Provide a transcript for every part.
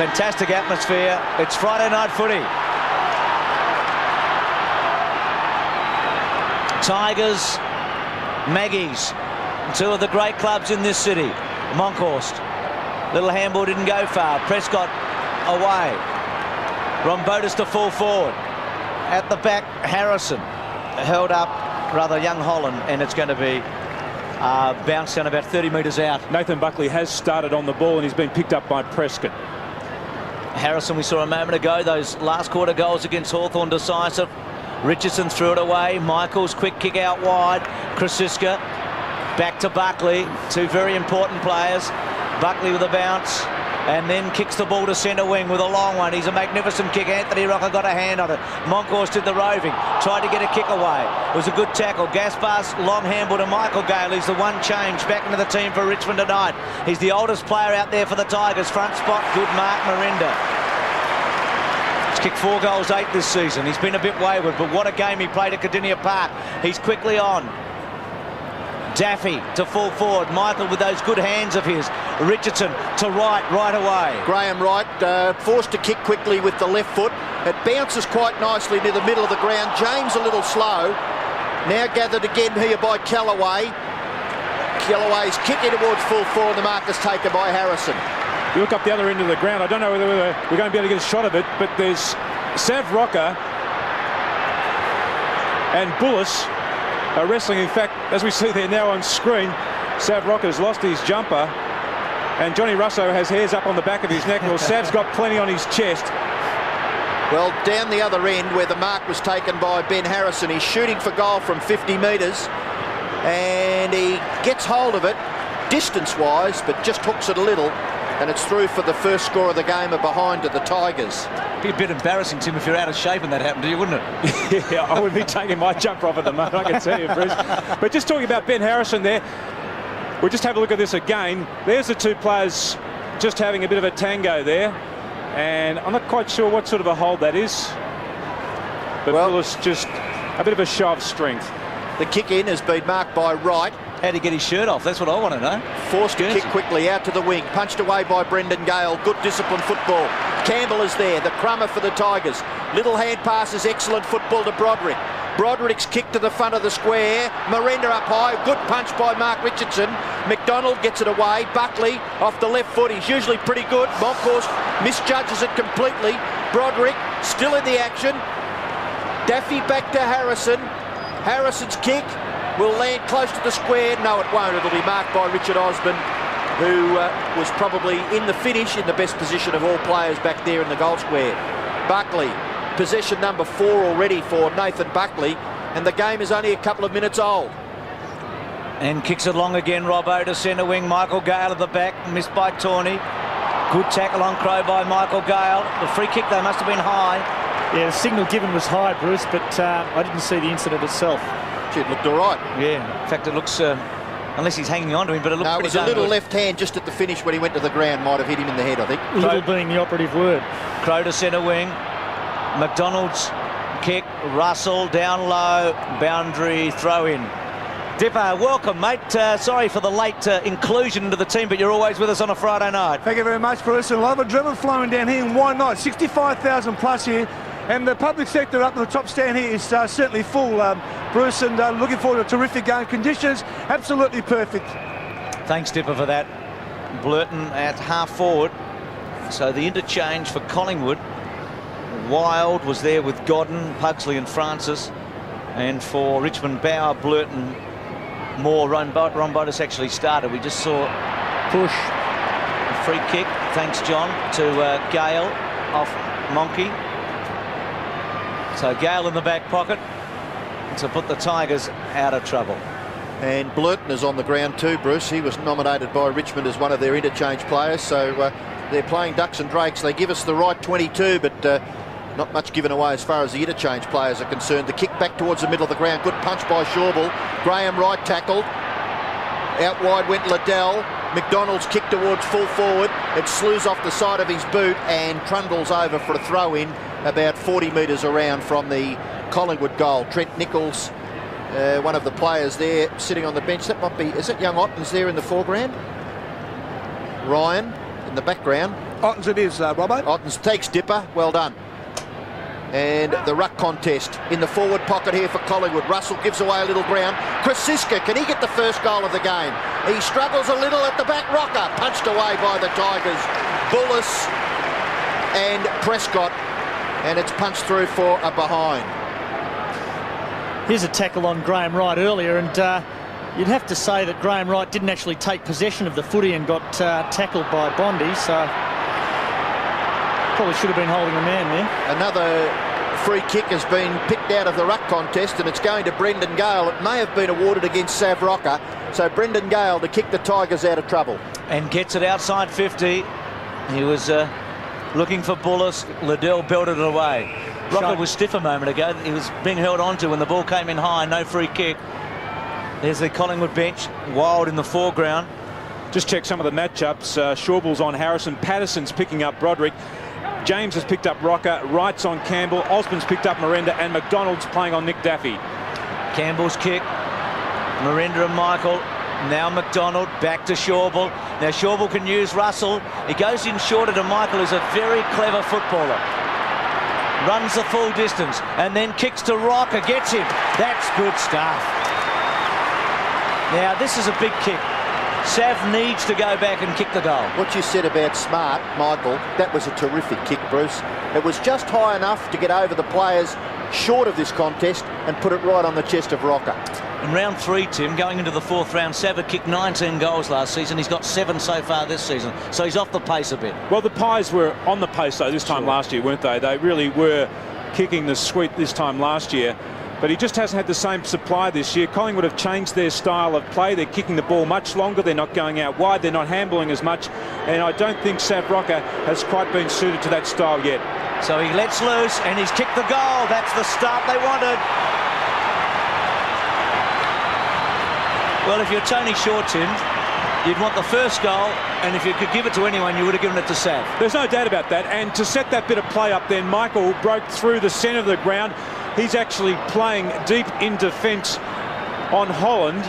Fantastic atmosphere. It's Friday night footy. Tigers, Maggies, two of the great clubs in this city. Monkhorst. Little handball didn't go far. Prescott away. Rombotis to full forward. At the back, Harrison held up, rather young Holland, and it's going to be bounced down about 30 metres out. Nathan Buckley has started on the ball and he's been picked up by Prescott. Harrison, we saw a moment ago, those last quarter goals against Hawthorn decisive. Richardson threw it away. Michaels, quick kick out wide. Krasiska back to Buckley. Two very important players. Buckley with a bounce and then kicks the ball to centre wing with a long one. He's a magnificent kick. Anthony Rocker got a hand on it. Monkhorst did the roving. Tried to get a kick away. It was a good tackle. Gaspar's long handball to Michael Gale. He's the one change back into the team for Richmond tonight. He's the oldest player out there for the Tigers. Front spot, good mark, Miranda. He's kicked 4 goals, 8 this season. He's been a bit wayward, but what a game he played at Cardinia Park. He's quickly on. Daffy to full forward. Michael with those good hands of his. Richardson to right away. Graham Wright forced to kick quickly with the left foot. It bounces quite nicely near the middle of the ground. James a little slow. Now gathered again here by Callaway. Callaway's kicking towards full forward. The mark is taken by Harrison. You look up the other end of the ground. I don't know whether we're going to be able to get a shot of it, but there's Sav Rocker and Bullis are wrestling. In fact, as we see there now on screen, Sav Rocker's lost his jumper and Johnny Russo has hairs up on the back of his neck. Well, Sav's got plenty on his chest. Well, down the other end where the mark was taken by Ben Harrison, he's shooting for goal from 50 metres and he gets hold of it distance-wise, but just hooks it a little, and it's through for the first score of the game and behind to the Tigers. Be a bit embarrassing, Tim, if you're out of shape and that happened to you, wouldn't it? Yeah, I would be taking my jumper off at the moment, I can tell you, Bruce. But just talking about Ben Harrison there, we'll just have a look at this again. There's the two players just having a bit of a tango there, and I'm not quite sure what sort of a hold that is. But well, Willis just a bit of a show of strength. The kick in has been marked by Wright. How'd he get his shirt off? That's what I want to know. Forced to kick quickly out to the wing. Punched away by Brendan Gale. Good disciplined football. Campbell is there, the crummer for the Tigers. Little hand passes, excellent football to Broderick. Broderick's kick to the front of the square. Miranda up high. Good punch by Mark Richardson. McDonald gets it away. Buckley off the left foot. He's usually pretty good. Monkhorst misjudges it completely. Broderick still in the action. Daffy back to Harrison. Harrison's kick will land close to the square. No, it won't. It'll be marked by Richard Osborne, who was probably in the finish, in the best position of all players back there in the goal square. Buckley, possession number 4 already for Nathan Buckley, and the game is only a couple of minutes old. And kicks it long again, Robbo to centre wing. Michael Gale at the back, missed by Tawney. Good tackle on Crow by Michael Gale. The free kick, though, must have been high. Yeah, the signal given was high, Bruce, but I didn't see the incident itself. It looked all right. Yeah, in fact, it looks, unless he's hanging on to him, but it looks pretty good. No, it was a little left hand just at the finish when he went to the ground, might have hit him in the head, I think. Little being the operative word. Crow to centre wing. McDonald's kick, Russell down low, boundary throw in. Dipper, welcome, mate. Sorry for the late inclusion into the team, but you're always with us on a Friday night. Thank you very much, Bruce. And a lot of adrenaline flowing down here, and why not? 65,000 plus here. And the public sector up in the top stand here is certainly full, Bruce, and looking forward to terrific game conditions. Absolutely perfect. Thanks, Dipper, for that. Blurton at half forward. So the interchange for Collingwood. Wild was there with Godden, Pugsley and Francis. And for Richmond, Bauer, Blurton, Moore, Rombotis actually started. We just saw push, a free kick, thanks John, to Gale off Monkey. So Gale in the back pocket to put the Tigers out of trouble. And Blurton is on the ground too, Bruce. He was nominated by Richmond as one of their interchange players. So they're playing Ducks and Drakes. They give us the right 22, but not much given away as far as the interchange players are concerned. The kick back towards the middle of the ground. Good punch by Shawble. Graham Wright tackled. Out wide went Liddell. McDonald's kick towards full forward. It slews off the side of his boot and trundles over for a throw-in about 40 metres around from the Collingwood goal. Trent Nichols, one of the players there, sitting on the bench. That might be, is it young Ottens there in the foreground? Ryan in the background. Ottens it is, Robbo. Ottens takes Dipper. Well done. And the ruck contest in the forward pocket here for Collingwood. Russell gives away a little ground. Krasiska, can he get the first goal of the game? He struggles a little at the back. Rocker punched away by the Tigers. Bullis and Prescott, and it's punched through for a behind. Here's a tackle on Graham Wright earlier, and you'd have to say that Graham Wright didn't actually take possession of the footy and got tackled by Bondi, so probably should have been holding a man there. Another free kick has been picked out of the ruck contest, and it's going to Brendan Gale. It may have been awarded against Sav Rocker, so Brendan Gale to kick the Tigers out of trouble. And gets it outside 50. He was looking for Bullis. Liddell belted it away. Rocker was stiff a moment ago. He was being held onto when the ball came in high. No free kick. There's the Collingwood bench. Wild in the foreground. Just check some of the matchups. Shawball's on Harrison. Patterson's picking up Broderick. James has picked up Rocker. Wright's on Campbell. Osborne's picked up Miranda. And McDonald's playing on Nick Daffy. Campbell's kick. Miranda and Michael. Now McDonald back to Shawball. Now Shawball can use Russell. He goes in shorter to Michael, who's a very clever footballer. Runs the full distance and then kicks to Rocker. Gets him. That's good stuff. Now this is a big kick. Sav needs to go back and kick the goal. What you said about Smart, Michael, that was a terrific kick, Bruce. It was just high enough to get over the players short of this contest and put it right on the chest of Rocker. In round 3, Tim, going into the 4th round, Sav had kicked 19 goals last season. He's got 7 so far this season, so he's off the pace a bit. Well, the Pies were on the pace, though, this time last year, weren't they? They really were kicking the sweet this time last year. But he just hasn't had the same supply this year. Collingwood have changed their style of play. They're kicking the ball much longer. They're not going out wide. They're not handballing as much. And I don't think Sav Rocker has quite been suited to that style yet. So he lets loose and he's kicked the goal. That's the start they wanted. Well, if you're Tony Shaw, Tim, you'd want the first goal, and if you could give it to anyone, you would have given it to Sav. There's no doubt about that. And to set that bit of play up then, Michael broke through the centre of the ground. He's actually playing deep in defence on Holland,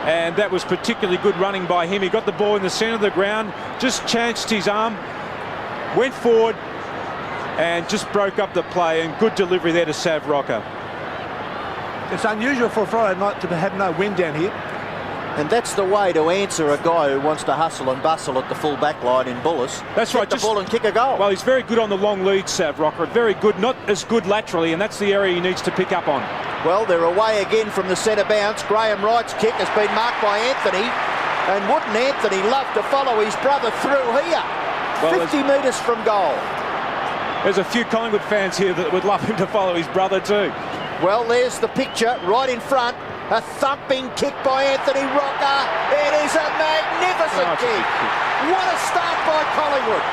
and that was particularly good running by him. He got the ball in the centre of the ground, just chanced his arm, went forward and just broke up the play, and good delivery there to Sav Rocker. It's unusual for a Friday night to have no wind down here. And that's the way to answer a guy who wants to hustle and bustle at the full back line in Bullis. That's right. Get the ball and kick a goal. Well, he's very good on the long lead, Sav Rocker. Very good, not as good laterally, and that's the area he needs to pick up on. Well, they're away again from the centre bounce. Graham Wright's kick has been marked by Anthony. And wouldn't Anthony love to follow his brother through here? Well, 50 metres from goal. There's a few Collingwood fans here that would love him to follow his brother too. Well, there's the picture right in front. A thumping kick by Anthony Rocker. It is a magnificent kick. What a start by Collingwood.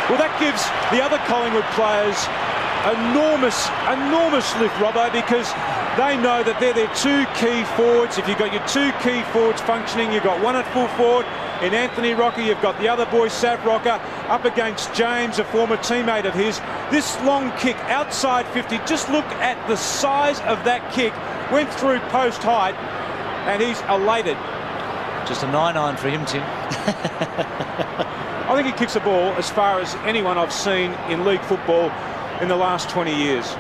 Well, that gives the other Collingwood players enormous lift, Robbo, because they know that they're their 2 key forwards. If you've got your 2 key forwards functioning, you've got one at full forward in Anthony Rocker, you've got the other boy, Sav Rocker, up against James, a former teammate of his. This long kick outside 50, just look at the size of that kick. Went through post height, and he's elated. Just a 9-9 for him, Tim. I think he kicks the ball as far as anyone I've seen in league football in the last 20 years.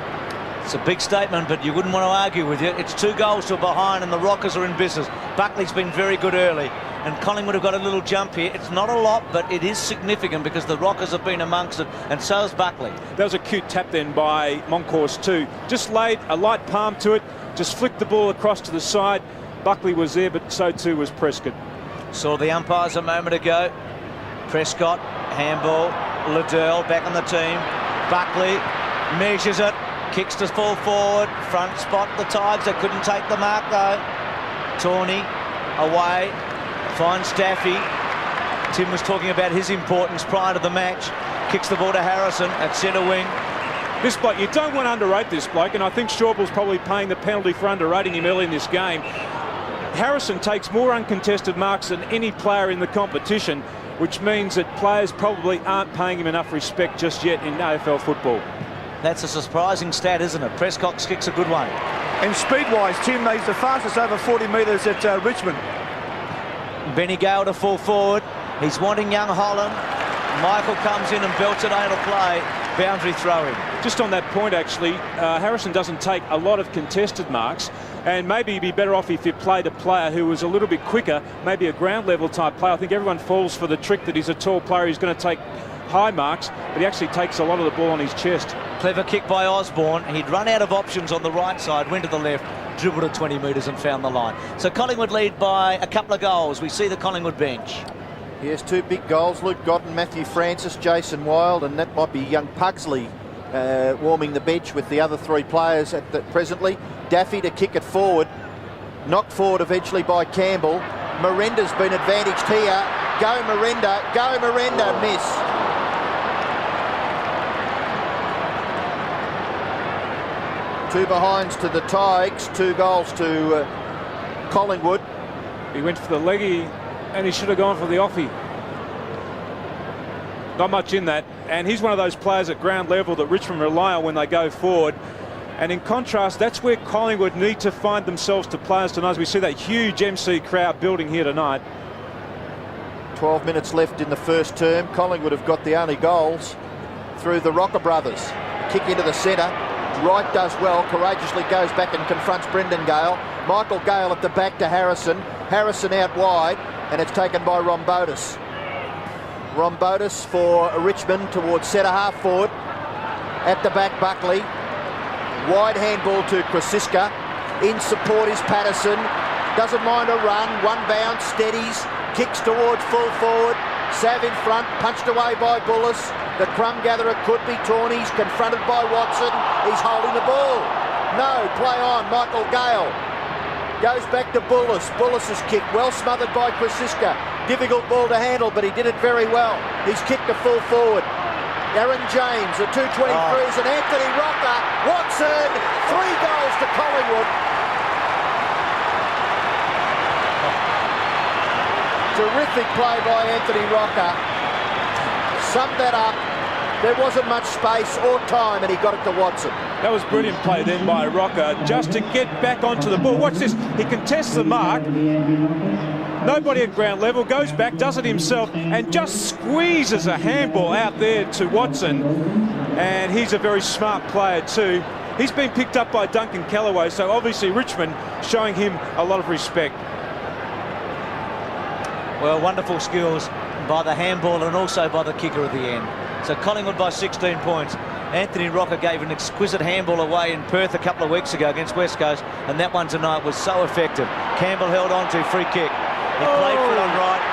It's a big statement, but you wouldn't want to argue with you. It's 2 goals to a behind, and the Rockers are in business. Buckley's been very good early, and Collingwood have got a little jump here. It's not a lot, but it is significant because the Rockers have been amongst it, and so has Buckley. That was a cute tap then by Moncourse too. Just laid a light palm to it, just flicked the ball across to the side. Buckley was there, but so too was Prescott. Saw the umpires a moment ago. Prescott, handball, Liddell back on the team. Buckley measures it, kicks to full forward, front spot the Tigers. They couldn't take the mark though. Tawney away, finds Daffy. Tim was talking about his importance prior to the match. Kicks the ball to Harrison at centre wing. This bloke, you don't want to underrate this bloke, and I think Shawball's probably paying the penalty for underrating him early in this game. Harrison takes more uncontested marks than any player in the competition, which means that players probably aren't paying him enough respect just yet in AFL football. That's a surprising stat, isn't it? Prescott's kick's a good one. And speed-wise, Tim, he's the fastest over 40 metres at Richmond. Benny Gale to full forward. He's wanting young Holland. Michael comes in and belts it out of play. Boundary throw-in. Just on that point, actually, Harrison doesn't take a lot of contested marks, and maybe he'd be better off if he played a player who was a little bit quicker, maybe a ground level type player. I think everyone falls for the trick that he's a tall player, he's going to take high marks, but he actually takes a lot of the ball on his chest. Clever kick by Osborne. He'd run out of options on the right side, went to the left, dribbled at 20 metres and found the line. So Collingwood lead by a couple of goals. We see the Collingwood bench. Yes, 2 big goals. Luke Godden, Matthew Francis, Jason Wilde, and that might be young Pugsley warming the bench with the other 3 players presently. Daffy to kick it forward. Knocked forward eventually by Campbell. Miranda's been advantaged here. Go Miranda, miss. Two behinds to the Tigers, 2 goals to Collingwood. He went for the leggy, and he should have gone for the offie. Not much in that, and he's one of those players at ground level that Richmond rely on when they go forward. And in contrast, that's where Collingwood need to find themselves to players tonight, as we see that huge MC crowd building here tonight. 12 minutes left in the first term. Collingwood have got the only goals through the Rocker brothers. Kick into the centre. Wright does well, courageously goes back and confronts Brendan Gale. Michael Gale at the back to Harrison. Harrison out wide, and it's taken by Rombotis. Rombotis for Richmond towards centre half forward. At the back, Buckley. Wide handball to Krasiska. In support is Patterson. Doesn't mind a run. One bounce, steadies. Kicks towards full forward. Sav in front, punched away by Bullis. The crumb gatherer could be torn. He's confronted by Watson. He's holding the ball. No, play on. Michael Gale goes back to Bullis. Bullis's kick, well smothered by Krasiska. Difficult ball to handle, but he did it very well. He's kicked to full forward. Aaron James, the 223s, and Anthony Rocker. Watson, 3 goals to Collingwood. Terrific play by Anthony Rocker. Summed that up. There wasn't much space or time, and he got it to Watson. That was brilliant play then by Rocker, just to get back onto the ball. Watch this. He contests the mark. Nobody at ground level, goes back, does it himself, and just squeezes a handball out there to Watson. And he's a very smart player too. He's been picked up by Duncan Callaway, so obviously Richmond showing him a lot of respect. Well, wonderful skills by the handball and also by the kicker at the end. So Collingwood by 16 points. Anthony Rocker gave an exquisite handball away in Perth a couple of weeks ago against West Coast, and that one tonight was so effective. Campbell held on to free kick. He played for it on right.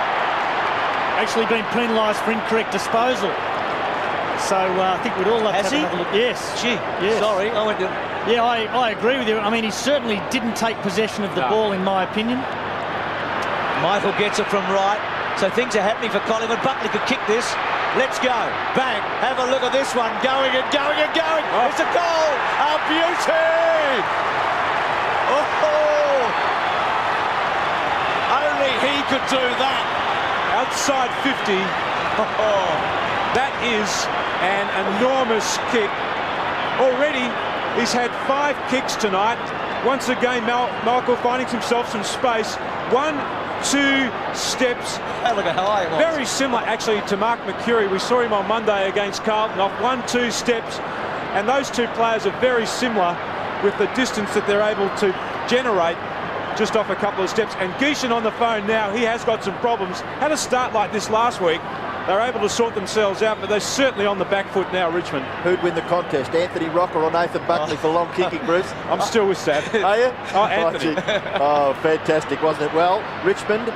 Actually been penalised for incorrect disposal. So I think we'd all have to have another look. Yes. Gee, yes. Sorry. Yeah, I agree with you. I mean, he certainly didn't take possession of the ball, in my opinion. Michael gets it from right. So things are happening for Collingwood. Buckley could kick this. Let's go. Bang. Have a look at this one. Going and going and going. Oh. It's a goal. A beauty. Oh. Only he could do that. Outside 50. Oh. That is an enormous kick. Already, he's had 5 kicks tonight. Once again, Michael finding himself some space. 1, 2 steps. Oh, look at how high it was. Very similar, actually, to Mark McCurry. We saw him on Monday against Carlton off 1, 2 steps. And those 2 players are very similar with the distance that they're able to generate just off a couple of steps. And Geeshan on the phone now, he has got some problems. Had a start like this last week. They're able to sort themselves out, but they're certainly on the back foot now, Richmond. Who'd win the contest, Anthony Rocker or Nathan Buckley for long kicking, Bruce? I'm still with Sav. Are you? Oh, Anthony. Oh, fantastic, wasn't it? Well, Richmond,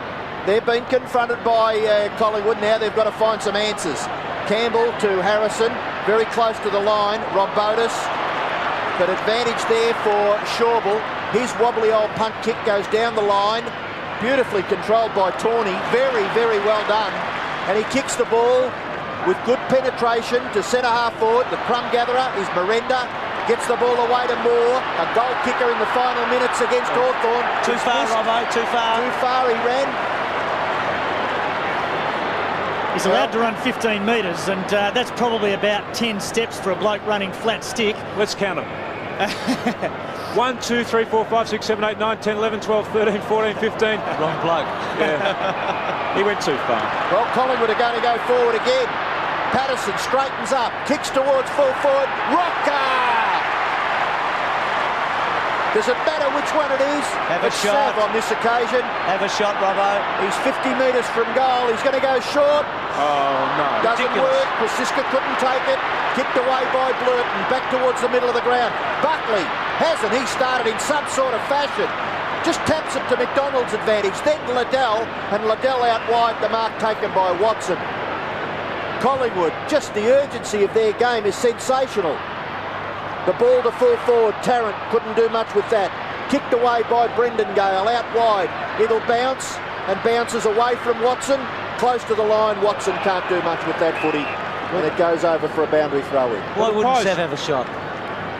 they've been confronted by Collingwood. Now they've got to find some answers. Campbell to Harrison, very close to the line. Rombotis, but advantage there for Shawble. His wobbly old punt kick goes down the line. Beautifully controlled by Tawney. Very, very well done. And he kicks the ball with good penetration to centre half forward. The crumb gatherer is Miranda. Gets the ball away to Moore. A goal kicker in the final minutes against Hawthorn. Too far, Robbo, too far. Too far he ran. He's allowed to run 15 metres, and that's probably about 10 steps for a bloke running flat stick. Let's count them. 1, 2, 3, 4, 5, 6, 7, 8, 9, 10, 11, 12, 13, 14, 15. Wrong bloke. Yeah. He went too far. Well, Collingwood are going to go forward again. Patterson straightens up, kicks towards full forward. Rocker! Does it matter which one it is? Have a It's shot. Sav on this occasion. Have a shot, Robbo. He's 50 metres from goal. He's going to go short. Oh, no. Doesn't Ridiculous. work. Krasiska couldn't take it. Kicked away by Blurton. Back towards the middle of the ground. Buckley hasn't. He started in some sort of fashion. Just taps it to McDonald's advantage. Then Liddell, and Liddell out wide. The mark taken by Watson. Collingwood, just the urgency of their game is sensational. The ball to full forward. Tarrant couldn't do much with that. Kicked away by Brendan Gale. Out wide. It'll bounce and bounces away from Watson. Close to the line. Watson can't do much with that footy. And it goes over for a boundary throw-in. Why wouldn't Pies- Sav have a shot?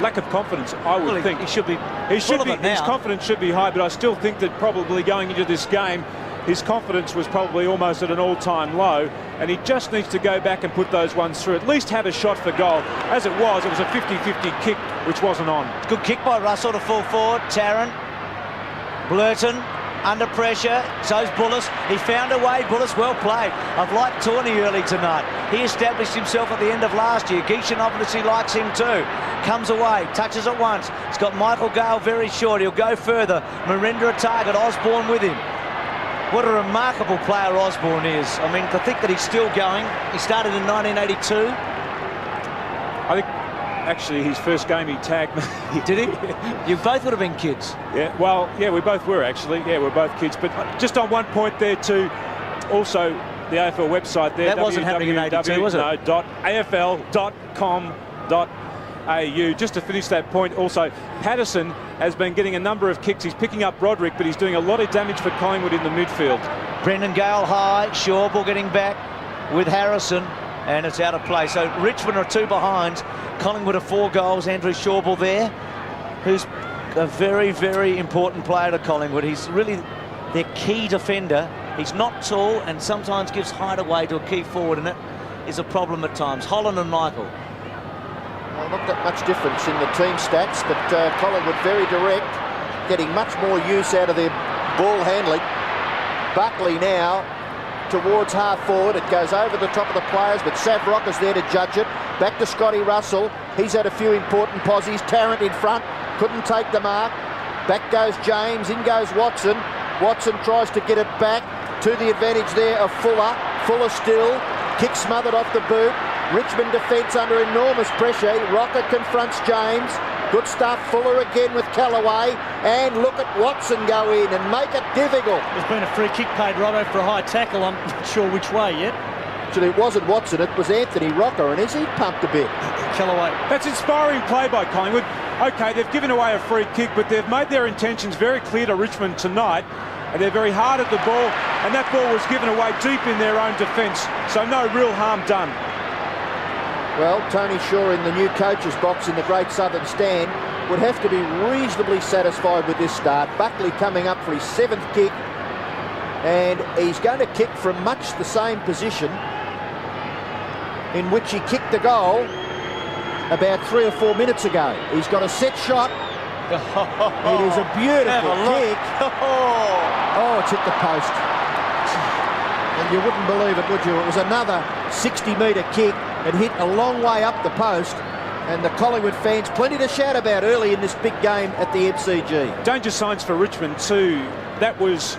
Lack of confidence, I would Well, think. he should be. He should full be. of it now. His confidence should be high, but I still think that probably going into this game, his confidence was probably almost at an all-time low, and he just needs to go back and put those ones through. At least have a shot for goal. As it was a 50-50 kick, which wasn't on. Good kick by Russell to full forward. Tarrant, Blurton, under pressure. So's Bullis. He found a way. Bullis, well played. I've liked Tawney early tonight. He established himself at the end of last year. Geeshan obviously likes him too. Comes away, touches it once. It's got Michael Gale very short. He'll go further. Miranda a target. Osborne with him. What a remarkable player Osborne is. I mean, to think that he's still going. He started in 1982. I think actually his first game he tagged me. Did he? You both would have been kids. Yeah, well, yeah, we both were actually. Yeah, we're both kids. But just on one point there too, also the AFL website there. That wasn't happening in 82, was it? No, .afl.com.au. Just to finish that point, also Patterson has been getting a number of kicks. He's picking up Broderick, but he's doing a lot of damage for Collingwood in the midfield. Brendan Gale high, Shawball getting back with Harrison, and it's out of play. So Richmond are 2 behind. Collingwood are 4 goals. Andrew Shawball there, who's a very, very important player to Collingwood. He's really their key defender. He's not tall and sometimes gives height away to a key forward, and it is a problem at times. Holland and Michael. Well, not that much difference in the team stats, but Collingwood very direct, getting much more use out of their ball handling. Buckley now towards half forward. It goes over the top of the players, but Sav Rocker's there to judge it. Back to Scotty Russell. He's had a few important posies. Tarrant in front, couldn't take the mark. Back goes James, in goes Watson. Watson tries to get it back to the advantage there of Fuller. Fuller still, kick smothered off the boot. Richmond defence under enormous pressure. Rocker confronts James. Good stuff. Fuller again with Callaway. And look at Watson go in and make it difficult. There's been a free kick paid, Robbo, for a high tackle. I'm not sure which way yet. Actually, it wasn't Watson, it was Anthony Rocker, and is he pumped a bit? Callaway. That's inspiring play by Collingwood. Okay, they've given away a free kick, but they've made their intentions very clear to Richmond tonight, and they're very hard at the ball, and that ball was given away deep in their own defence, so no real harm done. Well, Tony Shaw in the new coach's box in the Great Southern Stand would have to be reasonably satisfied with this start. Buckley coming up for his 7th kick, and he's going to kick from much the same position in which he kicked the goal about 3 or 4 minutes ago. He's got a set shot. It is a beautiful kick. Oh, it's hit the post. And you wouldn't believe it, would you? It was another 60-metre kick. It hit a long way up the post. And the Collingwood fans, plenty to shout about early in this big game at the MCG. Danger signs for Richmond too. That was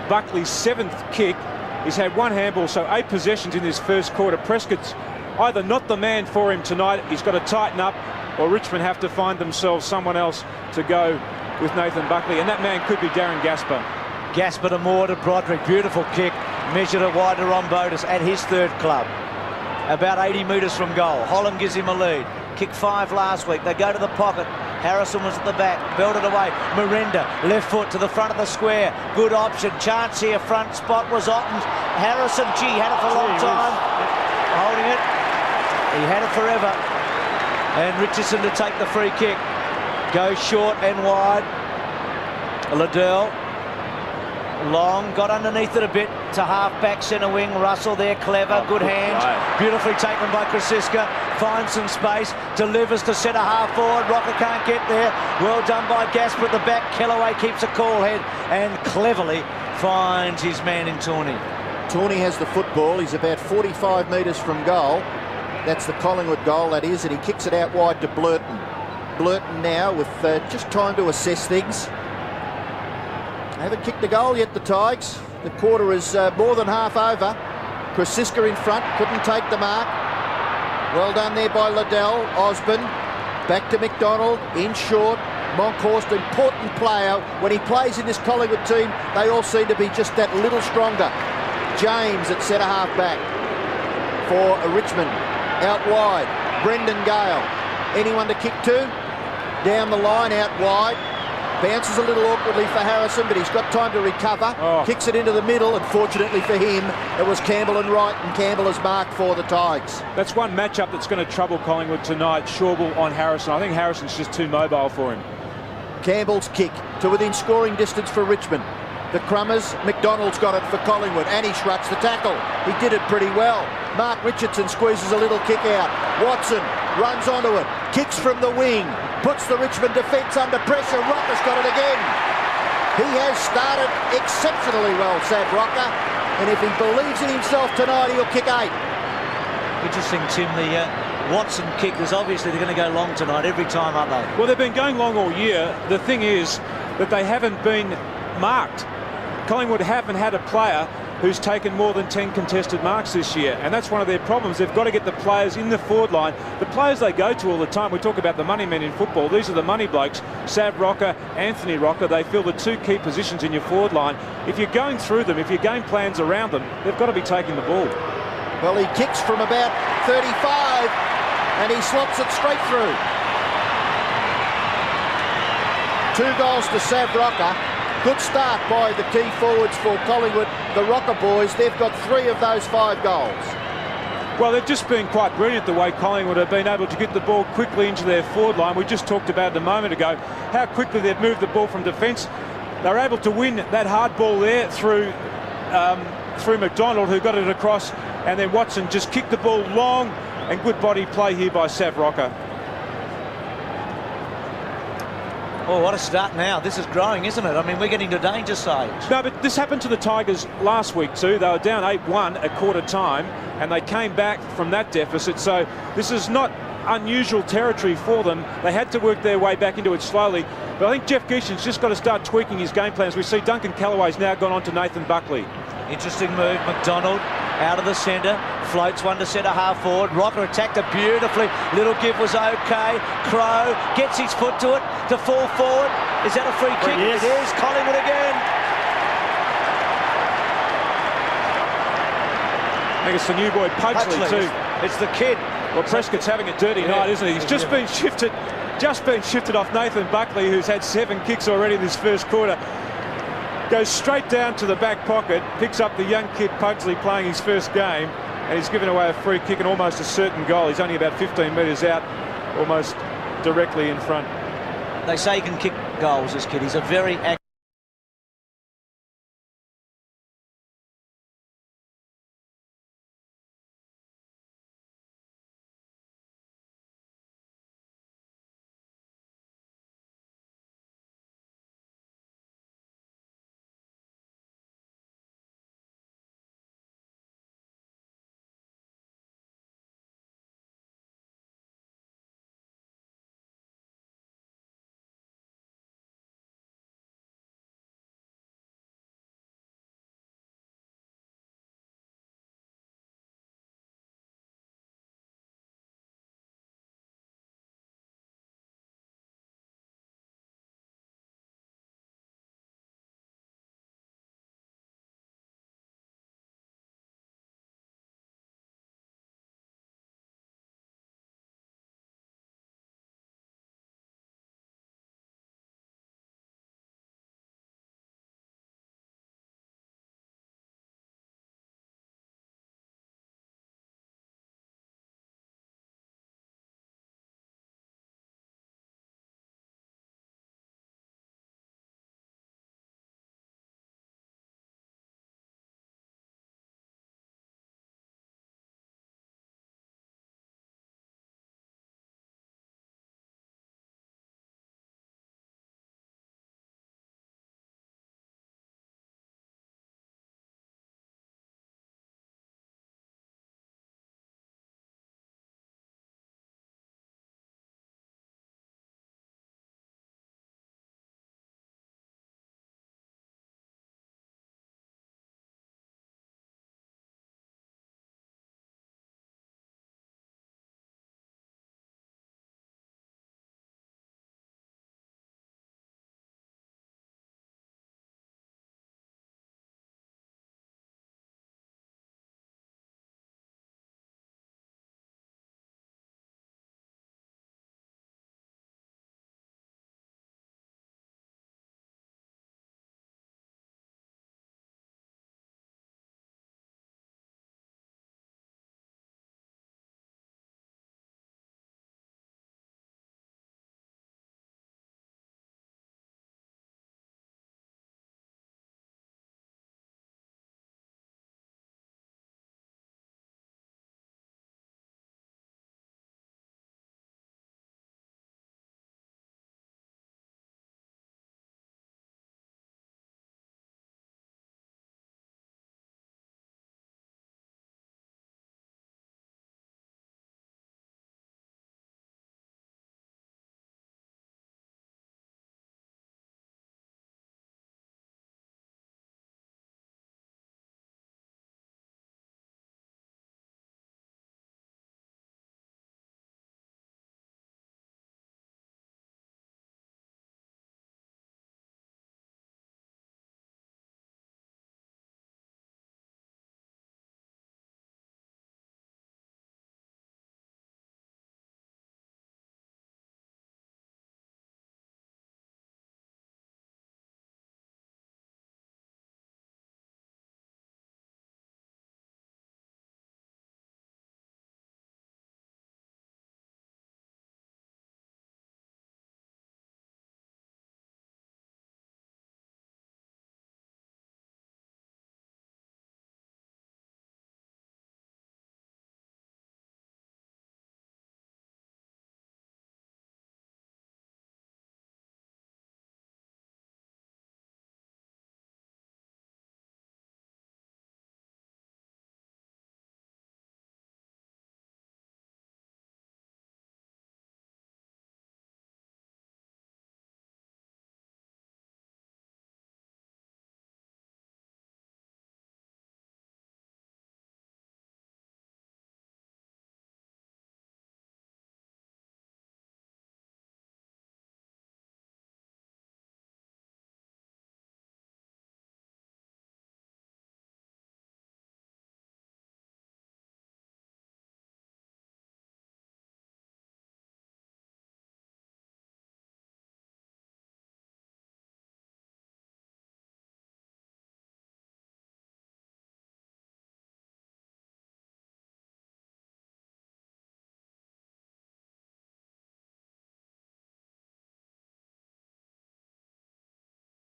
Buckley's 7th kick. He's had 1 handball, so 8 possessions in this first quarter. Prescott's either not the man for him tonight, he's got to tighten up, or Richmond have to find themselves someone else to go with Nathan Buckley, and that man could be Darren Gasper. Gasper to Moore to Broderick. Beautiful kick. Measured it wide to Rombotis at his 3rd club. About 80 metres from goal. Holland gives him a lead. Kicked 5 last week. They go to the pocket. Harrison was at the back. Belted away. Miranda, left foot to the front of the square. Good option. Chance here. Front spot was Otten's. Harrison, gee, had it for a long time. Holding it. He had it forever. And Richardson to take the free kick. Goes short and wide. Liddell. Long, got underneath it a bit to half-back centre wing. Russell there, clever, good hand. Beautifully taken by Krasiska. Finds some space, delivers to centre half forward. Rocker can't get there. Well done by Gasper at the back. Kellaway keeps a cool head and cleverly finds his man in Tawney. Tawney has the football. He's about 45 metres from goal. That's the Collingwood goal, that is, and he kicks it out wide to Blurton. Blurton now with just time to assess things. They haven't kicked a goal yet, the Tigers. The quarter is more than half over. Krasiska in front, couldn't take the mark. Well done there by Liddell. Osborne, back to McDonald, in short. Monkhorst, important player. When he plays in this Collingwood team, they all seem to be just that little stronger. James at centre half back for Richmond. Out wide, Brendan Gale. Anyone to kick to? Down the line, out wide. Bounces a little awkwardly for Harrison, but he's got time to recover. Kicks it into the middle, and fortunately for him, it was Campbell and Wright, and Campbell has marked for the Tigers. That's one matchup that's going to trouble Collingwood tonight. Schauble on Harrison. I think Harrison's just too mobile for him. Campbell's kick to within scoring distance for Richmond. The Crummers, McDonald's got it for Collingwood, and he shrugs the tackle. He did it pretty well. Mark Richardson squeezes a little kick out. Watson runs onto it, kicks from the wing, puts the Richmond defence under pressure. Rocker's got it again. He has started exceptionally well, Sav Rocker, and if he believes in himself tonight, he'll kick 8. Interesting, Tim, the Watson kick is obviously they're going to go long tonight every time, aren't they? Well, they've been going long all year. The thing is that they haven't been marked. Collingwood haven't had a player who's taken more than 10 contested marks this year, and that's one of their problems. They've got to get the players in the forward line. The players they go to all the time, we talk about the money men in football, these are the money blokes. Sav Rocker, Anthony Rocker, they fill the 2 key positions in your forward line. If you're going through them, if your game plan's around them, they've got to be taking the ball. Well, he kicks from about 35 and he slots it straight through. 2 goals to Sav Rocker. Good start by the key forwards for Collingwood. The Rocker boys, they've got 3 of those 5 goals. Well, they've just been quite brilliant the way Collingwood have been able to get the ball quickly into their forward line. We just talked about it a moment ago, how quickly they've moved the ball from defence. They're able to win that hard ball there through McDonald, who got it across, and then Watson just kicked the ball long, and good body play here by Sav Rocker. Oh, what a start now. This is growing, isn't it? I mean, we're getting to danger stage. No, but this happened to the Tigers last week too. They were down 8-1 at quarter time, and they came back from that deficit. So this is not unusual territory for them. They had to work their way back into it slowly. But I think Jeff Geeson's just got to start tweaking his game plans. We see Duncan Callaway's now gone on to Nathan Buckley. Interesting move. McDonald out of the centre, floats one to centre half forward. Rocker attacked it beautifully. Little give was okay. Crow gets his foot to it to fall forward. Is that a free kick? Yes. It is. Collingwood again. I think it's the new boy Pugsley too. It's the kid. Well, Prescott's having a dirty night, isn't he? He's just been shifted off Nathan Buckley, who's had 7 kicks already in this first quarter. Goes straight down to the back pocket, picks up the young kid Pugsley playing his first game, and he's given away a free kick and almost a certain goal. He's only about 15 metres out, almost directly in front. They say he can kick goals, this kid. He's a very active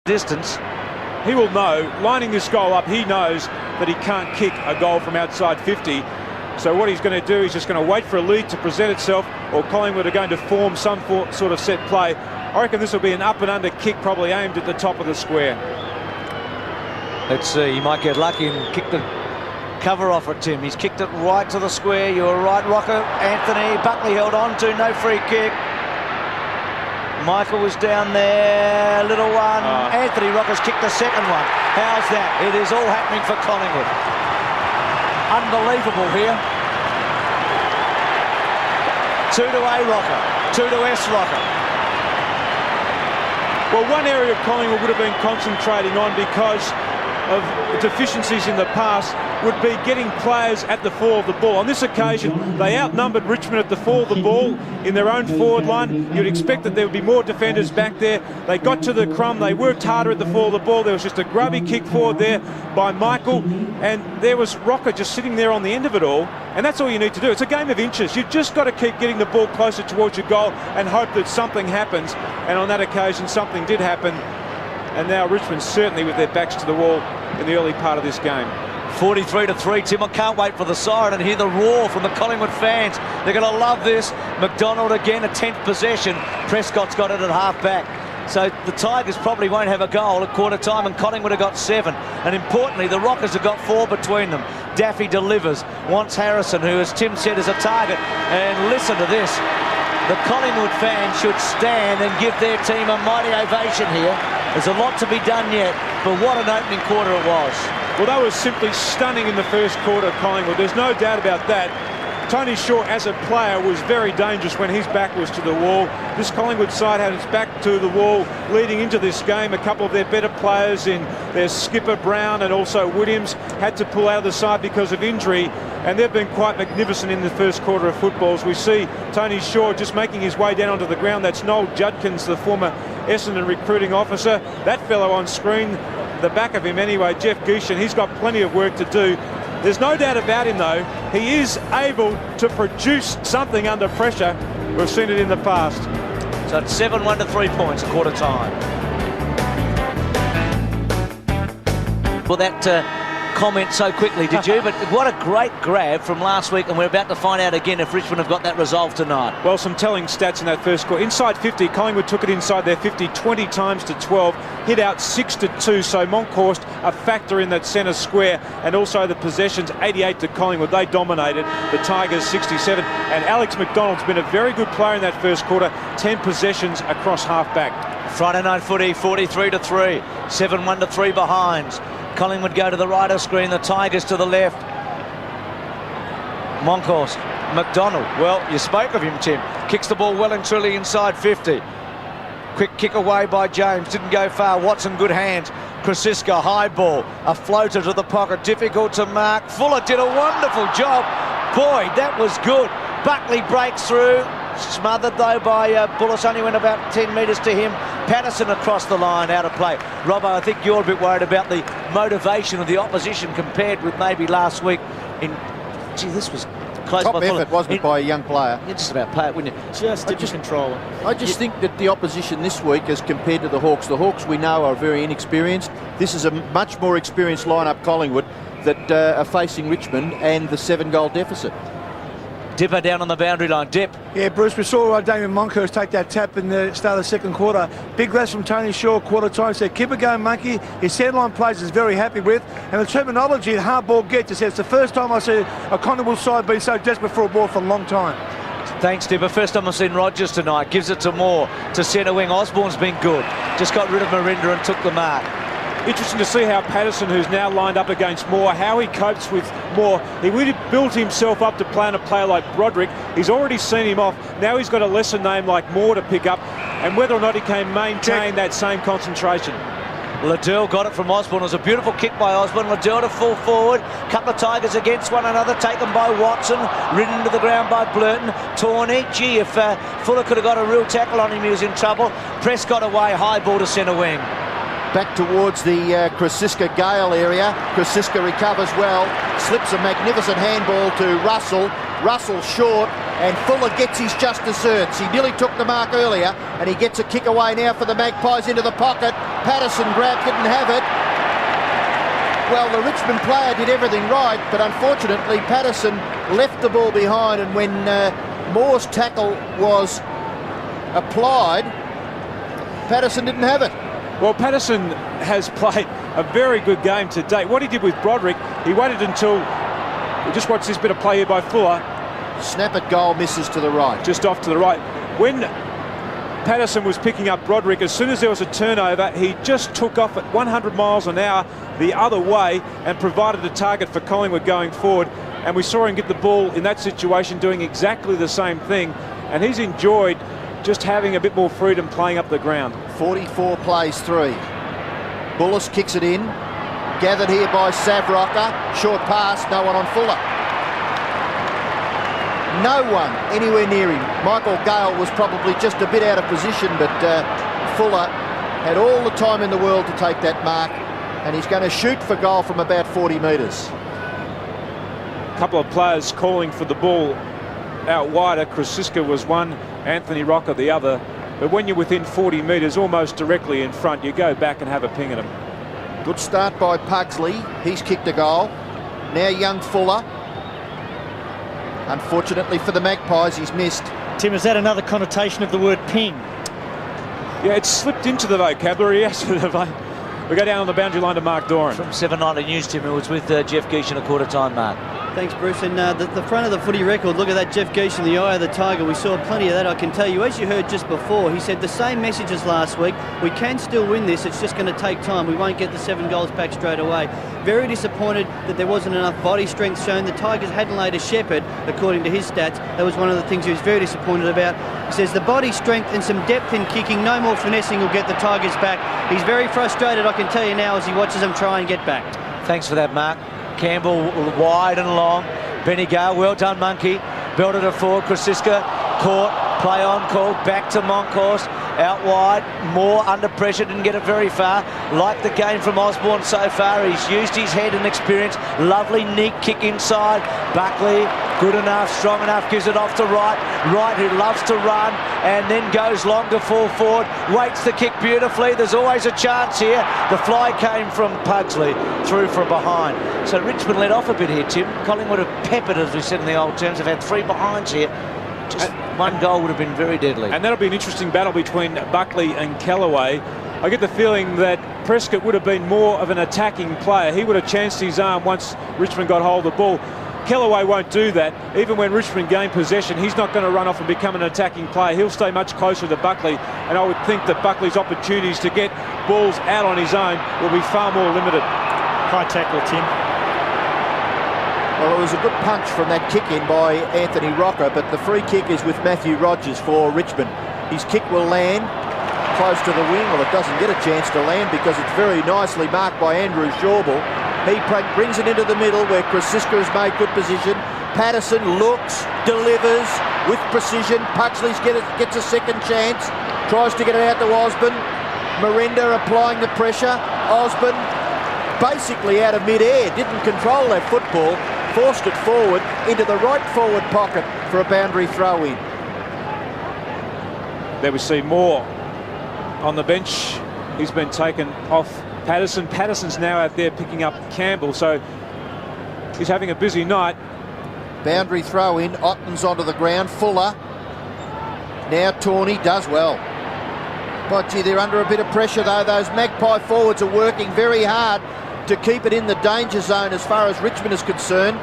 distance. He will know, lining this goal up, he knows that he can't kick a goal from outside 50. So what he's going to do is just going to wait for a lead to present itself, or Collingwood are going to form some sort of set play. I reckon this will be an up and under kick, probably aimed at the top of the square. Let's see, he might get lucky and kick the cover off it, Tim. He's kicked it right to the square. You were right, Rocker. Anthony Buckley held on to, no free kick. Michael was down there, little one. Anthony Rocker's kicked the second one. How's that? It is all happening for Collingwood. Unbelievable here. 2 to A Rocker, 2 to S Rocker. Well, one area Collingwood would have been concentrating on because of deficiencies in the past would be getting players at the fall of the ball. On this occasion, they outnumbered Richmond at the fall of the ball in their own forward line. You'd expect that there would be more defenders back there. They got to the crumb. They worked harder at the fall of the ball. There was just a grubby kick forward there by Michael, and there was Rocker just sitting there on the end of it all. And that's all you need to do. It's a game of inches. You've just got to keep getting the ball closer towards your goal and hope that something happens. And on that occasion, something did happen. And now Richmond certainly with their backs to the wall in the early part of this game. 43 to 3, Tim. I can't wait for the siren and hear the roar from the Collingwood fans. They're going to love this. McDonald again, a 10th possession. Prescott's got it at half back. So the Tigers probably won't have a goal at quarter time, and Collingwood have got 7. And importantly, the Rockers have got 4 between them. Daffy delivers, wants Harrison, who, as Tim said, is a target. And listen to this. The Collingwood fans should stand and give their team a mighty ovation here. There's a lot to be done yet, but what an opening quarter it was. Well, they were simply stunning in the first quarter, Collingwood. There's no doubt about that. Tony Shaw, as a player, was very dangerous when his back was to the wall. This Collingwood side had its back to the wall leading into this game. A couple of their better players in their skipper, Brown, and also Williams, had to pull out of the side because of injury. And they've been quite magnificent in the first quarter of football. As we see Tony Shaw just making his way down onto the ground. That's Noel Judkins, the former Essendon recruiting officer. That fellow on screen, the back of him anyway, Jeff Gushin, he's got plenty of work to do. There's no doubt about him, though. He is able to produce something under pressure. We've seen it in the past. So it's 7-1 to 3 points at quarter time. Well, that comment so quickly, did you? But what a great grab from last week, and we're about to find out again if Richmond have got that resolve tonight. Well, some telling stats in that first quarter. Inside 50, Collingwood took it inside their 50 20 times to 12, hit out 6 to 2, so Monkhorst a factor in that centre square, and also the possessions 88 to Collingwood. They dominated the Tigers 67, and Alex McDonald's been a very good player in that first quarter, 10 possessions across half-back. Friday night footy, 43 to 3, 7-1 to 3 behinds. Collingwood go to the right of screen, the Tigers to the left. Monkhorst, McDonald, well, you spoke of him, Tim. Kicks the ball well and truly inside 50. Quick kick away by James, didn't go far. Watson, good hands. Krasiska, high ball, a floater to the pocket, difficult to mark. Fuller did a wonderful job. Boy, that was good. Buckley breaks through. Smothered though by Bullis, only went about 10 metres to him. Patterson across the line, out of play. Robbo, I think you're a bit worried about the motivation of the opposition compared with maybe last week. Gee, this was close. Top effort, wasn't it, by a young player? You just about play it, wouldn't you? Just didn't control it. I just think that the opposition this week as compared to the Hawks we know are very inexperienced. This is a much more experienced lineup, Collingwood, that are facing Richmond and the 7-goal deficit. Dipper down on the boundary line. Dip. Yeah, Bruce, we saw Damien Monkhorst take that tap in the start of the second quarter. Big lash from Tony Shaw, quarter time. Said, keep it going, monkey. His sideline plays is very happy with. And the terminology, hard ball get, just said, it's the first time I see a Collingwood side be so desperate for a ball for a long time. Thanks, Dipper. First time I've seen Rogers tonight. Gives it to Moore, to centre wing. Osborne's been good. Just got rid of Marinda and took the mark. Interesting to see how Patterson, who's now lined up against Moore, how he copes with Moore. He really built himself up to play on a player like Broderick. He's already seen him off. Now he's got a lesser name like Moore to pick up, and whether or not he can maintain that same concentration. Liddell got it from Osborne. It was a beautiful kick by Osborne. Liddell to full forward. Couple of Tigers against one another, taken by Watson, ridden into the ground by Blurton. Tawney, gee, if Fuller could have got a real tackle on him, he was in trouble. Press away, high ball to centre wing. Back towards the Krasiska-Gale area. Krasiska recovers well, slips a magnificent handball to Russell. Russell short, And Fuller gets his just desserts. He nearly took the mark earlier, and he gets a kick away now for the Magpies into the pocket. Patterson grabbed, didn't have it. Well, the Richmond player did everything right, but unfortunately Patterson left the ball behind, and when Moore's tackle was applied, Patterson didn't have it. Well, Patterson has played a very good game to date. What he did with Broderick, he waited until... We just watched this bit of play here by Fuller. Snap at goal, misses to the right. Just off to the right. When Patterson was picking up Broderick, as soon as there was a turnover, he just took off at 100 miles an hour the other way and provided a target for Collingwood going forward. And we saw him get the ball in that situation doing exactly the same thing. And he's enjoyed just having a bit more freedom playing up the ground. 44 plays 3. Bullis kicks it in. Gathered here by Savrocker. Short pass, no one on Fuller. No one anywhere near him. Michael Gale was probably just a bit out of position, but Fuller had all the time in the world to take that mark, and he's going to shoot for goal from about 40 metres. A couple of players calling for the ball out wider. Krasiska was one, Anthony Rocker the other. But when you're within 40 metres, almost directly in front, you go back and have a ping at him. Good start by Pugsley. He's kicked a goal. Now young Fuller. Unfortunately for the Magpies, he's missed. Tim, is that another connotation of the word ping? Yeah, it's slipped into the vocabulary. Yes, we go down on the boundary line to Mark Doran. From 790 News, Tim, it was with Jeff Geeshan, a quarter-time mark. Thanks, Bruce. And the front of the footy record, look at that Jeff Geeshan, the eye of the tiger. We saw plenty of that, I can tell you. As you heard just before, he said the same message as last week. We can still win this. It's just going to take time. We won't get the 7 goals back straight away. Very disappointed that there wasn't enough body strength shown. The Tigers hadn't laid a shepherd, according to his stats. That was one of the things he was very disappointed about. He says the body strength and some depth in kicking, no more finessing will get the Tigers back. He's very frustrated, I can tell you now, as he watches them try and get back. Thanks for that, Mark. Campbell wide and long. Benny Gale, well done, Monkey. Belted it forward. Krasiska caught, play on call, back to Monkhorst, out wide. Moore under pressure, didn't get it very far. Like the game from Osborne so far. He's used his head and experience. Lovely, neat kick inside. Buckley, good enough, strong enough, gives it off to Wright. Wright, who loves to run, and then goes long to fall forward. Waits the kick beautifully. There's always a chance here. The fly came from Pugsley, through from behind. So Richmond let off a bit here, Tim. Collingwood have peppered, as we said in the old terms. They've had 3 behinds here. Just one goal would have been very deadly. And that'll be an interesting battle between Buckley and Callaway. I get the feeling that Prescott would have been more of an attacking player. He would have chanced his arm once Richmond got hold of the ball. Callaway won't do that. Even when Richmond gain possession, he's not going to run off and become an attacking player. He'll stay much closer to Buckley, and I would think that Buckley's opportunities to get balls out on his own will be far more limited. High tackle, Tim. Well, it was a good punch from that kick in by Anthony Rocker, but the free kick is with Matthew Rogers for Richmond. His kick will land close to the wing. Well, it doesn't get a chance to land because it's very nicely marked by Andrew Shawble. He brings it into the middle where Krasiska has made good position. Patterson looks, delivers with precision. Pugsley gets a second chance, tries to get it out to Osborne. Miranda applying the pressure. Osborne basically out of mid-air, didn't control that football, forced it forward into the right forward pocket for a boundary throw-in. There we see Moore on the bench. He's been taken off Patterson. Patterson's now out there picking up Campbell, so he's having a busy night. Boundary throw-in, Otten's onto the ground, Fuller. Now Tawney does well. But gee, they're under a bit of pressure though. Those Magpie forwards are working very hard to keep it in the danger zone as far as Richmond is concerned.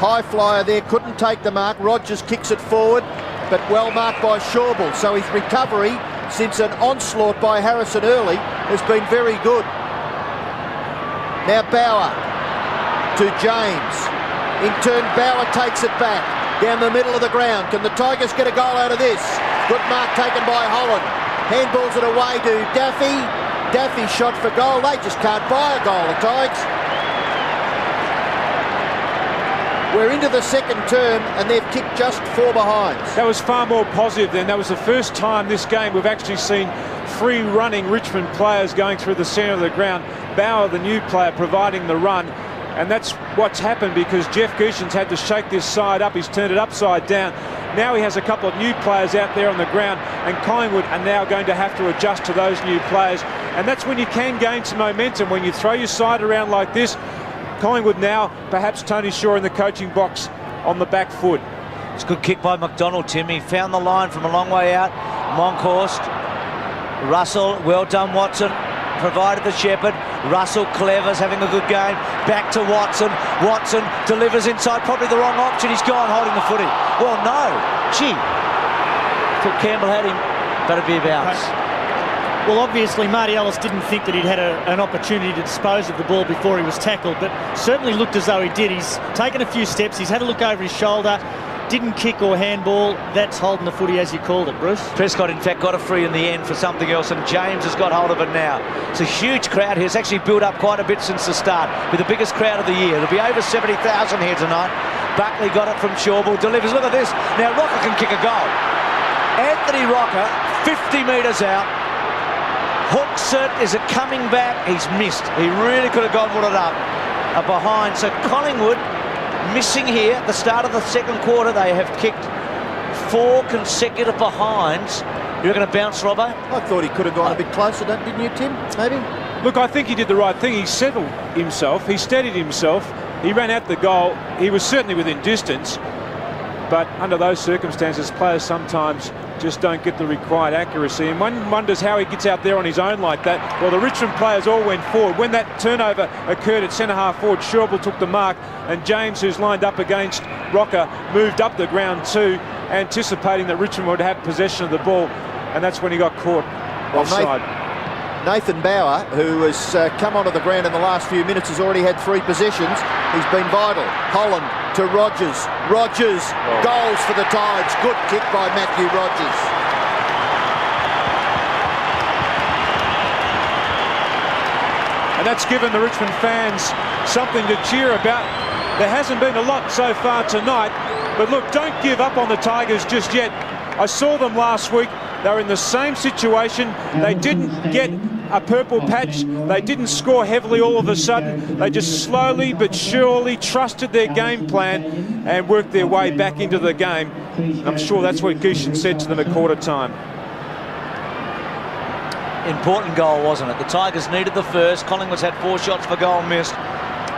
High flyer there, couldn't take the mark. Rogers kicks it forward, but well marked by Shawble. So his recovery since an onslaught by Harrison early has been very good. Now Bauer to James. In turn, Bauer takes it back down the middle of the ground. Can the Tigers get a goal out of this? Good mark taken by Holland. Handballs it away to Daffy. Daffy shot for goal. They just can't buy a goal, the Tigers. We're into the second term and they've kicked just 4 behinds. That was far more positive then. That was the first time this game we've actually seen free running Richmond players going through the centre of the ground. Bauer, the new player, providing the run. And that's what's happened because Jeff Geeshan's had to shake this side up. He's turned it upside down. Now he has a couple of new players out there on the ground, and Collingwood are now going to have to adjust to those new players. And that's when you can gain some momentum, when you throw your side around like this. Collingwood now, perhaps Tony Shaw in the coaching box on the back foot. It's a good kick by McDonald, Tim. He found the line from a long way out. Monkhorst, Russell, well done, Watson. Provided the Shepherd. Russell, clever's having a good game. Back to Watson. Watson delivers inside, probably the wrong option. He's gone holding the footy. Well, no. Gee. Thought Campbell had him, but it'd be a bounce. Well, obviously, Marty Ellis didn't think that he'd had an opportunity to dispose of the ball before he was tackled, but certainly looked as though he did. He's taken a few steps. He's had a look over his shoulder. Didn't kick or handball. That's holding the footy, as you called it, Bruce. Prescott, in fact, got a free in the end for something else, and James has got hold of it now. It's a huge crowd here. It's actually built up quite a bit since the start, with the biggest crowd of the year. There'll be over 70,000 here tonight. Buckley got it from Shawbull, delivers. Look at this. Now, Rocker can kick a goal. Anthony Rocker, 50 metres out. Hooks it. Is it coming back? He's missed. He really could have gobbled it up behind. So Collingwood missing here at the start of the second quarter. They have kicked 4 consecutive behinds. You're going to bounce, Robbo? I thought he could have gone a bit closer, didn't you, Tim? Maybe? Look, I think he did the right thing. He settled himself. He steadied himself. He ran at the goal. He was certainly within distance. But under those circumstances, players sometimes just don't get the required accuracy. And one wonders how he gets out there on his own like that. Well, the Richmond players all went forward. When that turnover occurred at centre-half forward, Shawbull took the mark, and James, who's lined up against Rocker, moved up the ground too, anticipating that Richmond would have possession of the ball, and that's when he got caught offside. Nathan Bauer, who has come onto the ground in the last few minutes, has already had 3 possessions. He's been vital. Holland to Rogers. Rogers, goals for the Tides. Good kick by Matthew Rogers. And that's given the Richmond fans something to cheer about. There hasn't been a lot so far tonight, but look, don't give up on the Tigers just yet. I saw them last week. They were in the same situation. They didn't get a purple patch. They didn't score heavily all of a sudden. They just slowly but surely trusted their game plan and worked their way back into the game. I'm sure that's what Gushin said to them at quarter time. Important goal, wasn't it? The Tigers needed the first. Collingwood's had 4 shots for goal missed.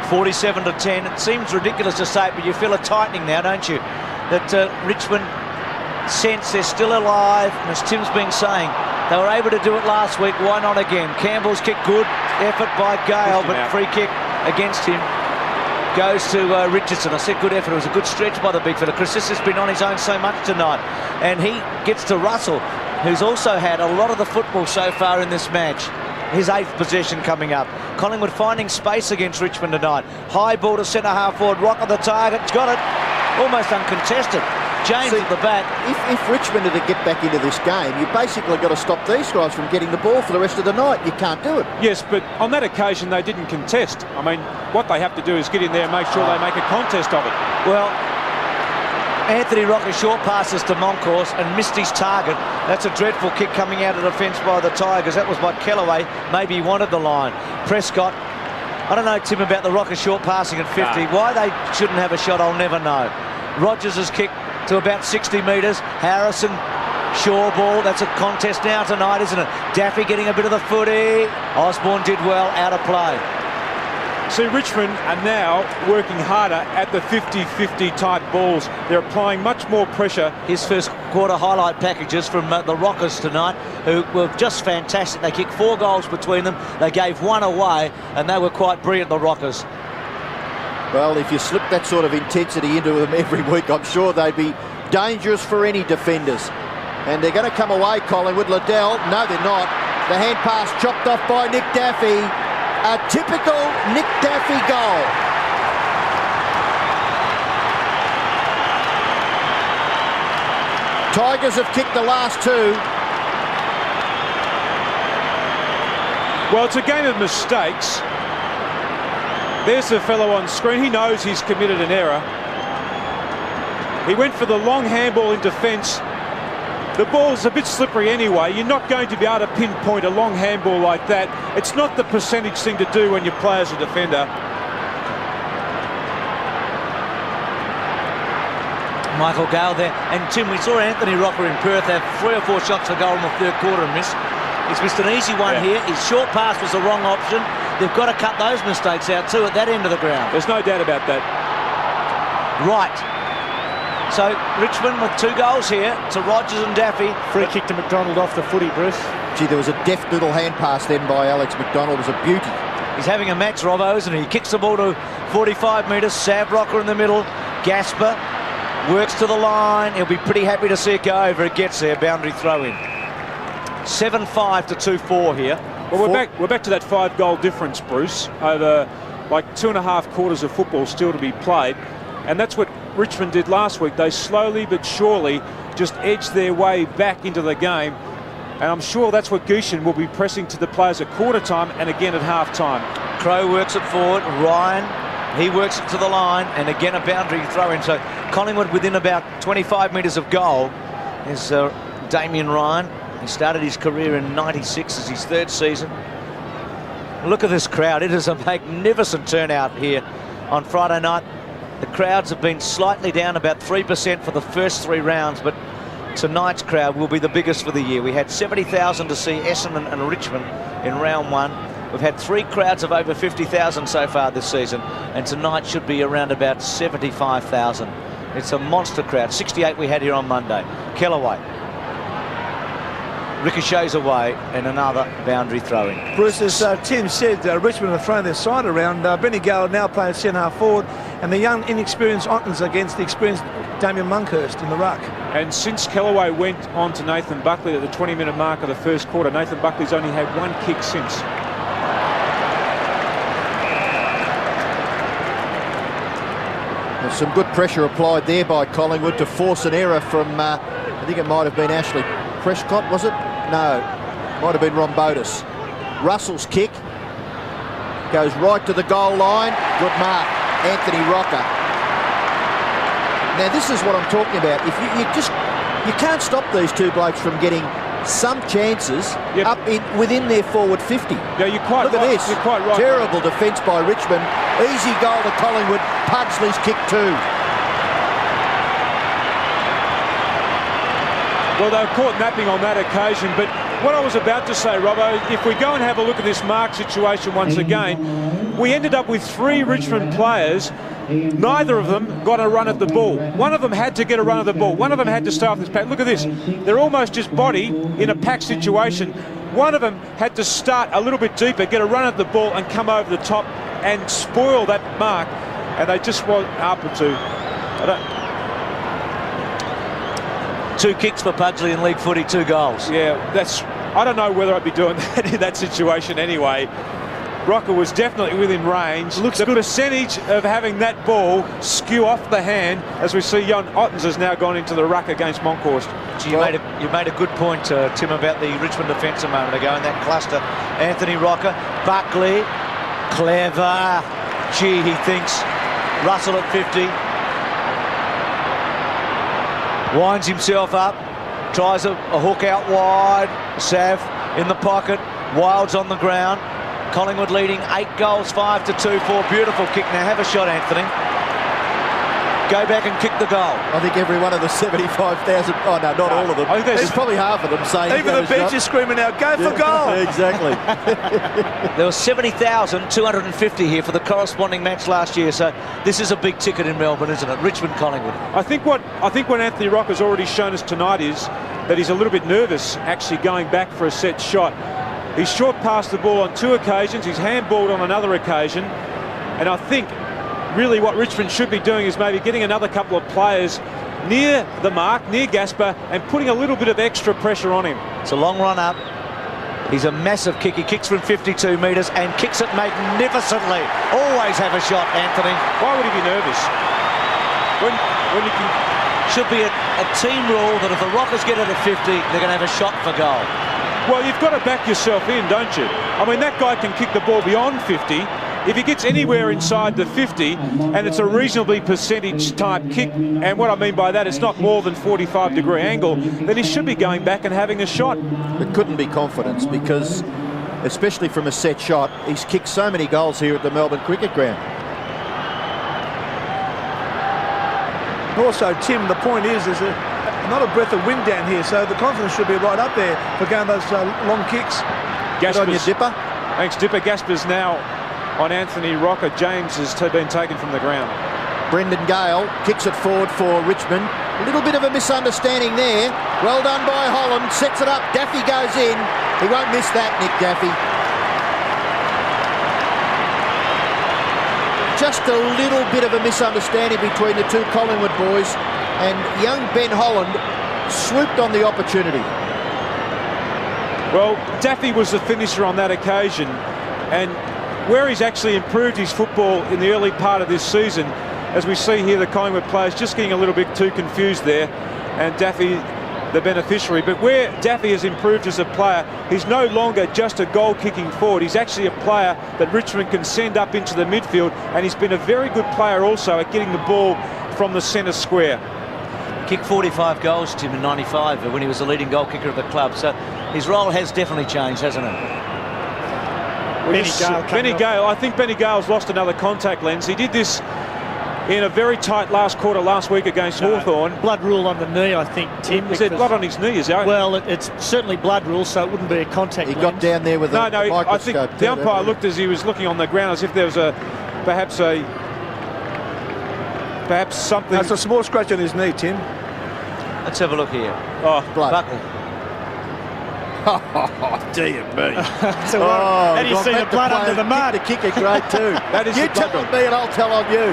47-10. It seems ridiculous to say it, but you feel a tightening now, don't you? That Richmond sense they're still alive, and as Tim's been saying, they were able to do it last week. Why not again? Campbell's kick, good effort by Gale, but free kick against him goes to Richardson. I said good effort. It was a good stretch by the big fella. Chris has been on his own so much tonight, and he gets to Russell, who's also had a lot of the football so far in this match. His 8th possession coming up. Collingwood finding space against Richmond tonight. High ball to centre-half forward. Rock on the target. He's got it. Almost uncontested. James at the back. If Richmond are to get back into this game, you basically got to stop these guys from getting the ball for the rest of the night. You can't do it. Yes, but on that occasion they didn't contest. I mean, what they have to do is get in there and make sure they make a contest of it. Well, Anthony Rocker short passes to Monkhorst and missed his target. That's a dreadful kick coming out of defence by the Tigers. That was by Kellaway. Maybe he wanted the line. Prescott. I don't know, Tim, about the Rocker short passing at 50. No. Why they shouldn't have a shot, I'll never know. Rogers has kicked to about 60 metres. Harrison, Shawbull. That's a contest now tonight, isn't it? Daffy getting a bit of the footy. Osborne did well, out of play. See, Richmond are now working harder at the 50-50 type balls. They're applying much more pressure. His first quarter highlight packages from the Rockers tonight, who were just fantastic. They kicked 4 goals between them. They gave 1 away, and they were quite brilliant, the Rockers. Well, if you slip that sort of intensity into them every week, I'm sure they'd be dangerous for any defenders. And they're going to come away, Collingwood. Liddell, no, they're not. The hand pass chopped off by Nick Daffy. A typical Nick Daffy goal. Tigers have kicked the last 2. Well, it's a game of mistakes. There's the fellow on screen. He knows he's committed an error. He went for the long handball in defence. The ball's a bit slippery anyway. You're not going to be able to pinpoint a long handball like that. It's not the percentage thing to do when you play as a defender. Michael Gale there. And Tim, we saw Anthony Rocker in Perth have 3 or 4 shots for goal in the third quarter and miss. He's missed an easy one here. His short pass was the wrong option. They've got to cut those mistakes out too at that end of the ground. There's no doubt about that. Right. So Richmond with 2 goals here to Rogers and Daffy. Free kick to McDonald off the footy, Bruce. Gee, there was a deft little hand pass then by Alex McDonald. It was a beauty. He's having a match, Robbo, isn't he? He kicks the ball to 45 metres. Sav Rocker in the middle. Gasper works to the line. He'll be pretty happy to see it go over. It gets there. Boundary throw in. 7-5 to 2-4 here. Well, we're back to that 5-goal difference, Bruce, over like 2.5 quarters of football still to be played. And that's what Richmond did last week. They slowly but surely just edged their way back into the game. And I'm sure that's what Gushin will be pressing to the players at quarter time and again at half time. Crow works it forward. Ryan, he works it to the line. And again, a boundary throw in. So Collingwood within about 25 metres of goal is Damien Ryan. He started his career in '96 as his 3rd season. Look at this crowd. It is a magnificent turnout here on Friday night. The crowds have been slightly down, about 3% for the first 3 rounds, but tonight's crowd will be the biggest for the year. We had 70,000 to see Essendon and Richmond in round 1. We've had 3 crowds of over 50,000 so far this season, and tonight should be around about 75,000. It's a monster crowd. 68 we had here on Monday. Kellaway ricochets away, and another boundary throw-in. Bruce, as Tim said, Richmond have thrown their side around. Benny Gale now playing centre-half forward, and the young, inexperienced Ottens against the experienced Damien Monkhurst in the ruck. And since Kellaway went on to Nathan Buckley at the 20-minute mark of the first quarter, Nathan Buckley's only had 1 kick since. There's some good pressure applied there by Collingwood to force an error from, I think it might have been Ashley Prescott, was it? No, might have been Rombotis. Russell's kick goes right to the goal line. Good mark, Anthony Rocker. Now this is what I'm talking about. If you can't stop these 2 blokes from getting some chances up within their forward 50. Yeah, you're quite Look right. at this. You're quite right. Terrible defence by Richmond. Easy goal to Collingwood. Pugsley's kick 2. Well, they were caught napping on that occasion, but what I was about to say, Robbo, if we go and have a look at this mark situation once again, we ended up with 3 Richmond players. Neither of them got a run at the ball. One of them had to get a run at the ball. One of them had to start this pack. Look at this. They're almost just body in a pack situation. One of them had to start a little bit deeper, get a run at the ball and come over the top and spoil that mark. And they just weren't able to. 2 kicks for Pugsley in league footy, 2 goals. Yeah, I don't know whether I'd be doing that in that situation anyway. Rocker was definitely within range. Looks the good. Percentage of having that ball skew off the hand, as we see Jon Ottens has now gone into the ruck against Monkhorst. You made a good point, Tim, about the Richmond defence a moment ago in that cluster. Anthony Rocker, Buckley, clever. Gee, he thinks. Russell at 50. Winds himself up, tries a hook out wide. Sav in the pocket, Wild's on the ground. Collingwood leading 8 goals, 5 to 2-4. Beautiful kick. Now have a shot, Anthony. Go back and kick the goal. I think every one of the 75,000. Oh no, not all of them. I think There's probably half of them saying. Even the bench is screaming out, go for goal. Exactly. There were 70,250 here for the corresponding match last year, so this is a big ticket in Melbourne, isn't it? Richmond, Collingwood. I think what Anthony Rocker's already shown us tonight is that he's a little bit nervous actually going back for a set shot. He's short passed the ball on 2 occasions, he's handballed on another occasion, and I think really what Richmond should be doing is maybe getting another couple of players near the mark, near Gasper, and putting a little bit of extra pressure on him. It's a long run up. He's a massive kick. He kicks from 52 metres and kicks it magnificently. Always have a shot, Anthony. Why would he be nervous? When you can... Should be a team rule that if the Rockers get it at 50, they're going to have a shot for goal. Well, you've got to back yourself in, don't you? I mean, that guy can kick the ball beyond 50. If he gets anywhere inside the 50 and it's a reasonably percentage type kick, and what I mean by that, it's not more than 45-degree angle, then he should be going back and having a shot. It couldn't be confidence because, especially from a set shot, he's kicked so many goals here at the Melbourne Cricket Ground. Also, Tim, the point is there's not a breath of wind down here, so the confidence should be right up there for going those long kicks. Good on you, Dipper. Thanks, Dipper. Gasper's now on Anthony Rocker. James has been taken from the ground. Brendan Gale kicks it forward for Richmond. A little bit of a misunderstanding there. Well done by Holland. Sets it up. Daffy goes in. He won't miss that, Nick Daffy. Just a little bit of a misunderstanding between the two Collingwood boys, and young Ben Holland swooped on the opportunity. Well, Daffy was the finisher on that occasion, and where he's actually improved his football in the early part of this season, as we see here, the Collingwood players just getting a little bit too confused there, and Daffy the beneficiary. But where Daffy has improved as a player, he's no longer just a goal-kicking forward. He's actually a player that Richmond can send up into the midfield, and he's been a very good player also at getting the ball from the centre square. Kicked 45 goals, Tim, in 95 when he was the leading goal kicker of the club. So his role has definitely changed, hasn't it? Benny Gale, I think Benny Gale's lost another contact lens. He did this in a very tight last quarter last week against Hawthorn. Blood rule on the knee, I think, Tim. Is there blood on his knee, is there? Well, it's certainly blood rule, so it wouldn't be a contact He lens. got down there with a microscope. I think the umpire looked as he was looking on the ground as if there was perhaps something. That's a small scratch on his knee, Tim. Let's have a look here. Oh, blood. Buckley. Oh, dear me. So how do you see the blood under the mud? The kicker grade too. That is you the tell blood on me and I'll tell on you.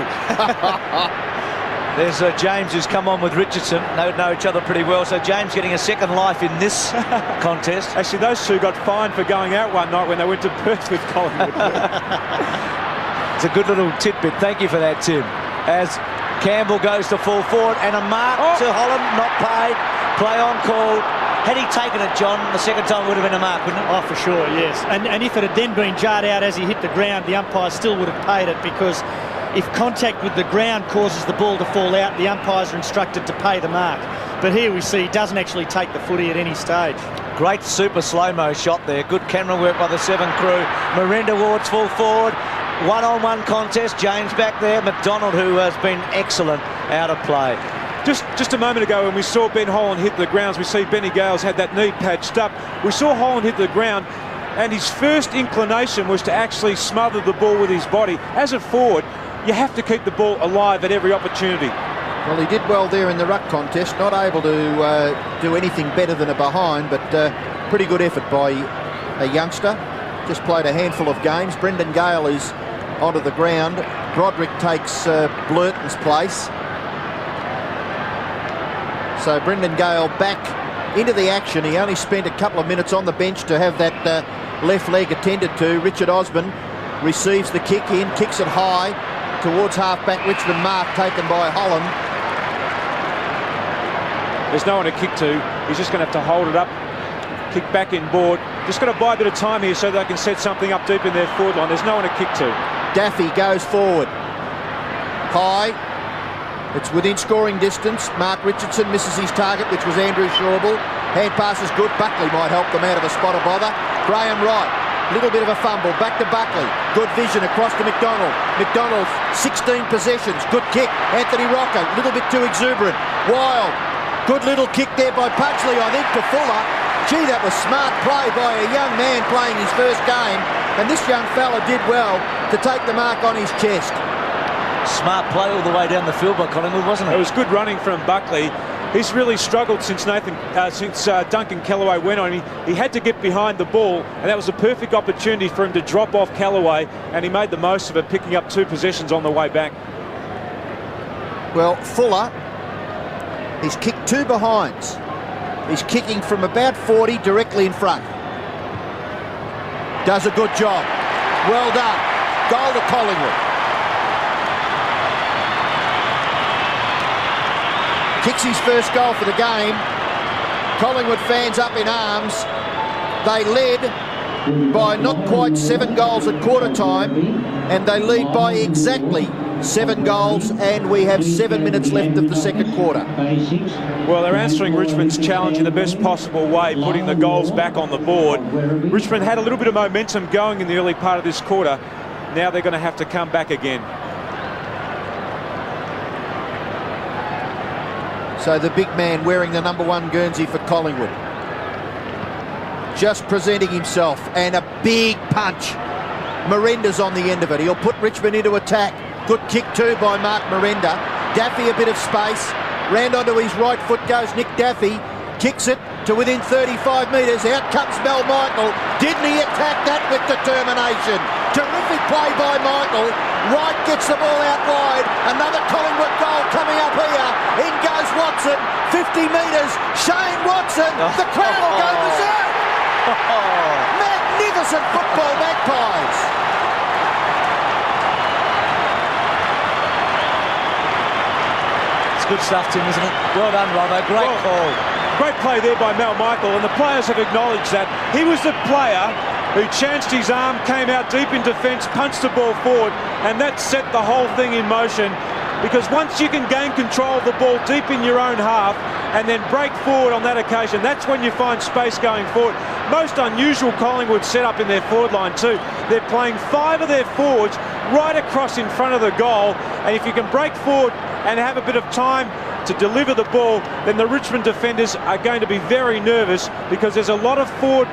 There's James, who's come on with Richardson. They know each other pretty well, so James getting a second life in this contest. Actually, those two got fined for going out one night when they went to Perth with Collingwood. It's a good little tidbit. Thank you for that, Tim. As Campbell goes to full forward, and a mark to Holland, not paid. Play on call. Had he taken it, John, the second time would have been a mark, wouldn't it? Oh, for sure, yes. And if it had then been jarred out as he hit the ground, the umpire still would have paid it, because if contact with the ground causes the ball to fall out, the umpires are instructed to pay the mark. But here we see he doesn't actually take the footy at any stage. Great super slow-mo shot there. Good camera work by the Seven crew. Miranda Ward's full forward. One-on-one contest. James back there. McDonald, who has been excellent out of play. Just a moment ago when we saw Ben Holland hit the ground, we see Benny Gale's had that knee patched up. We saw Holland hit the ground, and his first inclination was to actually smother the ball with his body. As a forward, you have to keep the ball alive at every opportunity. Well, he did well there in the ruck contest, not able to do anything better than a behind, but pretty good effort by a youngster. Just played a handful of games. Brendan Gale is onto the ground. Broderick takes Blurton's place. So Brendan Gale back into the action. He only spent a couple of minutes on the bench to have that left leg attended to. Richard Osborne receives the kick in, kicks it high towards half-back Richmond. Mark taken by Holland. There's no one to kick to. He's just going to have to hold it up, kick back in board. Just going to buy a bit of time here so they can set something up deep in their forward line. There's no one to kick to. Daffy goes forward. High. It's within scoring distance. Mark Richardson misses his target, which was Andrew Schauble. Hand pass is good. Buckley might help them out of a spot of bother. Graham Wright, little bit of a fumble. Back to Buckley. Good vision across to McDonald. McDonald, 16 possessions. Good kick. Anthony Rocker, a little bit too exuberant. Wild. Good little kick there by Pudgley, I think, to Fuller. Gee, that was smart play by a young man playing his first game. And this young fella did well to take the mark on his chest. Smart play all the way down the field by Collingwood, wasn't it? It was good running from Buckley. He's really struggled since Duncan Callaway went on. He had to get behind the ball, and that was a perfect opportunity for him to drop off Callaway, and he made the most of it, picking up 2 possessions on the way back. Well, Fuller, he's kicked 2 behinds. He's kicking from about 40 directly in front. Does a good job. Well done. Goal to Collingwood. Kicks his first goal for the game. Collingwood fans up in arms. They led by not quite 7 goals at quarter time, and they lead by exactly 7 goals, and we have 7 minutes left of the second quarter. Well, they're answering Richmond's challenge in the best possible way, putting the goals back on the board. Richmond had a little bit of momentum going in the early part of this quarter. Now they're going to have to come back again. So the big man wearing the #1 Guernsey for Collingwood. Just presenting himself, and a big punch. Miranda's on the end of it. He'll put Richmond into attack. Good kick too by Mark Miranda. Daffy a bit of space. Round onto his right foot goes Nick Daffy. Kicks it to within 35 metres. Out comes Mel Michael. Didn't he attack that with determination? Terrific play by Michael. Wright gets the ball out wide. Another Collingwood goal coming up here. In goes Watson. 50 metres. Shane Watson. The crowd will go berserk. Magnificent football, Magpies. It's good stuff, Tim, isn't it? Well done, Robbo. Great call. Great play there by Mel Michael, and the players have acknowledged that. He was the player who chanced his arm, came out deep in defence, punched the ball forward, and that set the whole thing in motion. Because once you can gain control of the ball deep in your own half and then break forward on that occasion, that's when you find space going forward. Most unusual Collingwood setup in their forward line too. They're playing 5 of their forwards right across in front of the goal, and if you can break forward and have a bit of time to deliver the ball, then the Richmond defenders are going to be very nervous, because there's a lot of forward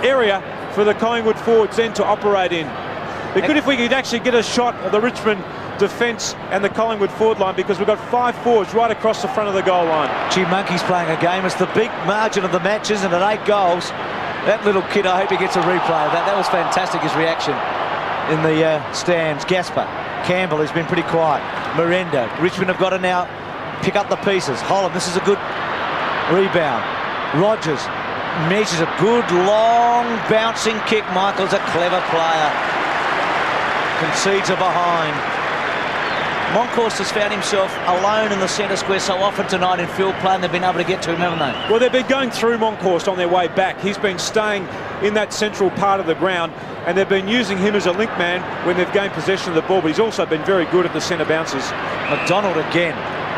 area for the Collingwood forwards then to operate in. It'd be good if we could actually get a shot of the Richmond defence and the Collingwood forward line, because we've got 5 forwards right across the front of the goal line. Gee, Monkey's playing a game. It's the big margin of the match, isn't it? 8 goals. That little kid, I hope he gets a replay of that. That was fantastic, his reaction in the stands. Gasper, Campbell has been pretty quiet. Miranda, Richmond have got to now pick up the pieces. Holland, this is a good rebound. Rogers measures a good long bouncing kick. Michael's a clever player. Concedes a behind. Monkhorst has found himself alone in the centre square so often tonight in field play, and they've been able to get to him, haven't they? Well, they've been going through Monkhorst on their way back. He's been staying in that central part of the ground, and they've been using him as a link man when they've gained possession of the ball, but he's also been very good at the centre bounces. McDonald again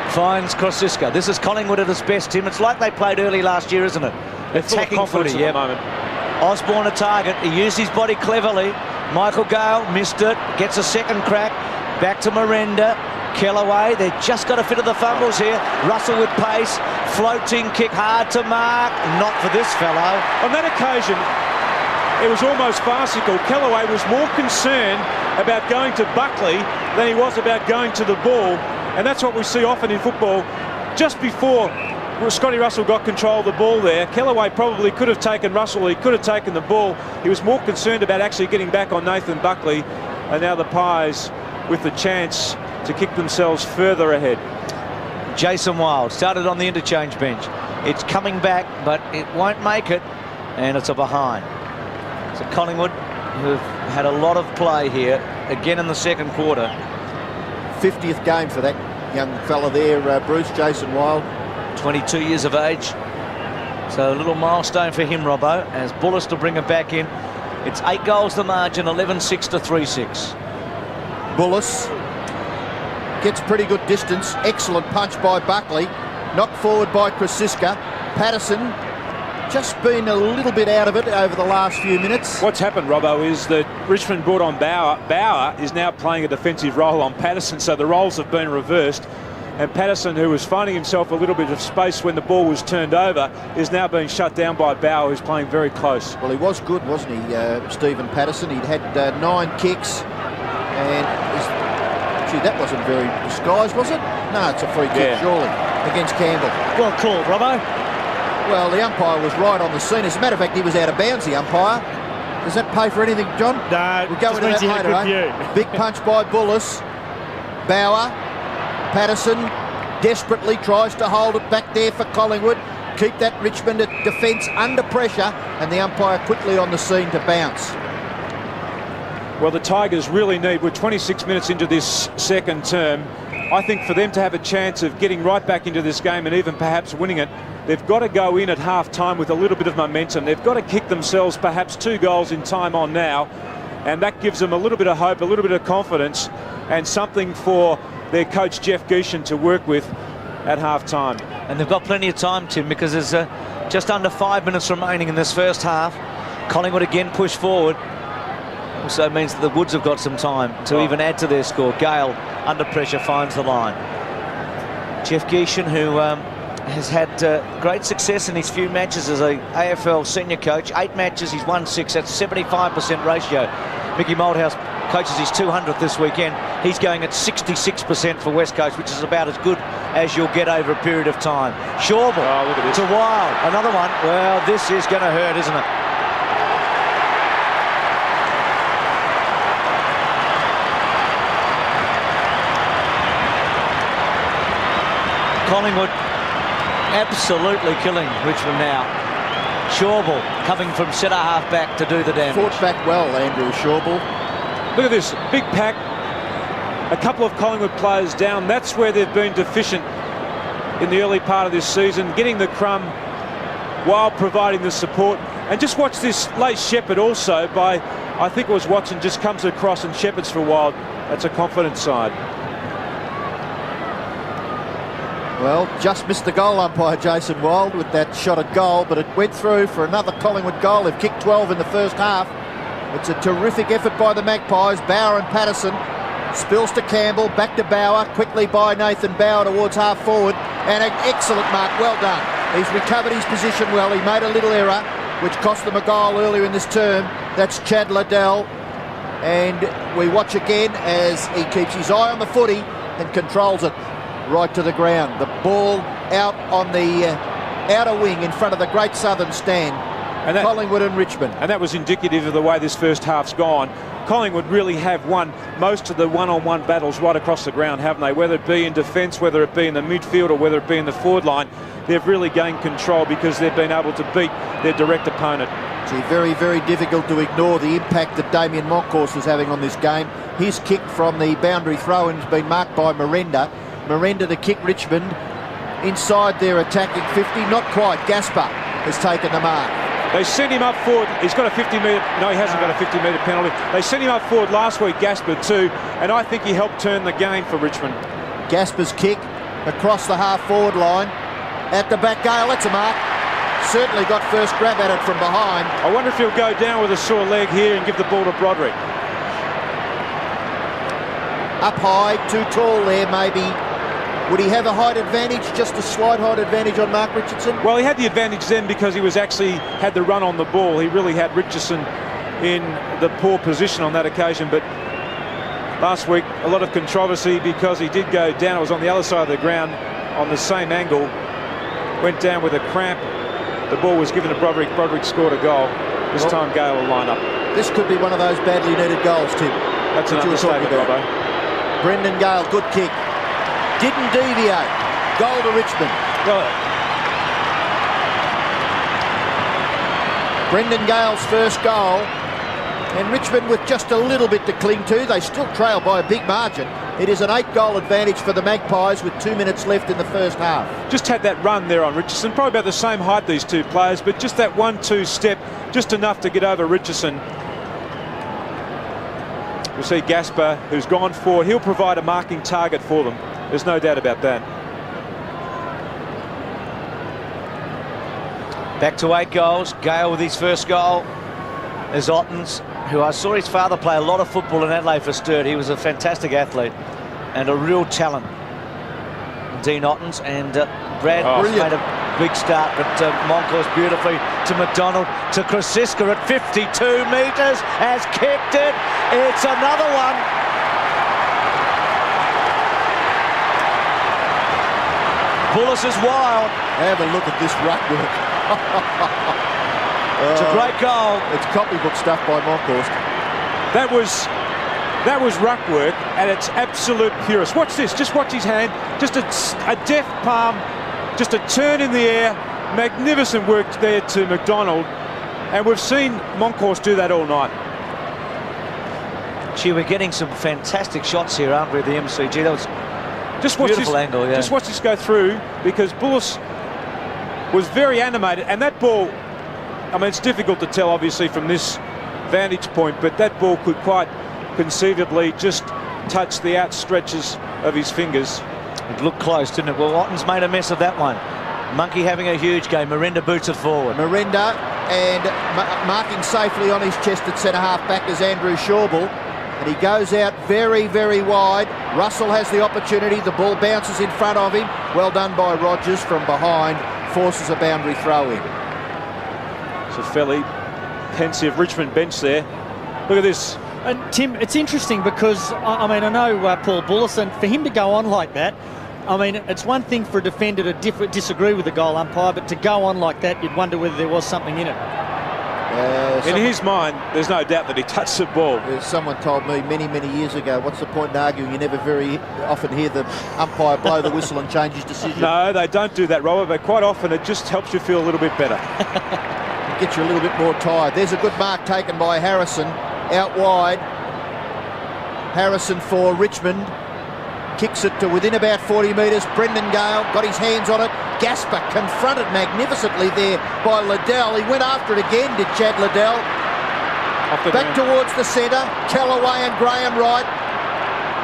finds Krosiska. This is Collingwood at its best, Tim. It's like they played early last year, isn't it? Attacking footy, at the moment. Osborne a target. He used his body cleverly. Michael Gale missed it. Gets a second crack. Back to Miranda. Kellaway. They've just got a fit of the fumbles here. Russell with pace. Floating kick hard to mark. Not for this fellow. On that occasion, it was almost farcical. Kellaway was more concerned about going to Buckley than he was about going to the ball. And that's what we see often in football. Just before Scotty Russell got control of the ball there, Kellaway probably could have taken Russell. He could have taken the ball. He was more concerned about actually getting back on Nathan Buckley. And now the Pies with the chance to kick themselves further ahead. Jason Wild started on the interchange bench. It's coming back, but it won't make it, and it's a behind. So Collingwood, who've had a lot of play here, again in the second quarter. 50th game for that young fella there, Bruce, Jason Wild. 22 years of age. So a little milestone for him, Robbo, as Bullis to bring it back in. It's 8 goals the margin, 11-6 to 3-6. Bullis gets pretty good distance. Excellent punch by Buckley. Knocked forward by Krosiska. Patterson just been a little bit out of it over the last few minutes. What's happened, Robbo, is that Richmond brought on Bauer. Bauer is now playing a defensive role on Patterson, so the roles have been reversed. And Patterson, who was finding himself a little bit of space when the ball was turned over, is now being shut down by Bauer, who's playing very close. Well, he was good, wasn't he, Stephen Patterson? He'd had 9 kicks, and gee, that wasn't very disguised, was it? No, it's a free kick, surely, against Campbell. Well called, Robbo. Well, the umpire was right on the scene. As a matter of fact, he was out of bounds, the umpire. Does that pay for anything, John? No, we'll go into that later, eh? Big punch by Bullis. Bauer. Patterson desperately tries to hold it back there for Collingwood. Keep that Richmond defence under pressure, and the umpire quickly on the scene to bounce. Well, the Tigers really need, we're 26 minutes into this second term, I think for them to have a chance of getting right back into this game and even perhaps winning it, they've got to go in at half-time with a little bit of momentum. They've got to kick themselves perhaps 2 goals in time on now, and that gives them a little bit of hope, a little bit of confidence, and something for their coach Jeff Geeshan to work with at half-time. And they've got plenty of time, Tim, because there's just under 5 minutes remaining in this first half. Collingwood again push forward. Also means that the Woods have got some time to even add to their score. Gale, under pressure, finds the line. Jeff Geeshan, who has had great success in his few matches as a AFL senior coach. 8 matches, he's won 6. That's 75% ratio. Mickey Malthouse coaches his 200th this weekend. He's going at 66% for West Coast, which is about as good as you'll get over a period of time. Shawble to Wild. Another one. Well, this is going to hurt, isn't it? Collingwood absolutely killing Richmond now. Shawble coming from centre half back to do the damage. Fought back well, Andrew Shawble. Look at this, big pack. A couple of Collingwood players down. That's where they've been deficient in the early part of this season, getting the crumb while providing the support. And just watch this late Shepherd also by, I think it was Watson, just comes across and Shepherd's for a while. That's a confident side. Well, just missed the goal umpire Jason Wild with that shot at goal, but it went through for another Collingwood goal. They've kicked 12 in the first half. It's a terrific effort by the Magpies. Bauer and Patterson. Spills to Campbell, back to Bauer, quickly by Nathan Bauer towards half forward, and an excellent mark, well done. He's recovered his position well. He made a little error, which cost them a goal earlier in this term. That's Chad Liddell. And we watch again as he keeps his eye on the footy and controls it right to the ground. The ball out on the outer wing in front of the Great Southern stand. And that, Collingwood and Richmond. And that was indicative of the way this first half's gone. Collingwood really have won most of the one-on-one battles right across the ground, haven't they? Whether it be in defence, whether it be in the midfield, or whether it be in the forward line, they've really gained control because they've been able to beat their direct opponent. It's very, very difficult to ignore the impact that Damien Monkhorst is having on this game. His kick from the boundary throw-in has been marked by Miranda. Miranda to kick Richmond inside their attacking 50. Not quite. Gaspar has taken the mark. They sent him up forward. He's got a 50-metre... No, he hasn't got a 50-metre penalty. They sent him up forward last week, Gaspar, too, and I think he helped turn the game for Richmond. Gaspar's kick across the half-forward line. At the back, Gale, that's a mark. Certainly got first grab at it from behind. I wonder if he'll go down with a sore leg here and give the ball to Broderick. Up high, too tall there, maybe. Would he have a height advantage, just a slight height advantage on Mark Richardson? Well, he had the advantage then because he was actually had the run on the ball. He really had Richardson in the poor position on that occasion. But last week, a lot of controversy because he did go down. It was on the other side of the ground on the same angle. Went down with a cramp. The ball was given to Broderick. Broderick scored a goal. This time, Gale will line up. This could be one of those badly needed goals, Tim. That's an understatement, Robbo. Brendan Gale, good kick. Didn't deviate. Goal to Richmond. Well, Brendan Gale's first goal. And Richmond with just a little bit to cling to. They still trail by a big margin. It is an 8-goal advantage for the Magpies with 2 minutes left in the first half. Just had that run there on Richardson. Probably about the same height, these two players, but just that 1-2 step, just enough to get over Richardson. We'll see Gaspar, who's gone forward. He'll provide a marking target for them. There's no doubt about that. Back to 8 goals. Gale with his first goal. There's Ottens, who I saw his father play a lot of football in Adelaide for Sturt. He was a fantastic athlete and a real talent. Dean Ottens, and Brad made a big start, but Monkhorst beautifully to McDonald, to Krasiska at 52 metres, has kicked it. It's another one. Bullis is wild. Have a look at this ruck work. It's a great goal. It's copybook stuff by Monkhorst. That was ruck work at its absolute purest. Watch this. Just watch his hand. Just a deft palm. Just a turn in the air. Magnificent work there to McDonald. And we've seen Monkhorst do that all night. Gee, we're getting some fantastic shots here, aren't we, at the MCG? That was just watch beautiful this angle, yeah. Just watch this go through, because Bullis was very animated, and that ball, I mean, it's difficult to tell obviously from this vantage point, but that ball could quite conceivably just touch the outstretches of his fingers. It looked close, didn't it? Well, Otten's made a mess of that one. Monkey having a huge game. Miranda boots it forward. Miranda, and marking safely on his chest at centre half back is Andrew Shawble. And he goes out very, very wide. Russell has the opportunity. The ball bounces in front of him. Well done by Rogers from behind, forces a boundary throw in. It's a fairly pensive Richmond bench there. Look at this. And Tim, it's interesting because, I mean, I know Paul Bullison, for him to go on like that, I mean, it's one thing for a defender to disagree with the goal umpire, but to go on like that, you'd wonder whether there was something in it. In his mind, there's no doubt that he touched the ball. Someone told me many, many years ago, what's the point in arguing? You never very often hear the umpire blow the whistle and change his decision. No, they don't do that, Robert, but quite often it just helps you feel a little bit better. It gets you a little bit more tired. There's a good mark taken by Harrison. Out wide. Harrison for Richmond. Kicks it to within about 40 metres. Brendan Gale got his hands on it. Gasper confronted magnificently there by Liddell. He went after it again, did Chad Liddell. Back towards the centre. Callaway and Graham Wright.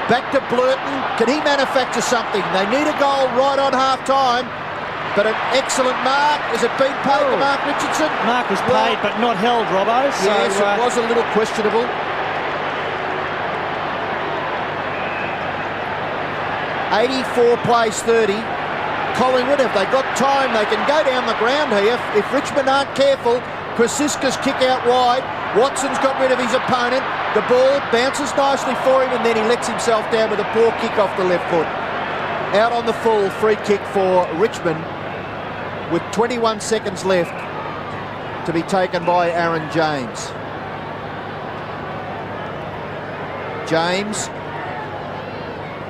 Back to Blurton. Can he manufacture something? They need a goal right on half-time. But an excellent mark. Has it been paid to Mark Richardson? Mark was paid, but not held, Robbo. So, yes, it was a little questionable. 84 plays 30. Collingwood, if they got time, they can go down the ground here. If Richmond aren't careful, Krasiska's kick out wide. Watson's got rid of his opponent. The ball bounces nicely for him, and then he lets himself down with a poor kick off the left foot. Out on the full, free kick for Richmond with 21 seconds left to be taken by Aaron James. James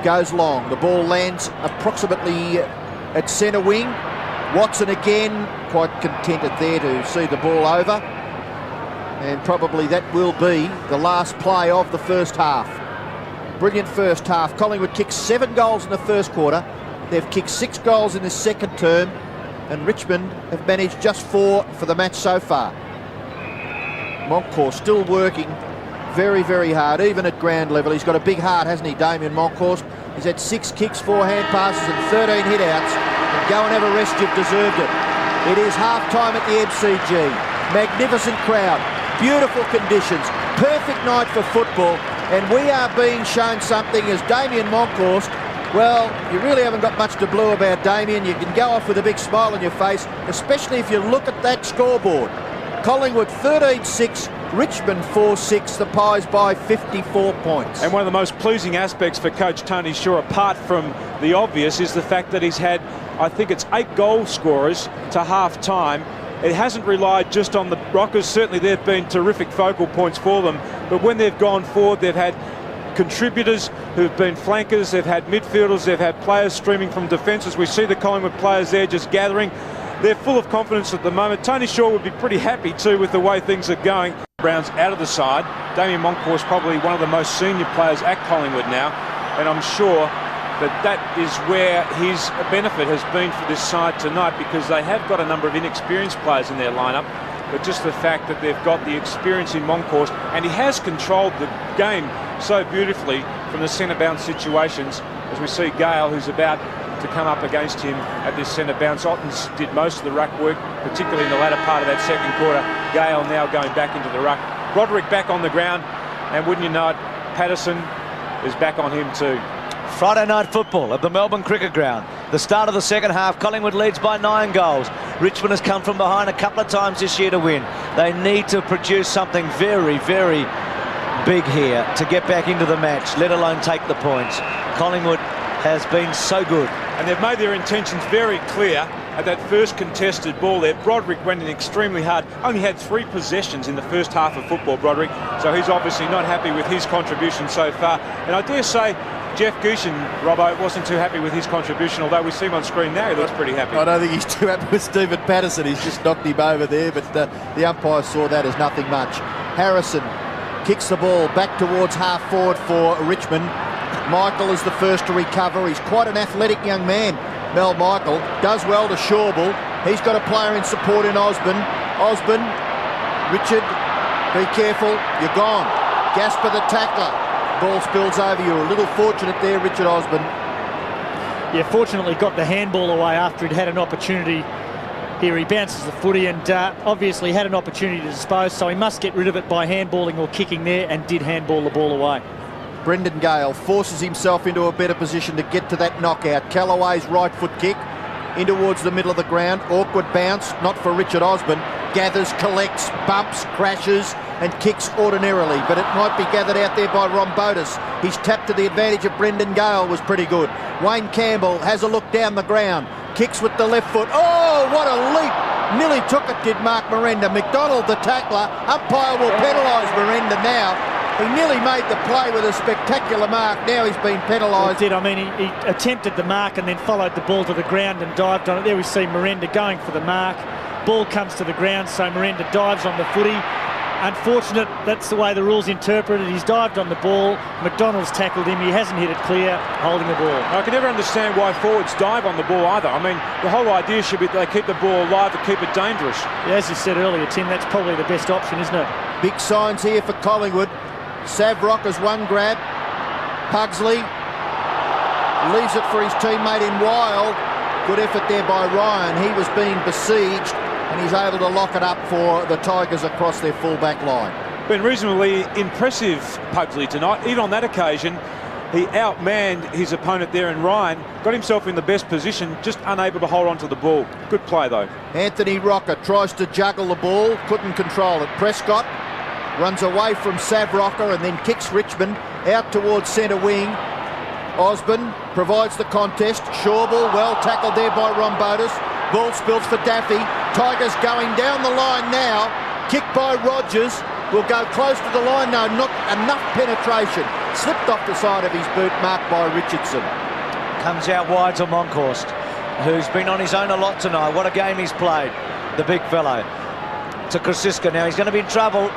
goes long. The ball lands approximately at centre wing. Watson again quite contented there to see the ball over. And probably that will be the last play of the first half. Brilliant first half. Collingwood kicked 7 goals in the first quarter. They've kicked 6 goals in the second term. And Richmond have managed just 4 for the match so far. Moncourt still working very, very hard, even at ground level. He's got a big heart, hasn't he, Damien Moncourt? He's had 6 kicks, 4 hand passes and 13 hit-outs. And go and have a rest, you've deserved it. It is half-time at the MCG. Magnificent crowd, beautiful conditions, perfect night for football. And we are being shown something as Damien Moncourt. Well, you really haven't got much to blue about Damien. You can go off with a big smile on your face, especially if you look at that scoreboard. Collingwood 13-6, Richmond 4-6, the Pies by 54 points. And one of the most pleasing aspects for coach Tony Shaw, apart from the obvious, is the fact that he's had, I think it's 8 goal scorers to half-time. It hasn't relied just on the Rockers. Certainly they've been terrific focal points for them, but when they've gone forward, they've had contributors who've been flankers, they've had midfielders, they've had players streaming from defences. We see the Collingwood players there just gathering. They're full of confidence at the moment. Tony Shaw would be pretty happy too with the way things are going. Brown's out of the side. Damien Moncourt's probably one of the most senior players at Collingwood now, and I'm sure that is where his benefit has been for this side tonight, because they have got a number of inexperienced players in their lineup, but just the fact that they've got the experience in Moncourt, and he has controlled the game so beautifully from the centre bounce situations, as we see Gale, who's about to come up against him at this centre bounce. Ottens did most of the ruck work, particularly in the latter part of that second quarter. Gale now going back into the ruck. Broderick back on the ground, and wouldn't you know it, Patterson is back on him too. Friday night football at the Melbourne Cricket Ground. The start of the second half, Collingwood leads by 9 goals. Richmond has come from behind a couple of times this year to win. They need to produce something very, very big here to get back into the match, let alone take the points. Collingwood has been so good. And they've made their intentions very clear at that first contested ball there. Broderick went in extremely hard. Only had 3 possessions in the first half of football, Broderick. So he's obviously not happy with his contribution so far. And I dare say Jeff Gushin, Robbo, wasn't too happy with his contribution, although we see him on screen now, he looks pretty happy. I don't think he's too happy with Stephen Patterson. He's just knocked him over there, but the umpire saw that as nothing much. Harrison kicks the ball back towards half forward for Richmond. Michael is the first to recover. He's quite an athletic young man, Mel Michael. Does well to Shawbull. He's got a player in support in Osborne. Osborne, Richard, be careful, you're gone. Gasper the tackler. Ball spills over you. A little fortunate there, Richard Osborne. Yeah, fortunately got the handball away after he'd had an opportunity. Here he bounces the footy and obviously had an opportunity to dispose, so he must get rid of it by handballing or kicking there, and did handball the ball away. Brendan Gale forces himself into a better position to get to that knockout. Callaway's right foot kick in towards the middle of the ground. Awkward bounce, not for Richard Osborne. Gathers, collects, bumps, crashes and kicks ordinarily, but it might be gathered out there by Rombotis. His tap to the advantage of Brendan Gale was pretty good. Wayne Campbell has a look down the ground. Kicks with the left foot. Oh, what a leap! Nearly took it, did Mark Miranda. McDonald, the tackler. Umpire will penalise Miranda now. He nearly made the play with a spectacular mark. Now he's been penalised. He did. I mean, he attempted the mark and then followed the ball to the ground and dived on it. There we see Miranda going for the mark. Ball comes to the ground, so Miranda dives on the footy. Unfortunate, that's the way the rule's interpreted. He's dived on the ball. McDonald's tackled him. He hasn't hit it clear, holding the ball. I can never understand why forwards dive on the ball either. I mean, the whole idea should be they keep the ball alive and keep it dangerous. Yeah, as you said earlier, Tim, that's probably the best option, isn't it? Big signs here for Collingwood. Savrock has one grab. Pugsley leaves it for his teammate in Wild. Good effort there by Ryan. He was being besieged and he's able to lock it up for the Tigers across their full-back line. Been reasonably impressive, Pugsley, tonight. Even on that occasion, he outmanned his opponent there in Ryan, got himself in the best position, just unable to hold on to the ball. Good play, though. Anthony Rocker tries to juggle the ball, couldn't control it. Prescott runs away from Savrocker and then kicks Richmond out towards centre wing. Osborne provides the contest. Shawball well tackled there by Rombotis. Ball spills for Daffy. Tigers going down the line now. Kick by Rogers. Will go close to the line. No, not enough penetration. Slipped off the side of his boot, marked by Richardson. Comes out wide to Monkhorst, who's been on his own a lot tonight. What a game he's played, the big fellow. To Krasiska now. He's going to be in trouble.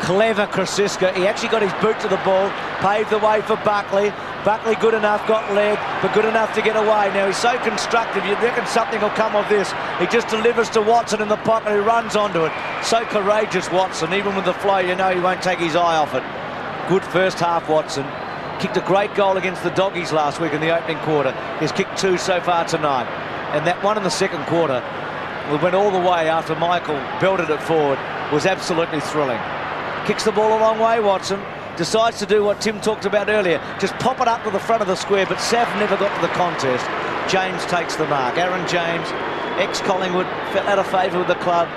Clever Krasiska. He actually got his boot to the ball, paved the way for Buckley. Buckley good enough, got leg, but good enough to get away. Now he's so constructive, you reckon something will come of this. He just delivers to Watson in the pocket, who runs onto it. So courageous, Watson. Even with the flow, you know he won't take his eye off it. Good first half, Watson. Kicked a great goal against the Doggies last week in the opening quarter. He's kicked 2 so far tonight. And that one in the second quarter, we went all the way after Michael belted it forward, was absolutely thrilling. Kicks the ball a long way, Watson. Decides to do what Tim talked about earlier, just pop it up to the front of the square, but Sav never got to the contest. James takes the mark. Aaron James, ex-Collingwood, fell out of favour with the club.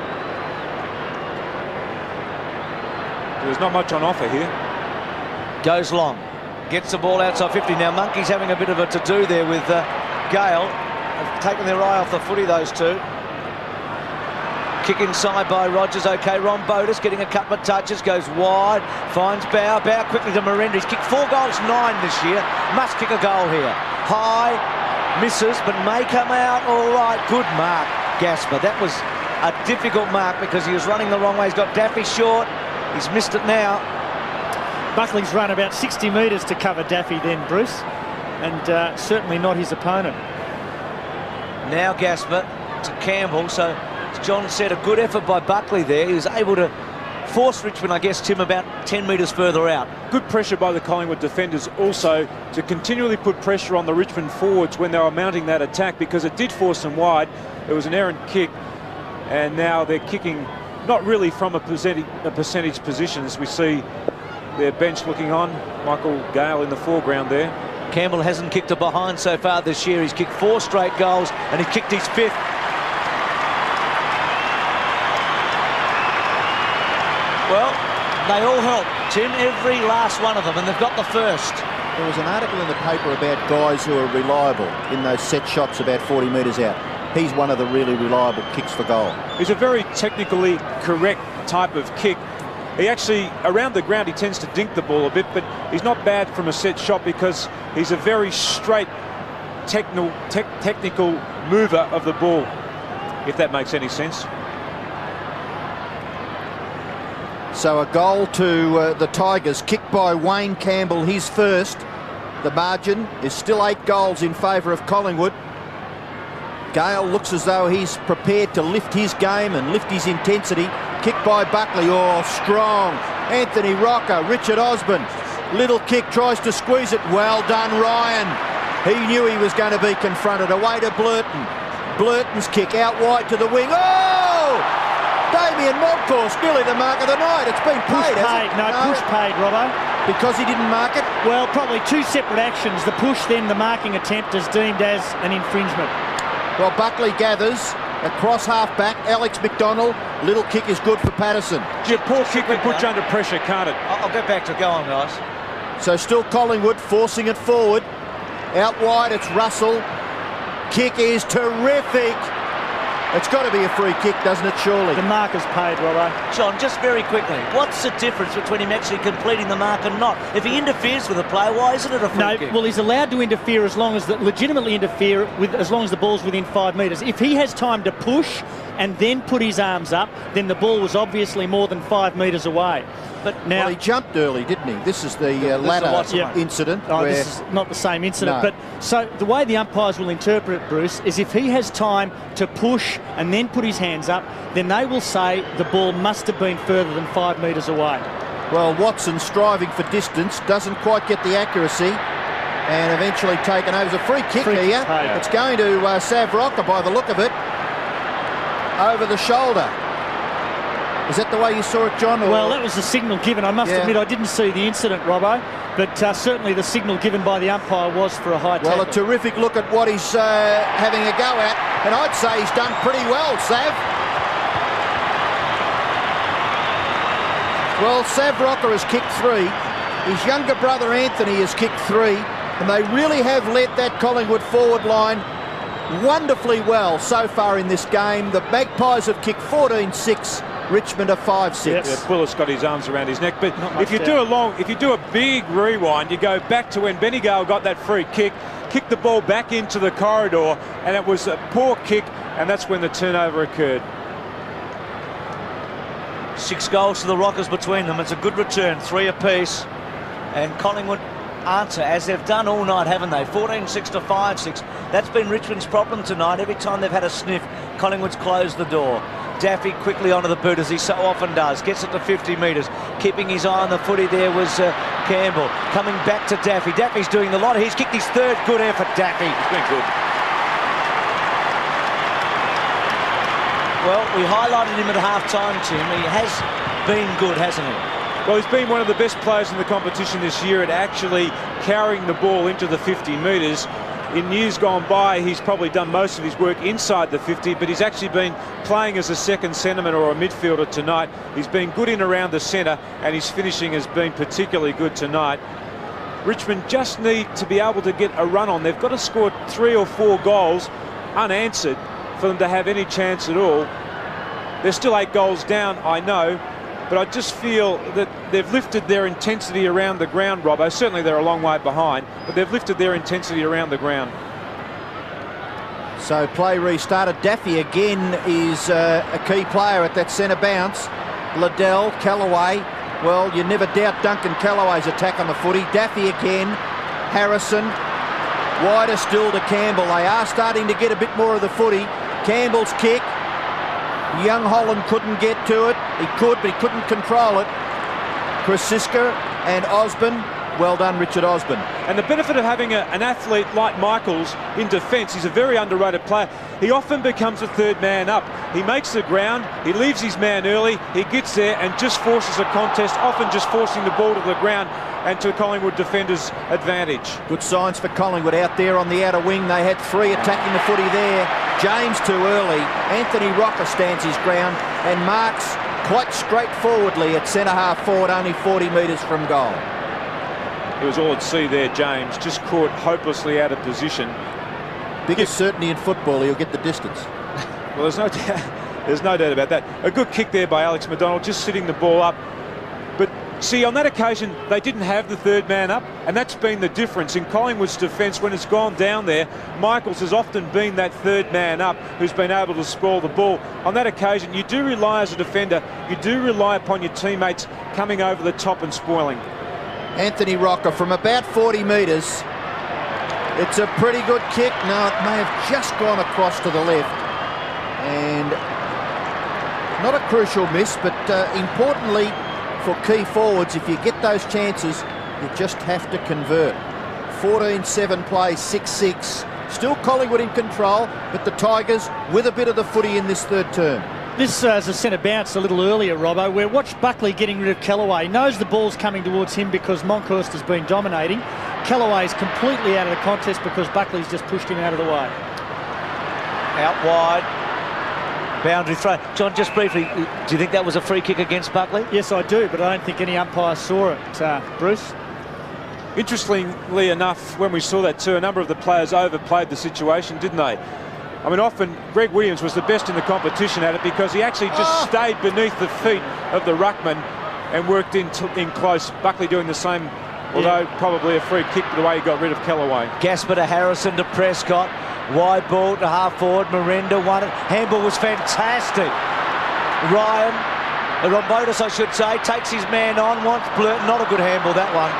There's not much on offer here. Goes long, gets the ball outside 50. Now Monkey's having a bit of a to-do there with Gale. They've taken their eye off the footy, those two. Kick inside by Rogers. Okay, Rombotis getting a couple of touches, goes wide, finds Bow. Bow quickly to Miranda. He's kicked 4 goals, 9 this year. Must kick a goal here. High, misses, but may come out all right. Good mark, Gasper. That was a difficult mark because he was running the wrong way. He's got Daffy short. He's missed it now. Buckley's run about 60 metres to cover Daffy then, Bruce, and certainly not his opponent. Now Gasper to Campbell, so as John said, a good effort by Buckley there. He was able to force Richmond, I guess, Tim, about 10 metres further out. Good pressure by the Collingwood defenders also to continually put pressure on the Richmond forwards when they were mounting that attack, because it did force them wide. It was an errant kick, and now they're kicking not really from a percentage position, as we see their bench looking on. Michael Gale in the foreground there. Campbell hasn't kicked a behind so far this year. He's kicked 4 straight goals and he kicked his 5th. Well, they all help, Tim, every last one of them, and they've got the first. There was an article in the paper about guys who are reliable in those set shots about 40 metres out. He's one of the really reliable kicks for goal. He's a very technically correct type of kick. He actually, around the ground, he tends to dink the ball a bit, but he's not bad from a set shot because he's a very straight, technical mover of the ball, if that makes any sense. So a goal to the Tigers, kicked by Wayne Campbell, his first. The margin is still 8 goals in favour of Collingwood. Gale looks as though he's prepared to lift his game and lift his intensity. Kick by Buckley, oh, strong. Anthony Rocker, Richard Osborne. Little kick, tries to squeeze it. Well done, Ryan. He knew he was going to be confronted. Away to Blurton. Blurton's kick out wide to the wing. Oh! Damien Monkhorst, nearly the mark of the night. It's been Push paid, paid. No, push paid, Robbo. Because he didn't mark it? Well, probably two separate actions. The push, then the marking attempt is deemed as an infringement. Well, Buckley gathers. Across half-back, Alex McDonald. Little kick is good for Patterson. Your poor kick can put you under pressure, can't it? I'll get back to go on, guys. So still Collingwood forcing it forward. Out wide, it's Russell. Kick is terrific. It's got to be a free kick, doesn't it, surely? The marker's paid, Robbo. John, just very quickly, what's the difference between him actually completing the mark and not? If he interferes with a play, why isn't it a free kick? Well, he's allowed to interfere as long as legitimately interfere with, as long as the ball's within 5 metres. If he has time to push and then put his arms up, then the ball was obviously more than 5 metres away. But now, well, he jumped early, didn't he? This is the ladder incident. Oh, where... this is not the same incident. No. But so the way the umpires will interpret it, Bruce, is if he has time to push and then put his hands up, then they will say the ball must have been further than 5 metres away. Well, Watson striving for distance, doesn't quite get the accuracy, and eventually taken over. It's a free kick here. It's going to Sav Rocker by the look of it. Over the shoulder. Is that the way you saw it, John? Or? Well, that was the signal given. I must admit I didn't see the incident, Robbo, but certainly the signal given by the umpire was for a high tackle. Well, a terrific look at what he's having a go at, and I'd say he's done pretty well, Sav. Well, Sav Rocker has kicked 3. His younger brother Anthony has kicked 3, and they really have led that Collingwood forward line wonderfully well so far in this game. The Magpies have kicked 14-6. Richmond are 5-6. Yeah, Bullett's got his arms around his neck. But if you do a big rewind, you go back to when Benny Gale got that free kick, kicked the ball back into the corridor, and it was a poor kick, and that's when the turnover occurred. 6 goals to the Rockers between them. It's a good return, 3 apiece, and Collingwood answer as they've done all night, haven't they? 14-6 to 5-6. That's been Richmond's problem tonight. Every time they've had a sniff, Collingwood's closed the door. Daffy quickly onto the boot, as he so often does. Gets it to 50 metres. Keeping his eye on the footy there was Campbell. Coming back to Daffy. Daffy's doing the lot. He's kicked his 3rd good effort, Daffy. It's been good. Well, we highlighted him at half-time, Tim. He has been good, hasn't he? Well, he's been one of the best players in the competition this year at actually carrying the ball into the 50 metres. In years gone by, he's probably done most of his work inside the 50, but he's actually been playing as a second centreman or a midfielder tonight. He's been good in around the centre, and his finishing has been particularly good tonight. Richmond just need to be able to get a run on. They've got to score 3 or 4 goals unanswered for them to have any chance at all. They're still 8 goals down, I know, but I just feel that they've lifted their intensity around the ground, Robbo. Certainly they're a long way behind, but they've lifted their intensity around the ground. So play restarted. Daffy again is a key player at that centre bounce. Liddell, Callaway. Well, you never doubt Duncan Callaway's attack on the footy. Daffy again. Harrison. Wider still to Campbell. They are starting to get a bit more of the footy. Campbell's kick. Young Holland couldn't get to it. He could, but he couldn't control it. Krasiska and Osborne. Well done, Richard Osborne. And the benefit of having an athlete like Michaels in defence, he's a very underrated player. He often becomes a 3rd man up. He makes the ground, he leaves his man early, he gets there and just forces a contest, often just forcing the ball to the ground and to Collingwood defenders' advantage. Good signs for Collingwood out there on the outer wing. They had 3 attacking the footy there. James too early. Anthony Rocker stands his ground and marks quite straightforwardly at centre-half forward, only 40 metres from goal. It was all at sea there, James, just caught hopelessly out of position. Biggest certainty in football, he'll get the distance. Well, there's no doubt about that. A good kick there by Alex McDonald, just sitting the ball up. But see, on that occasion, they didn't have the 3rd man up, and that's been the difference. In Collingwood's defence, when it's gone down there, Michaels has often been that 3rd man up who's been able to spoil the ball. On that occasion, you do rely as a defender, you do rely upon your teammates coming over the top and spoiling. Anthony Rocker from about 40 metres. It's a pretty good kick. No, it may have just gone across to the left. And not a crucial miss, but importantly for key forwards, if you get those chances, you just have to convert. 14-7 play, 6-6. Still Collingwood in control, but the Tigers with a bit of the footy in this 3rd term. This is a centre bounce a little earlier, Robbo, where watch Buckley getting rid of Kellaway. He knows the ball's coming towards him because Monkhorst has been dominating. Kellaway's completely out of the contest because Buckley's just pushed him out of the way. Out wide. Boundary throw. John, just briefly, do you think that was a free kick against Buckley? Yes, I do, but I don't think any umpire saw it, Bruce. Interestingly enough, when we saw that too, a number of the players overplayed the situation, didn't they? I mean, often Greg Williams was the best in the competition at it because he actually just stayed beneath the feet of the ruckman and worked in close. Buckley doing the same, although probably a free kick the way he got rid of Kellaway. Gasper to Harrison to Prescott. Wide ball to half forward. Miranda won it. Handball was fantastic. Ryan, Rombotis I should say, takes his man on, wants Blurt. Not a good handball, that one.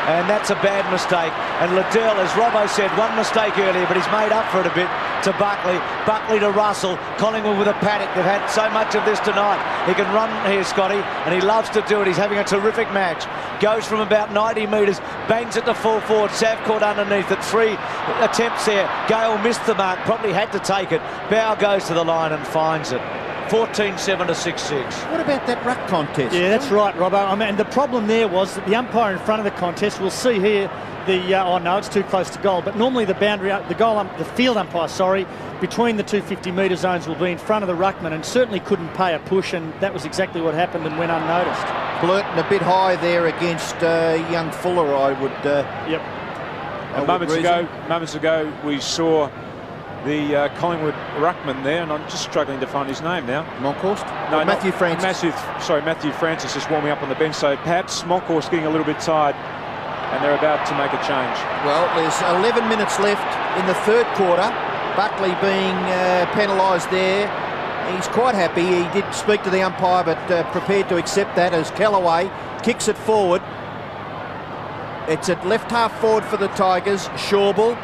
And that's a bad mistake. And Liddell, as Robbo said, one mistake earlier, but he's made up for it a bit to Buckley. Buckley to Russell. Collingwood with a panic. They've had so much of this tonight. He can run here, Scotty, and he loves to do it. He's having a terrific match. Goes from about 90 metres, bangs it to full forward. Sav caught underneath it. 3 attempts there. Gale missed the mark, probably had to take it. Bow goes to the line and finds it. 14-7 to 6-6. What about that ruck contest? Yeah, that's right, Robbo. I mean, the problem there was that the umpire in front of the contest, we'll see here, oh no, it's too close to goal, but normally the field umpire, sorry, between the 250-metre zones will be in front of the ruckman and certainly couldn't pay a push, and that was exactly what happened and went unnoticed. Blurton a bit high there against young Fuller, I would. Yep. And moments ago, we saw the Collingwood ruckman there, and I'm just struggling to find his name now. Monkhorst? No, Matthew Francis. Matthew Francis is warming up on the bench, so perhaps Monkhorst getting a little bit tired, and they're about to make a change. Well, there's 11 minutes left in the third quarter. Buckley being penalised there. He's quite happy. He did speak to the umpire, but prepared to accept that as Kellaway kicks it forward. It's at left half forward for the Tigers. Schauble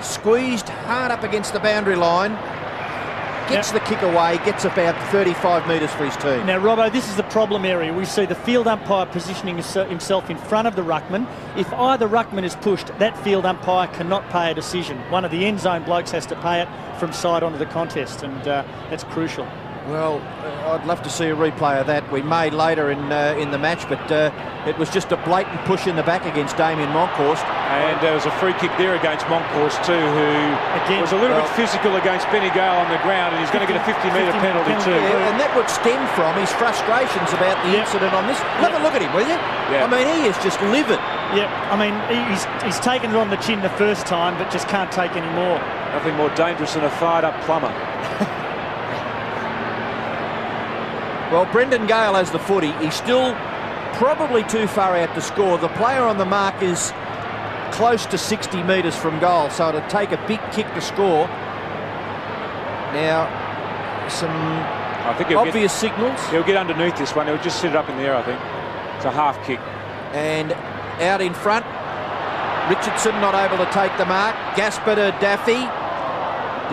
squeezed hard up against the boundary line. Gets the kick away, gets about 35 metres for his team. Now, Robbo, this is the problem area. We see the field umpire positioning himself in front of the ruckman. If either ruckman is pushed, that field umpire cannot pay a decision. One of the end zone blokes has to pay it from side onto the contest, and that's crucial. Well, I'd love to see a replay of that. We may later in the match, but it was just a blatant push in the back against Damien Monkhorst. And there was a free kick there against Monkhorst too, who was a little bit physical against Benny Gale on the ground, and he's going to get a 50-metre penalty too. Yeah, and that would stem from his frustrations about the incident on this. Have a look at him, will you? Yeah. I mean, he is just livid. Yeah, I mean, he's taken it on the chin the first time, but just can't take any more. Nothing more dangerous than a fired-up plumber. Well, Brendan Gale has the footy. He's still probably too far out to score. The player on the mark is close to 60 metres from goal, so it'll take a big kick to score. Now, some obvious signals. He'll get underneath this one. He'll just sit it up in the air, I think. It's a half kick. And out in front, Richardson not able to take the mark. Gasper to Daffy.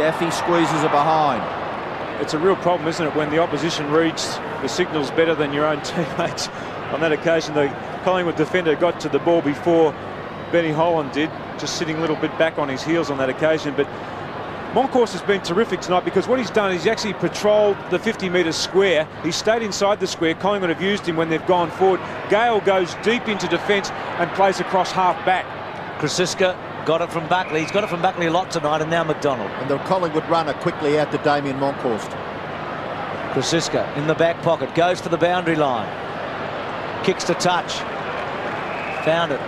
Daffy squeezes it behind. It's a real problem, isn't it, when the opposition reads the signals better than your own teammates. On that occasion, the Collingwood defender got to the ball before Benny Holland did, just sitting a little bit back on his heels on that occasion. But Monkhorst has been terrific tonight because what he's done is he's actually patrolled the 50-metre square. He stayed inside the square. Collingwood have used him when they've gone forward. Gale goes deep into defence and plays across half back. Krasiska got it from Buckley. He's got it from Buckley a lot tonight, and now McDonald. And the Collingwood runner quickly out to Damien Monkhorst. Krasiska in the back pocket, goes to the boundary line. Kicks to touch. Found it.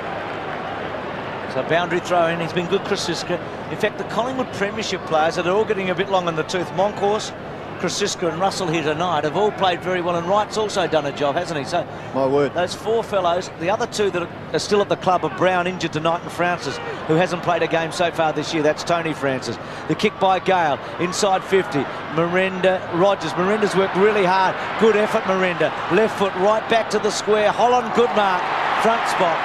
So boundary throw in. He's been good, Krasiska. In fact, the Collingwood Premiership players that are all getting a bit long in the tooth, Monkhorst, Krasiska and Russell here tonight, have all played very well, and Wright's also done a job, hasn't he? So my word, those 4 fellows, the other 2 that are still at the club are Brown, injured tonight, and Francis, who hasn't played a game so far this year. That's Tony Francis. The kick by Gale, inside 50. Miranda, Rogers. Miranda's worked really hard. Good effort, Miranda. Left foot right back to the square. Holland, good mark. Front spot.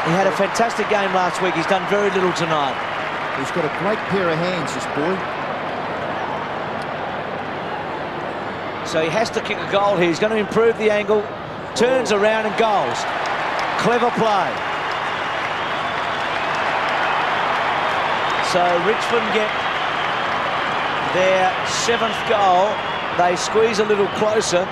He had a fantastic game last week. He's done very little tonight. He's got a great pair of hands, this boy. So he has to kick a goal here. He's going to improve the angle. Turns around and goals. Clever play. So Richmond get their 7th goal they squeeze a little closer.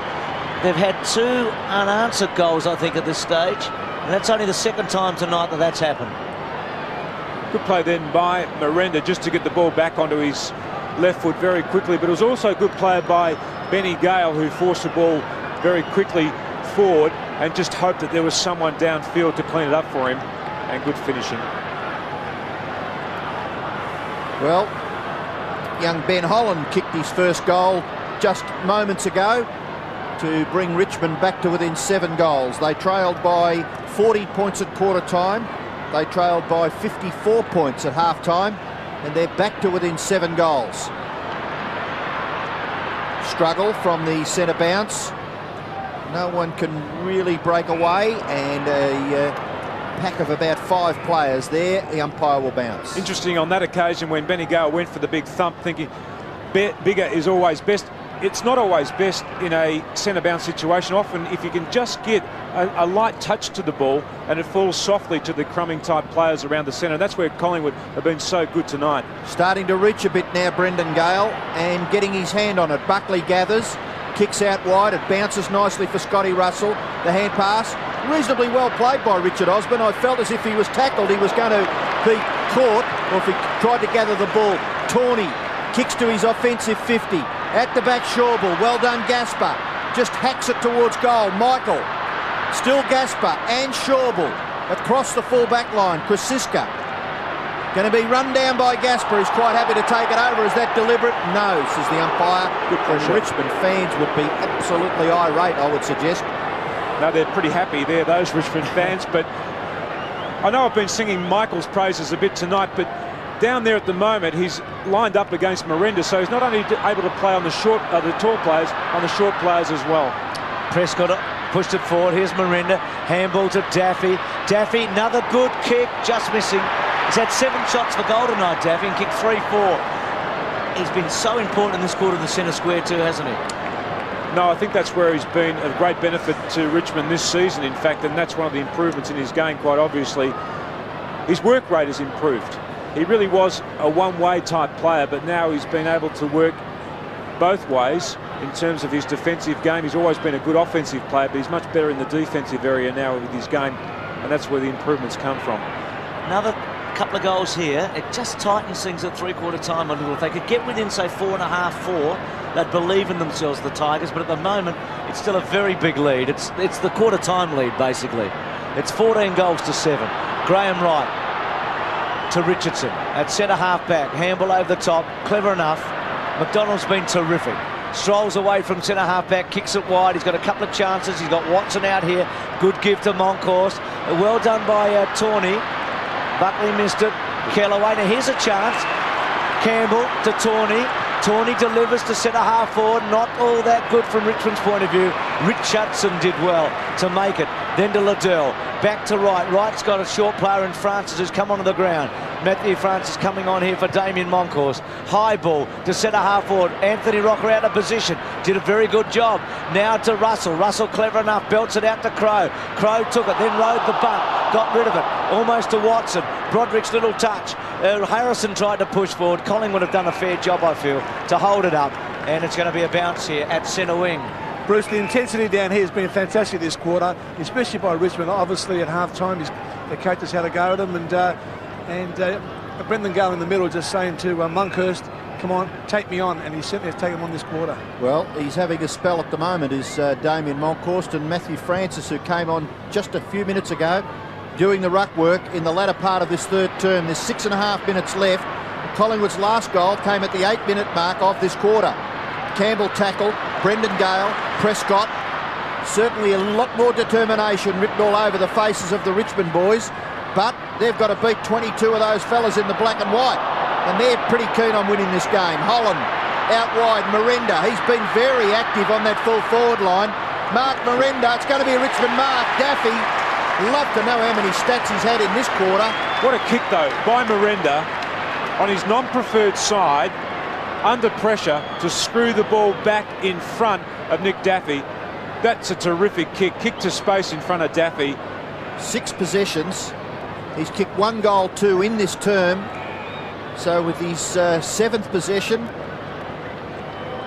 They've had 2 unanswered goals, I think, at this stage. And that's only the second time tonight that that's happened. Good play then by Miranda just to get the ball back onto his left foot very quickly. But it was also a good play by Benny Gale, who forced the ball very quickly forward and just hoped that there was someone downfield to clean it up for him. And good finishing. Well, young Ben Holland kicked his first goal just moments ago to bring Richmond back to within 7 goals. They trailed by 40 points at quarter time. They trailed by 54 points at half time, and they're back to within 7 goals. Struggle from the centre bounce. No one can really break away, and a pack of about 5 players there. The umpire will bounce. Interesting on that occasion when Benny Gale went for the big thump, thinking bigger is always best. It's not always best in a centre bounce situation. Often, if you can just get a light touch to the ball and it falls softly to the crumbing type players around the centre. That's where Collingwood have been so good tonight. Starting to reach a bit now, Brendan Gale, and getting his hand on it. Buckley gathers, kicks out wide, it bounces nicely for Scotty Russell. The hand pass, reasonably well played by Richard Osborne. I felt as if he was tackled, he was going to be caught, or if he tried to gather the ball. Tawney kicks to his offensive 50. At the back, Shawbull. Well done, Gaspar. Just hacks it towards goal. Michael. Still Gaspar and Shawbull. Across the full back line. Krasiska. Going to be run down by Gaspar. He's quite happy to take it over. Is that deliberate? No, says the umpire. Good pressure. Richmond fans would be absolutely irate, I would suggest. No, they're pretty happy there, those Richmond fans. But I know I've been singing Michael's praises a bit tonight, but down there at the moment, he's lined up against Miranda, so he's not only able to play on the tall players, on the short players as well. Prescott pushed it forward. Here's Miranda. Handball to Daffy. Daffy, another good kick, just missing. He's had 7 shots for goal tonight, Daffy, and kicked 3-4. He's been so important in this quarter of the centre square too, hasn't he? No, I think that's where he's been of great benefit to Richmond this season, in fact, and that's one of the improvements in his game, quite obviously. His work rate has improved. He really was a one-way type player, but now he's been able to work both ways in terms of his defensive game. He's always been a good offensive player, but he's much better in the defensive area now with his game, and that's where the improvements come from. Another couple of goals here. It just tightens things at 3/4 time a little. If they could get within, say, 4.5, 4, they'd believe in themselves, the Tigers, but at the moment, it's still a very big lead. It's the quarter time lead, basically. It's 14 goals to 7. Graham Wright to Richardson at centre half back. Handball over the top, clever enough. McDonald's been terrific. Strolls away from centre half back, kicks it wide. He's got a couple of chances. He's got Watson out here. Good give to Monkhorst. Well done by Tawney. Buckley missed it. Kellaway. Now here's a chance. Campbell to Tawney. Tawney delivers to centre half forward. Not all that good from Richmond's point of view. Richardson did well to make it. Then to Liddell. Back to Wright. Wright's got a short player in Francis who's come onto the ground. Matthew Francis coming on here for Damien Monkhorst. High ball to centre half forward. Anthony Rocker out of position. Did a very good job. Now to Russell. Russell clever enough. Belts it out to Crow. Crow took it. Then rode the bump. Got rid of it. Almost to Watson. Broderick's little touch. Harrison tried to push forward. Collingwood have done a fair job, I feel, to hold it up. And it's going to be a bounce here at centre wing. Bruce, the intensity down here has been fantastic this quarter, especially by Richmond. Obviously, at half-time, the coach has had a go at him, and Brendan Gale in the middle just saying to Monkhorst, come on, take me on, and he certainly has taken him on this quarter. Well, he's having a spell at the moment, is Damien Monkhorst, and Matthew Francis, who came on just a few minutes ago, doing the ruck work in the latter part of this third term. There's 6.5 minutes left. Collingwood's last goal came at the 8-minute mark of this quarter. Campbell tackle, Brendan Gale, Prescott. Certainly a lot more determination written all over the faces of the Richmond boys, but they've got to beat 22 of those fellas in the black and white, and they're pretty keen on winning this game. Holland out wide, Miranda, he's been very active on that full forward line. Mark Miranda, it's going to be a Richmond mark. Daffy, love to know how many stats he's had in this quarter. What a kick though by Miranda on his non-preferred side, under pressure to screw the ball back in front of Nick Daffy. That's a terrific kick. Kick to space in front of Daffy. 6 possessions. He's kicked 1 goal, 2 in this term. So with his 7th possession,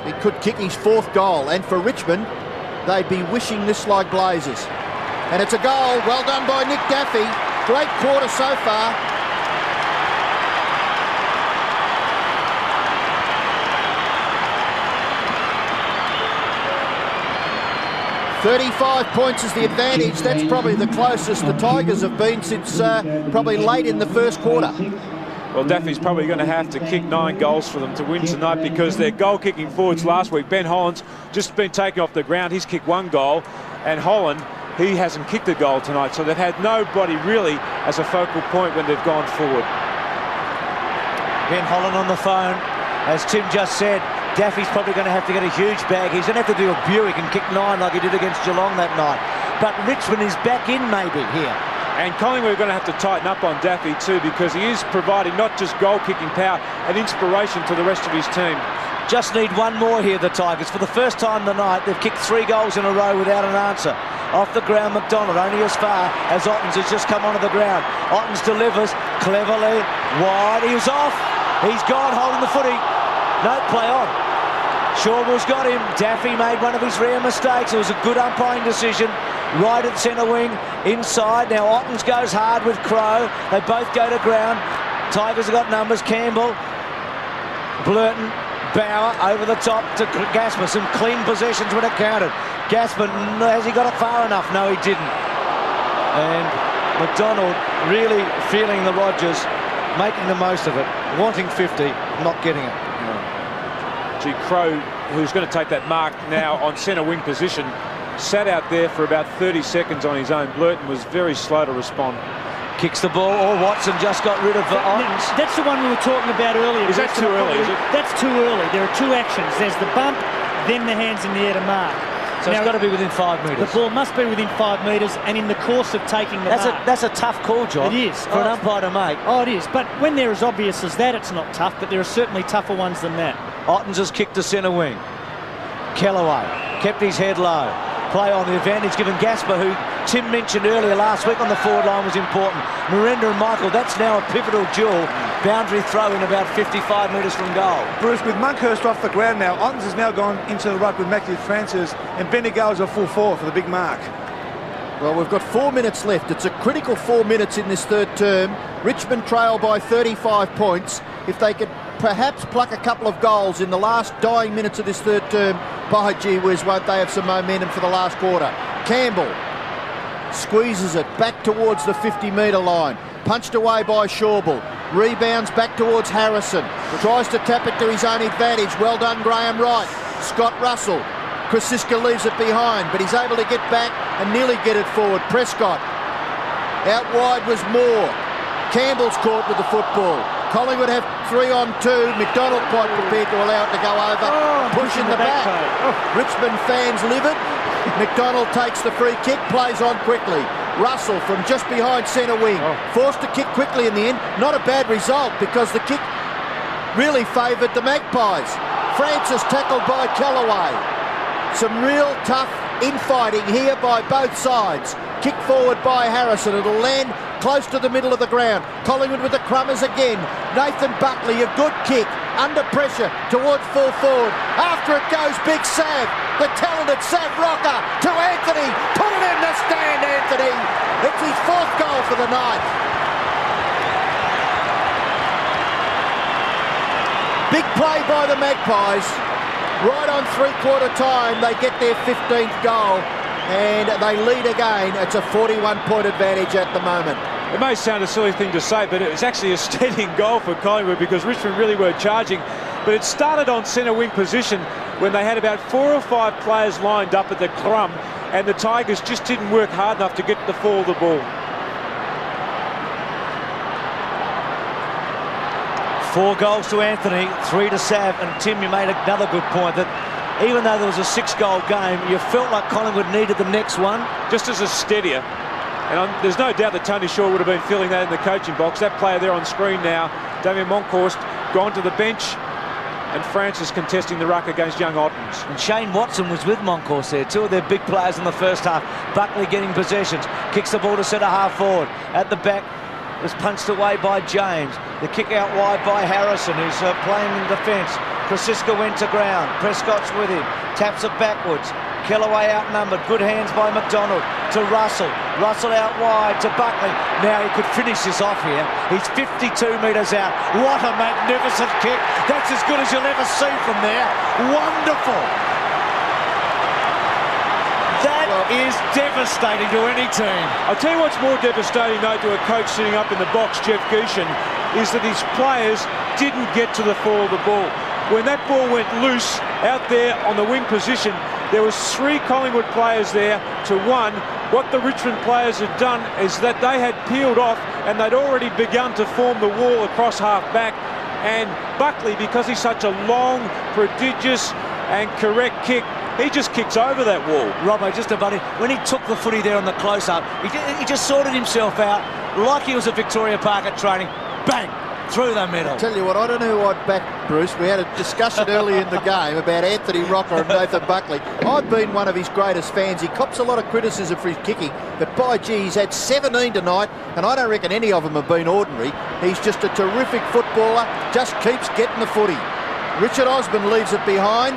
He could kick his 4th goal, and for Richmond, they'd be wishing this like blazes. And it's a goal. Well done by Nick Daffy. Great quarter so far. "35 points is the advantage." That's probably the closest the Tigers have been since probably late in the first quarter. Well, Daffy's probably going to have to kick 9 goals for them to win tonight, because their goal-kicking forwards last week, Ben Holland's just been taken off the ground. He's kicked 1 goal, and Holland, he hasn't kicked a goal tonight. So they've had nobody really as a focal point when they've gone forward. Ben Holland on the phone. As Tim just said, Daffy's probably going to have to get a huge bag. He's going to have to do a Buick and kick 9 like he did against Geelong that night. But Richmond is back in maybe here. And Collingwood are going to have to tighten up on Daffy too, because he is providing not just goal-kicking power and inspiration to the rest of his team. Just need one more here, the Tigers. For the first time tonight, they've kicked 3 goals in a row without an answer. Off the ground, McDonald, only as far as Ottens has just come onto the ground. Ottens delivers cleverly, wide. He was off. He's gone, holding the footy. No, play on. Shawball's got him. Daffy made one of his rare mistakes. It was a good umpiring decision. Right at centre wing, inside. Now Ottens goes hard with Crow. They both go to ground. Tigers have got numbers. Campbell, Blurton, Bauer over the top to Gasper. Some clean possessions when it counted. Gasper, has he got it far enough? No, he didn't. And McDonald really feeling the Rodgers, making the most of it. Wanting 50, not getting it. Gee, Crow, who's going to take that mark now on centre wing position, sat out there for about 30 seconds on his own. Blurton was very slow to respond. Kicks the ball, or Watson just got rid of Ottens. That's the one we were talking about earlier. Is that too early, is it? That's too early. There are 2 actions. There's the bump, then the hands in the air to mark. So now, it's got to be within 5 metres. The ball must be within 5 metres, and in the course of taking the mark. That's a tough call, John. It is. For an umpire to make. Oh, it is. But when they're as obvious as that, it's not tough, but there are certainly tougher ones than that. Ottens has kicked to centre wing. Kellaway kept his head low. Play on, the advantage given Gasper, who Tim mentioned earlier last week on the forward line was important. Miranda and Michael, that's now a pivotal duel. Boundary throw in about 55 metres from goal. Bruce, with Monkhurst off the ground now, Ottens has now gone into the ruck with Matthew Francis, and Bendigo's a full 4 for the big mark. Well, we've got 4 minutes left. It's a critical 4 minutes in this third term. Richmond trail by 35 points. If they could perhaps pluck a couple of goals in the last dying minutes of this third term, by gee whiz, won't they have some momentum for the last quarter. Campbell squeezes it back towards the 50-metre line. Punched away by Shawball. Rebounds back towards Harrison. Tries to tap it to his own advantage. Well done, Graham Wright. Scott Russell. Krasiska leaves it behind, but he's able to get back and nearly get it forward. Prescott. Out wide was Moore. Campbell's caught with the football. Collingwood have 3-on-2. McDonald quite prepared to allow it to go over. Push in the back. Richmond fans livid. McDonald takes the free kick, plays on quickly. Russell from just behind centre wing. Forced to kick quickly in the end. Not a bad result, because the kick really favoured the Magpies. Francis tackled by Kellaway. Some real tough infighting here by both sides. Kick forward by Harrison. It'll land close to the middle of the ground. Collingwood with the crummers again. Nathan Buckley, a good kick. Under pressure towards full forward. After it goes Big Sav. The talented Sav Rocker to Anthony. Put it in the stand, Anthony. It's his 4th goal for the night. Big play by the Magpies. Right on 3/4 time, they get their 15th goal. And they lead again. It's a 41-point advantage at the moment. It may sound a silly thing to say, but it was actually a steadying goal for Collingwood, because Richmond really were charging. But it started on centre wing position when they had about 4 or 5 players lined up at the crumb, and the Tigers just didn't work hard enough to get the fall of the ball. 4 goals to Anthony, 3 to Sav, and Tim, you made another good point that even though there was a 6-goal game, you felt like Collingwood needed the next one. Just as a steadier. And there's no doubt that Tony Shaw would have been feeling that in the coaching box. That player there on screen now, Damien Monkhorst, gone to the bench, and Francis contesting the ruck against young Ottens. And Shane Watson was with Monkhorst there, 2 of their big players in the first half. Buckley getting possessions, kicks the ball to centre half forward. At the back, was punched away by James. The kick out wide by Harrison, who's playing in defence. Krasiska went to ground. Prescott's with him. Taps it backwards. Kellaway outnumbered. Good hands by McDonald to Russell. Russell out wide to Buckley. Now he could finish this off here. He's 52 metres out. What a magnificent kick. That's as good as you'll ever see from there. Wonderful. That is devastating to any team. I'll tell you what's more devastating, though, to a coach sitting up in the box, Jeff Geeshan, is that his players didn't get to the fall of the ball. When that ball went loose out there on the wing position, there was 3 Collingwood players there to 1. What the Richmond players had done is that they had peeled off and they'd already begun to form the wall across half-back. And Buckley, because he's such a long, prodigious and correct kick, he just kicks over that wall. Robbo, just a buddy. When he took the footy there on the close-up, he just sorted himself out like he was at Victoria Park at training. Bang! Through the middle. I tell you what, I don't know who I'd back, Bruce. We had a discussion early in the game about Anthony Rocker and Nathan Buckley. I've been one of his greatest fans. He cops a lot of criticism for his kicking, but by gee, he's had 17 tonight, and I don't reckon any of them have been ordinary. He's just a terrific footballer, just keeps getting the footy. Richard Osborne leaves it behind,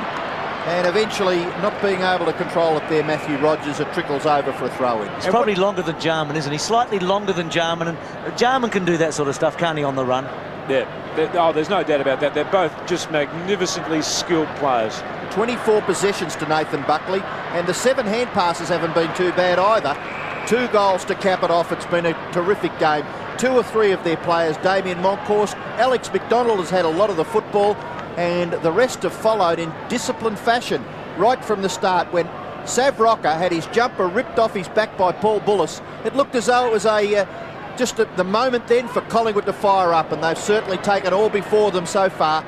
and eventually, not being able to control it there, Matthew Rogers, it trickles over for a throw-in. He's probably longer than Jarman, isn't he? Slightly longer than Jarman, and Jarman can do that sort of stuff, can't he, on the run? Yeah, there's no doubt about that. They're both just magnificently skilled players. 24 possessions to Nathan Buckley, and the 7 hand passes haven't been too bad either. 2 goals to cap it off. It's been a terrific game. 2 or 3 of their players, Damien Moncourse, Alex McDonald has had a lot of the football, and the rest have followed in disciplined fashion right from the start. When Sav Rocker had his jumper ripped off his back by Paul Bullis, it looked as though it was just at the moment then for Collingwood to fire up, and they've certainly taken all before them so far.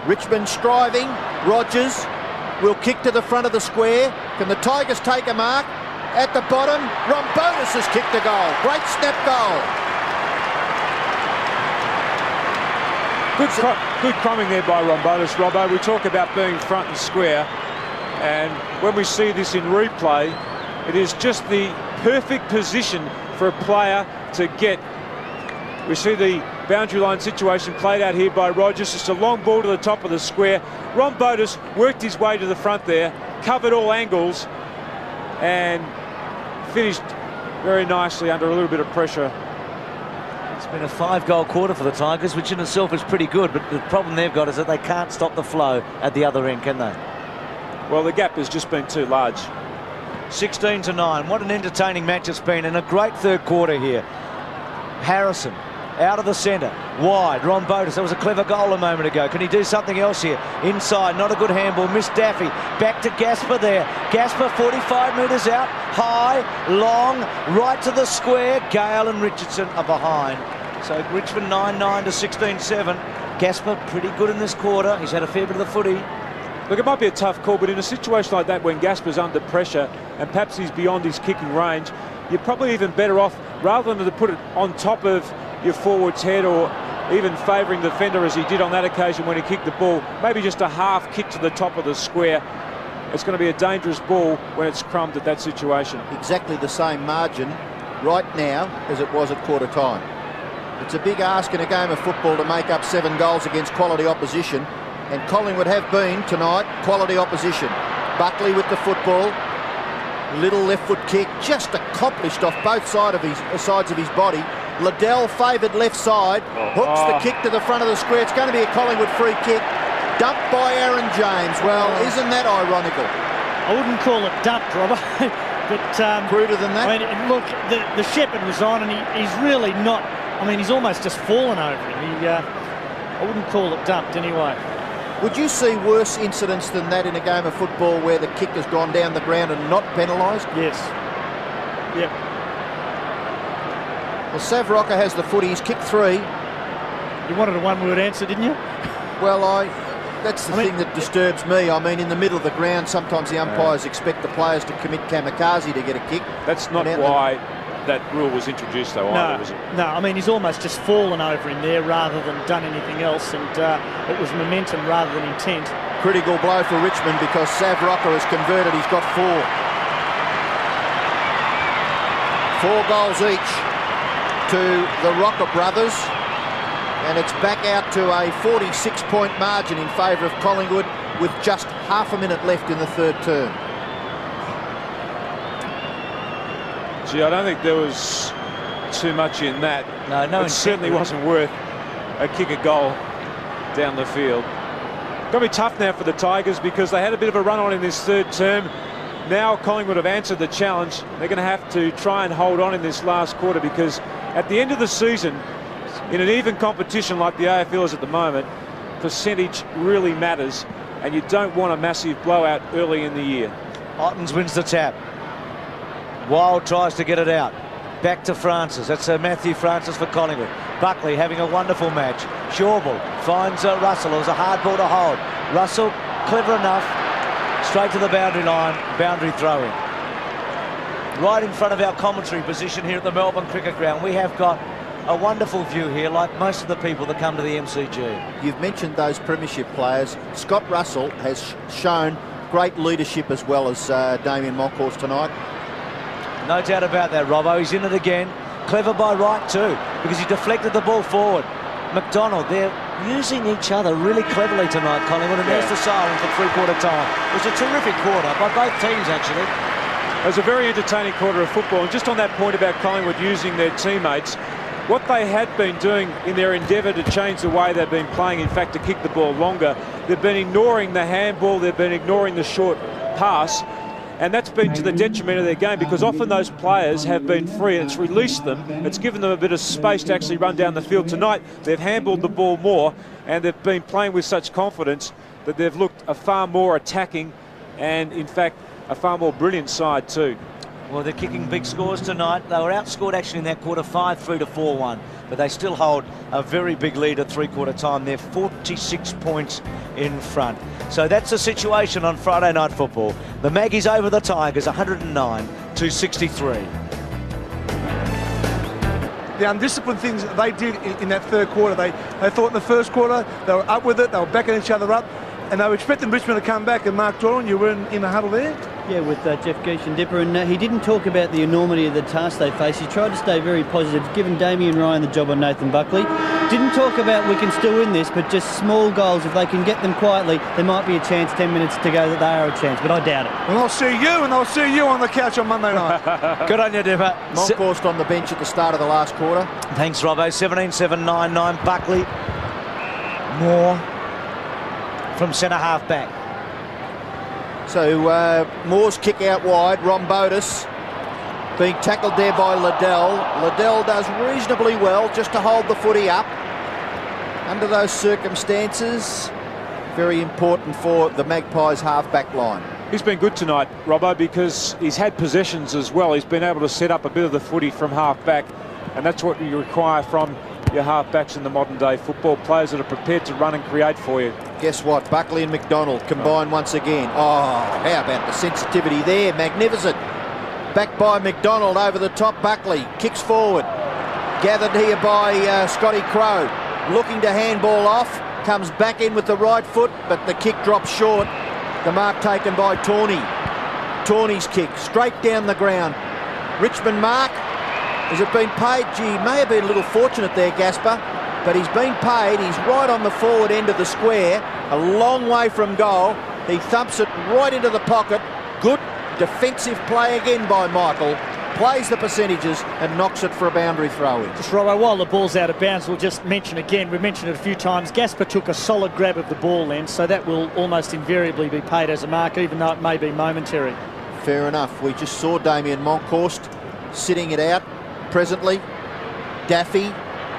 Richmond striving. Rogers will kick to the front of the square. Can the Tigers take a mark? At the bottom, Rombotis has kicked a goal. Great snap goal. Good crumbing there by Rombotis, Robbo. We talk about being front and square, and when we see this in replay, it is just the perfect position for a player to get. We see the boundary line situation played out here by Rogers. Just a long ball to the top of the square. Rombotis worked his way to the front there, covered all angles, and finished very nicely under a little bit of pressure. It's been a 5-goal quarter for the Tigers, which in itself is pretty good, but the problem they've got is that they can't stop the flow at the other end, can they? Well, the gap has just been too large. 16-9. What an entertaining match it's been, and a great third quarter here. Harrison out of the centre, wide. Rombotis, that was a clever goal a moment ago. Can he do something else here? Inside, not a good handball. Missed Daffy. Back to Gasper there. Gasper 45 metres out, high, long, right to the square. Gale and Richardson are behind. So Richmond 9-9 to 16-7. Gasper pretty good in this quarter. He's had a fair bit of the footy. Look, it might be a tough call, but in a situation like that, when Gasper's under pressure and perhaps he's beyond his kicking range, you're probably even better off, rather than to put it on top of your forward's head or even favouring the defender as he did on that occasion when he kicked the ball, maybe just a half kick to the top of the square. It's going to be a dangerous ball when it's crumbed at that situation. Exactly the same margin right now as it was at quarter time. It's a big ask in a game of football to make up 7 goals against quality opposition, and Collingwood have been tonight quality opposition. Buckley with the football, little left foot kick, just accomplished off both sides of his body. Liddell favoured left side, hooks the kick to the front of the square. It's going to be a Collingwood free kick, dumped by Aaron James. Well, isn't that ironical? I wouldn't call it dumped, Robert, but cruder than that. I mean, look, the Shepherd was on, and he's really not. I mean, he's almost just fallen over him. I wouldn't call it dumped anyway. Would you see worse incidents than that in a game of football where the kick has gone down the ground and not penalised? Yes. Yep. Well, Sav Rocker has the footy. He's kicked 3. You wanted a one-word answer, didn't you? Well, that's the thing that disturbs me. I mean, in the middle of the ground, sometimes the umpires expect the players to commit kamikaze to get a kick. That's not why that rule was introduced, though, either, was it? No, I mean, he's almost just fallen over him there rather than done anything else, and it was momentum rather than intent. Critical blow for Richmond because Sav Rocker has converted. He's got 4. 4 goals each to the Rocker brothers. And it's back out to a 46-point margin in favour of Collingwood with just half a minute left in the third term. Gee, I don't think there was too much in that. No, it certainly wasn't worth a kick a goal down the field. Going to be tough now for the Tigers because they had a bit of a run on in this third term. Now Collingwood have answered the challenge. They're going to have to try and hold on in this last quarter because at the end of the season, in an even competition like the AFL is at the moment, percentage really matters, and you don't want a massive blowout early in the year. Ottens wins the tap. Wild tries to get it out. Back to Francis. That's Matthew Francis for Collingwood. Buckley having a wonderful match. Shawble finds Russell. It was a hard ball to hold. Russell, clever enough. Straight to the boundary line. Boundary throw in. Right in front of our commentary position here at the Melbourne Cricket Ground. We have got a wonderful view here, like most of the people that come to the MCG. You've mentioned those premiership players. Scott Russell has shown great leadership as well as Damien Monkhorst tonight. No doubt about that, Robbo. He's in it again. Clever by Wright too, because he deflected the ball forward. McDonald, they're using each other really cleverly tonight, Collingwood, and there's the siren for three-quarter time. It was a terrific quarter by both teams, actually. It was a very entertaining quarter of football, and just on that point about Collingwood using their teammates, what they had been doing in their endeavour to change the way they've been playing, in fact, to kick the ball longer, they've been ignoring the handball, they've been ignoring the short pass, and that's been to the detriment of their game because often those players have been free and it's released them. It's given them a bit of space to actually run down the field. Tonight, they've handballed the ball more and they've been playing with such confidence that they've looked a far more attacking and, in fact, a far more brilliant side too. Well, they're kicking big scores tonight. They were outscored actually in that quarter 5-3 to 4-1, but they still hold a very big lead at three-quarter time. They're 46 points in front. So that's the situation on Friday Night Football. The Maggies over the Tigers, 109-63. The undisciplined things that they did in that third quarter, they thought in the first quarter they were up with it, they were backing each other up, and they were expecting Richmond to come back. And Mark Doran, you were in the huddle there? Yeah, with Jeff Geesh and Dipper, and he didn't talk about the enormity of the task they face. He tried to stay very positive, given Damien Ryan the job on Nathan Buckley. Didn't talk about we can still win this, but just small goals. If they can get them quietly, there might be a chance 10 minutes to go that they are a chance, but I doubt it. And I'll see you on the couch on Monday night. Good on you, Dipper. Monkhorst on the bench at the start of the last quarter. Thanks, Robbo. 17-7-9-9. Buckley. Moore from centre-half back. So Moore's kick out wide. Rombotis being tackled there by Liddell. Liddell does reasonably well just to hold the footy up. Under those circumstances, very important for the Magpies half-back line. He's been good tonight, Robbo, because he's had possessions as well. He's been able to set up a bit of the footy from half-back, and that's what you require from your half-backs in the modern-day football, players that are prepared to run and create for you. Guess what? Buckley and McDonald combine once again. Oh, how about the sensitivity there? Magnificent. Back by McDonald over the top. Buckley kicks forward. Gathered here by Scotty Crowe. Looking to handball off. Comes back in with the right foot, but the kick drops short. The mark taken by Tawney. Tawney's kick straight down the ground. Richmond mark. Has it been paid? Gee, may have been a little fortunate there, Gasper, but he's been paid. He's right on the forward end of the square, a long way from goal. He thumps it right into the pocket. Good defensive play again by Michael. Plays the percentages and knocks it for a boundary throw-in. Just Robbo, while the ball's out of bounds, we'll just mention again, we've mentioned it a few times, Gasper took a solid grab of the ball then, so that will almost invariably be paid as a mark, even though it may be momentary. Fair enough. We just saw Damien Monkhorst sitting it out presently. Daffy,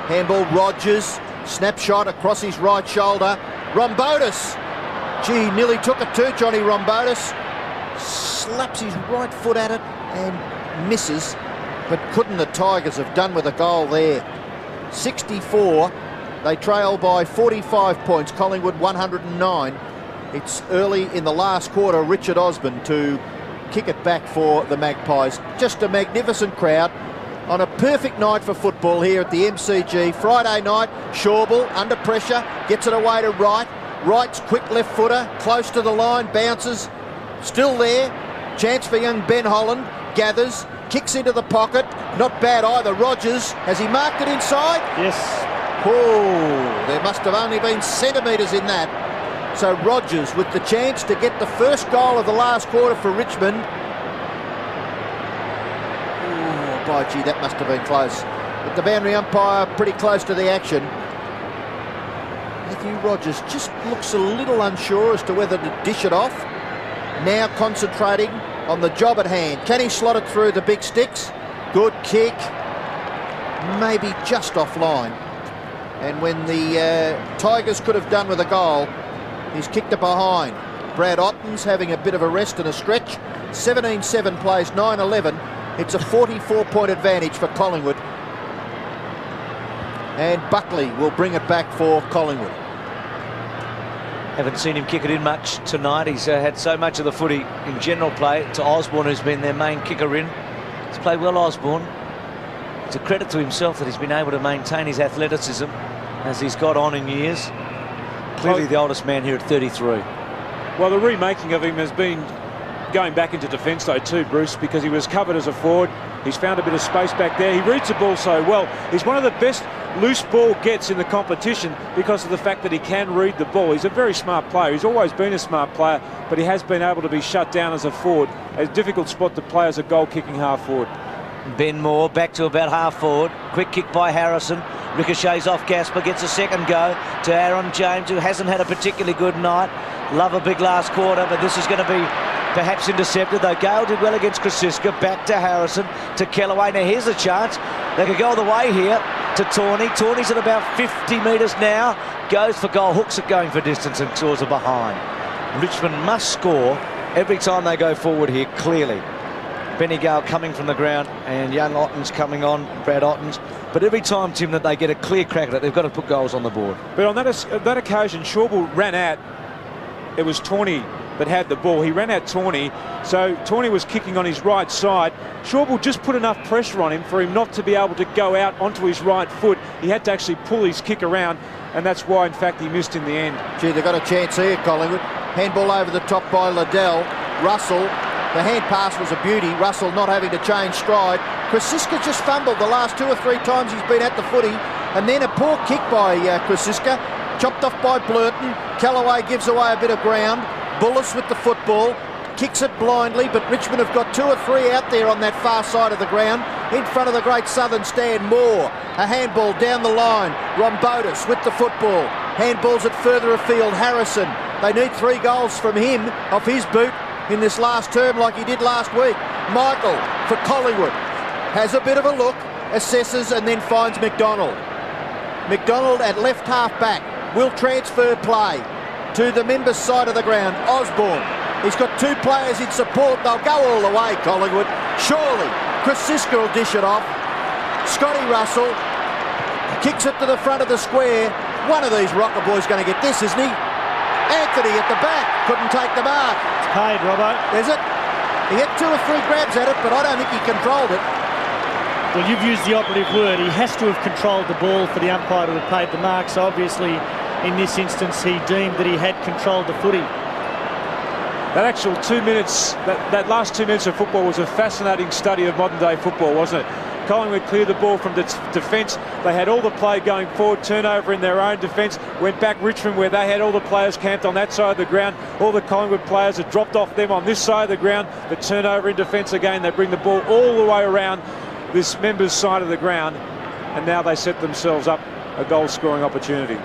handball Rogers, snapshot across his right shoulder. Rombotis, gee, nearly took it too, Johnny Rombotis. Slaps his right foot at it and misses, but couldn't the Tigers have done with a goal there? 64, they trail by 45 points, Collingwood 109. It's early in the last quarter, Richard Osborne to kick it back for the Magpies. Just a magnificent crowd on a perfect night for football here at the MCG. Friday night, Shawble under pressure, gets it away to Wright. Wright's quick left footer, close to the line, bounces, still there. Chance for young Ben Holland, gathers, kicks into the pocket. Not bad either. Rogers, has he marked it inside? Yes. Oh, there must have only been centimetres in that. So Rogers with the chance to get the first goal of the last quarter for Richmond. Oh, by gee, that must have been close. But the boundary umpire pretty close to the action. Matthew Rogers just looks a little unsure as to whether to dish it off. Now concentrating on the job at hand. Can he slot it through the big sticks? Good kick. Maybe just offline. And when the Tigers could have done with a goal, he's kicked it behind. Brad Otten's having a bit of a rest and a stretch. 17-7 plays 9-11. It's a 44-point advantage for Collingwood. And Buckley will bring it back for Collingwood. Haven't seen him kick it in much tonight. He's had so much of the footy in general play to Osborne, who's been their main kicker in. He's played well, Osborne. It's a credit to himself that he's been able to maintain his athleticism as he's got on in years. Clearly the oldest man here at 33. Well, the remaking of him has been going back into defence though too, Bruce, because he was covered as a forward. He's found a bit of space back there. He reads the ball so well. He's one of the best loose ball gets in the competition because of the fact that he can read the ball. He's a very smart player. He's always been a smart player, but he has been able to be shut down as a forward. A difficult spot to play as a goal-kicking half forward. Ben Moore back to about half forward. Quick kick by Harrison. Ricochets off Gasper, gets a second go to Aaron James, who hasn't had a particularly good night. Love a big last quarter, but this is going to be perhaps intercepted, though Gale did well against Krasiska. Back to Harrison, to Kellaway. Now here's a chance. They could go all the way here to Tawney. Tawney's at about 50 metres now. Goes for goal, hooks it going for distance and scores a behind. Richmond must score every time they go forward here, clearly. Benny Gale coming from the ground and young Otten's coming on, Brad Otten's. But every time, Tim, that they get a clear crack at it, they've got to put goals on the board. But on that occasion, Shawbull ran out. It was Tawney that had the ball. He ran out Tawney, so Tawney was kicking on his right side. Shawbull just put enough pressure on him for him not to be able to go out onto his right foot. He had to actually pull his kick around, and that's why, in fact, he missed in the end. Gee, they've got a chance here, Collingwood. Handball over the top by Liddell. Russell, the hand pass was a beauty. Russell not having to change stride. Krasiska just fumbled the last 2 or 3 times he's been at the footy, and then a poor kick by Krasiska, chopped off by Blurton. Kellaway gives away a bit of ground. Bullis with the football, kicks it blindly, but Richmond have got 2 or 3 out there on that far side of the ground. In front of the great southern stand, Moore. A handball down the line. Rombotis with the football. Handballs it further afield, Harrison. They need 3 goals from him off his boot in this last term like he did last week. Michael for Collingwood has a bit of a look, assesses and then finds McDonald. McDonald at left half back will transfer play to the members' side of the ground. Osborne, he's got 2 players in support. They'll go all the way, Collingwood. Surely, Krasiska will dish it off. Scotty Russell kicks it to the front of the square. One of these Rocker boys going to get this, isn't he? Anthony at the back, couldn't take the mark. It's paid, Robbo. Is it? He had 2 or 3 grabs at it, but I don't think he controlled it. Well, you've used the operative word. He has to have controlled the ball for the umpire to have paid the mark. So obviously, in this instance, he deemed that he had controlled the footy. That actual 2 minutes, that last 2 minutes of football was a fascinating study of modern day football, wasn't it? Collingwood cleared the ball from the defence. They had all the play going forward, turnover in their own defence. Went back Richmond where they had all the players camped on that side of the ground. All the Collingwood players had dropped off them on this side of the ground. The turnover in defence again. They bring the ball all the way around this members' side of the ground. And now they set themselves up a goal-scoring opportunity.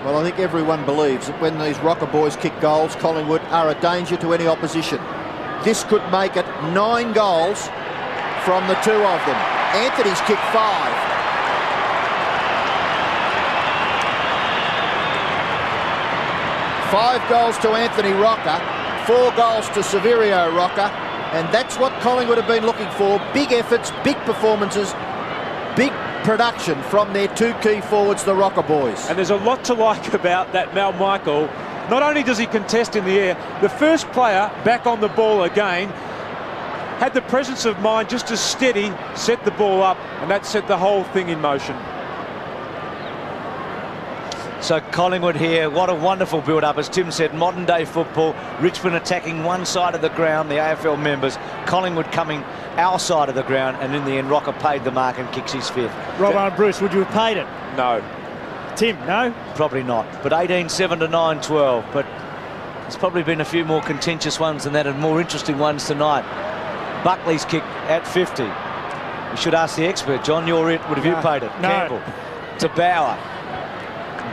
Well, I think everyone believes that when these Rocker boys kick goals, Collingwood are a danger to any opposition. This could make it 9 goals from the 2 of them. Anthony's kicked 5. 5 goals to Anthony Rocker, 4 goals to Severio Rocker, and that's what Collingwood have been looking for. Big efforts, big performances, big production from their 2 key forwards, the Rocker boys. And there's a lot to like about that Mal Michael. Not only does he contest in the air, the first player back on the ball again had the presence of mind just to steady, set the ball up, and that set the whole thing in motion. So Collingwood here, what a wonderful build-up. As Tim said, modern-day football. Richmond attacking one side of the ground, the AFL members. Collingwood coming our side of the ground, and in the end, Rocker paid the mark and kicks his 5th. Robbo and Bruce, would you have paid it? No. Tim, no? Probably not. But 18-7 to 9-12. But there's probably been a few more contentious ones than that and more interesting ones tonight. Buckley's kick at 50. We should ask the expert. John, you're it. What have you paid it? No. Campbell to Bauer.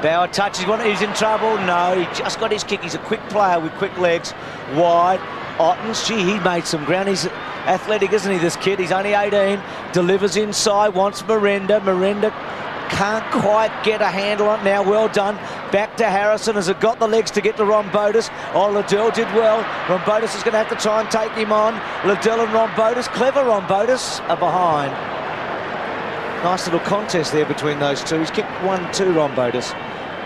Bauer touches one. He's in trouble. No, he just got his kick. He's a quick player with quick legs. Wide. Ottens, gee, he made some ground. He's athletic, isn't he, this kid? He's only 18. Delivers inside. Wants Miranda. Miranda can't quite get a handle on it now. Well done. Back to Harrison. Has it got the legs to get to Rombotis? Oh, Liddell did well. Rombotis is going to have to try and take him on. Liddell and Rombotis. Clever Rombotis are behind. Nice little contest there between those two. He's kicked 1-2, Rombotis.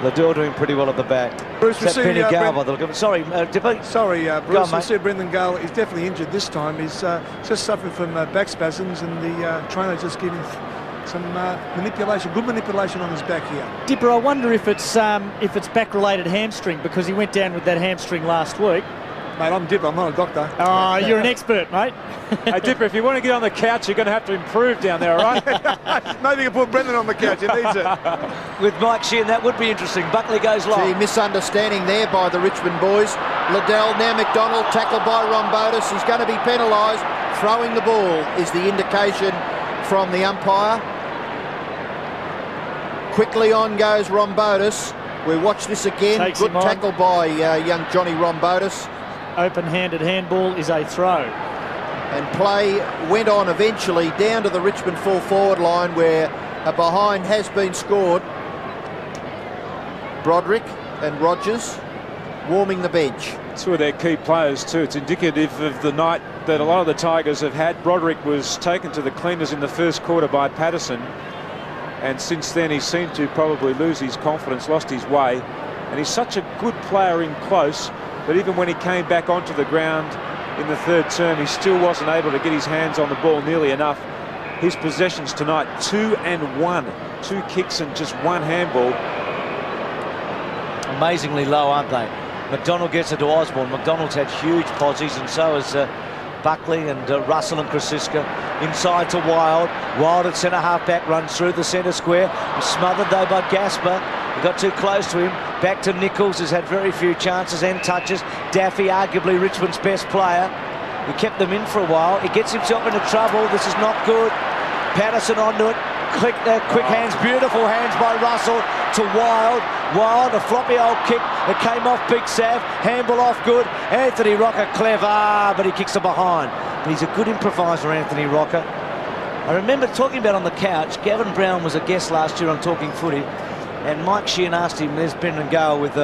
Liddell doing pretty well at the back. Bruce, we see Benny Gale by the look of it. Sorry, Dippy. Sorry, Bruce. On, I see Brendan Gale. He's definitely injured this time. He's just suffering from back spasms, and the trainer just giving some manipulation, good manipulation on his back here. Dipper, I wonder if it's back-related hamstring, because he went down with that hamstring last week. Mate, I'm Dipper. I'm not a doctor. Oh, you're an expert, mate. Hey, Dipper, if you want to get on the couch, you're going to have to improve down there, all right? Maybe you can put Brendan on the couch. He needs it. With Mike Sheehan, that would be interesting. Buckley goes long. Gee, misunderstanding there by the Richmond boys. Liddell, now McDonald, tackled by Rombotis. He's going to be penalised. Throwing the ball is the indication from the umpire. Quickly on goes Rombotis. We watch this again. Takes Good him on. tackle by young Johnny Rombotis. Open-handed handball is a throw. And play went on eventually down to the Richmond full forward line, where a behind has been scored. Broderick and Rogers warming the bench. Two of their key players too. It's indicative of the night that a lot of the Tigers have had. Broderick was taken to the cleaners in the first quarter by Patterson, and since then he seemed to probably lose his confidence, lost his way. And he's such a good player in close, but even when he came back onto the ground in the third term, he still wasn't able to get his hands on the ball nearly enough. His possessions tonight, 2 and 1. 2 kicks and just 1 handball. Amazingly low, aren't they? McDonald gets it to Osborne. McDonald's had huge posies, and so has Buckley and Russell and Krasiska. Inside to Wild. Wild at centre half-back, runs through the centre square. Smothered though by Gasper. He got too close to him. Back to Nichols, has had very few chances and touches. Daffy, arguably Richmond's best player. He kept them in for a while. He gets himself into trouble. This is not good. Patterson onto it. Quick hands, beautiful hands by Russell to Wild. Wild, a floppy old kick that came off Big Sav. Handball off good. Anthony Rocker, clever, but he kicks it behind. But he's a good improviser, Anthony Rocker. I remember talking about on the couch, Gavin Brown was a guest last year on Talking Footy, and Mike Sheehan asked him, there's Brendan Gale with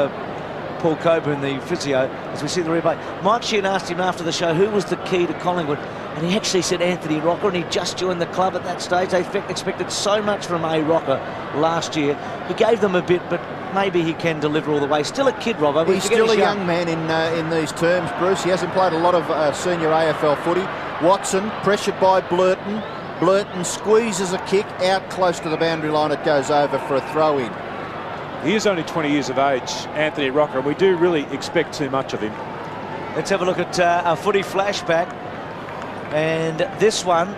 Paul Coburn, the physio, as we see the replay. Mike Sheehan asked him after the show who was the key to Collingwood, and he actually said Anthony Rocker, and he just joined the club at that stage. They expected so much from Rocker last year. He gave them a bit, but maybe he can deliver all the way. Still a kid, Robbo. He's still a young man in these terms, Bruce. He hasn't played a lot of senior AFL footy. Watson, pressured by Blurton. Blurton squeezes a kick out close to the boundary line. It goes over for a throw-in. He is only 20 years of age, Anthony Rocker, and we do really expect too much of him. Let's have a look at a footy flashback. And this one,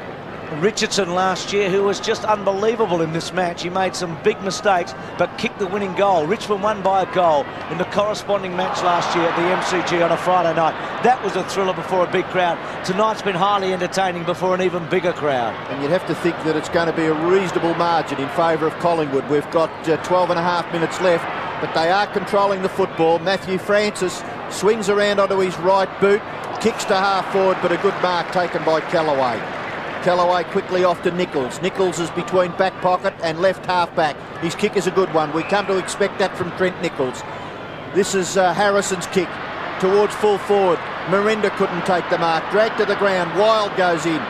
Richardson last year, who was just unbelievable in this match. He made some big mistakes, but kicked the winning goal. Richmond won by a goal in the corresponding match last year at the MCG on a Friday night. That was a thriller before a big crowd. Tonight's been highly entertaining before an even bigger crowd. And you'd have to think that it's going to be a reasonable margin in favour of Collingwood. We've got 12 and a half minutes left, but they are controlling the football. Matthew Francis swings around onto his right boot, kicks to half forward, but a good mark taken by Callaway. Callaway quickly off to Nichols. Nichols is between back pocket and left half back. His kick is a good one. We come to expect that from Trent Nichols. This is Harrison's kick towards full forward. Miranda couldn't take the mark. Dragged to the ground. Wild goes in.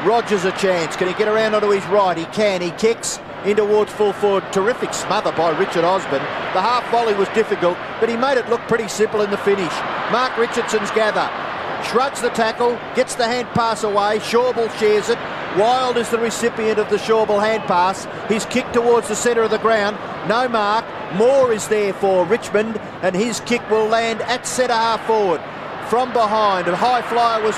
Rogers a chance. Can he get around onto his right? He can. He kicks in towards full forward. Terrific smother by Richard Osborne. The half volley was difficult, but he made it look pretty simple in the finish. Mark Richardson's gather. Shrugs the tackle, gets the hand pass away. Shawball shares it. Wild is the recipient of the Shawball hand pass. His kick towards the centre of the ground. No mark. Moore is there for Richmond, and his kick will land at centre half forward. From behind, and high flyer was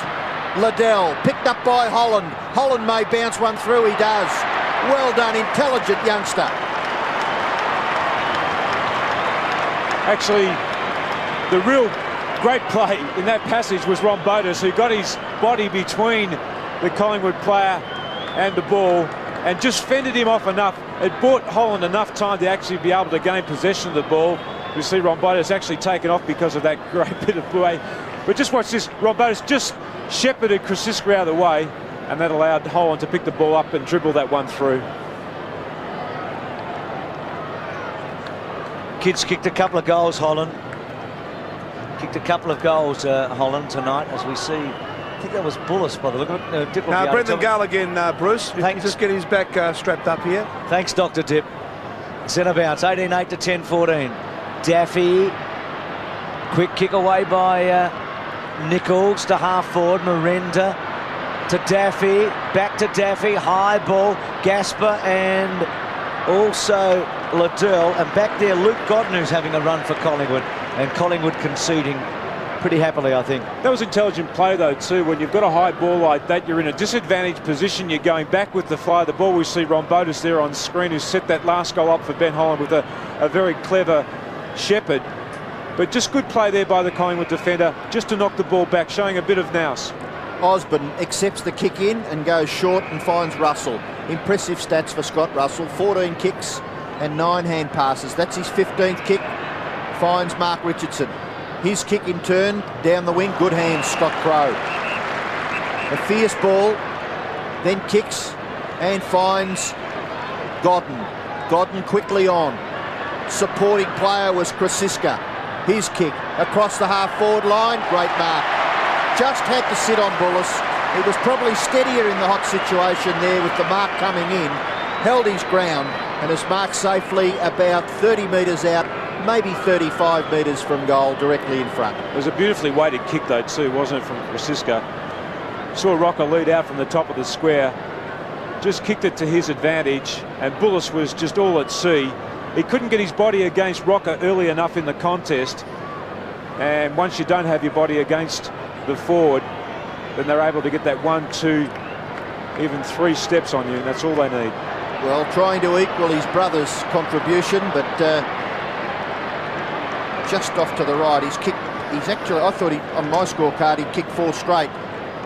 Liddell, picked up by Holland. Holland may bounce one through, he does. Well done, intelligent youngster. Actually, the real great play in that passage was Rombotis, who got his body between the Collingwood player and the ball and just fended him off enough. It bought Holland enough time to actually be able to gain possession of the ball. You see Rombotis actually taken off because of that great bit of play. But just watch this. Rombotis just shepherded Krasiska out of the way, and that allowed Holland to pick the ball up and dribble that one through. Kids kicked a couple of goals, Holland. Kicked a couple of goals, Holland, tonight, as we see. I think that was Bullis by the look of it. Dip will be able to Brendan tell me. Gale again, Bruce. Thanks. Just getting his back strapped up here. Thanks, Dr. Dip. Centre bounce, 18-8 to 10-14. Daffy. Quick kick away by Nichols to half forward. Miranda to Daffy. Back to Daffy. High ball. Gasper and also Liddell. And back there, Luke Godden, who's having a run for Collingwood. And Collingwood conceding pretty happily, I think. That was intelligent play, though, too. When you've got a high ball like that, you're in a disadvantaged position. You're going back with the fly. The ball, we see Rombotis there on screen, who set that last goal up for Ben Holland with a very clever shepherd. But just good play there by the Collingwood defender, just to knock the ball back, showing a bit of nous. Osborne accepts the kick in and goes short and finds Russell. Impressive stats for Scott Russell. 14 kicks and 9 hand passes. That's his 15th kick. Finds Mark Richardson. His kick in turn, down the wing, good hands, Scott Crow. A fierce ball, then kicks and finds Godden. Godden quickly on. Supporting player was Krasiska. His kick across the half-forward line, great mark. Just had to sit on Bullis. He was probably steadier in the hot situation there with the mark coming in. Held his ground and has marked safely about 30 metres out, maybe 35 metres from goal, directly in front. It was a beautifully weighted kick, though, too, wasn't it, from Krasiska? Saw Rocker lead out from the top of the square, just kicked it to his advantage, and Bullis was just all at sea. He couldn't get his body against Rocker early enough in the contest, and once you don't have your body against the forward, then they're able to get that 1, 2, even 3 steps on you, and that's all they need. Well, trying to equal his brother's contribution, but just off to the right. He's actually, I thought on my scorecard he'd kicked 4 straight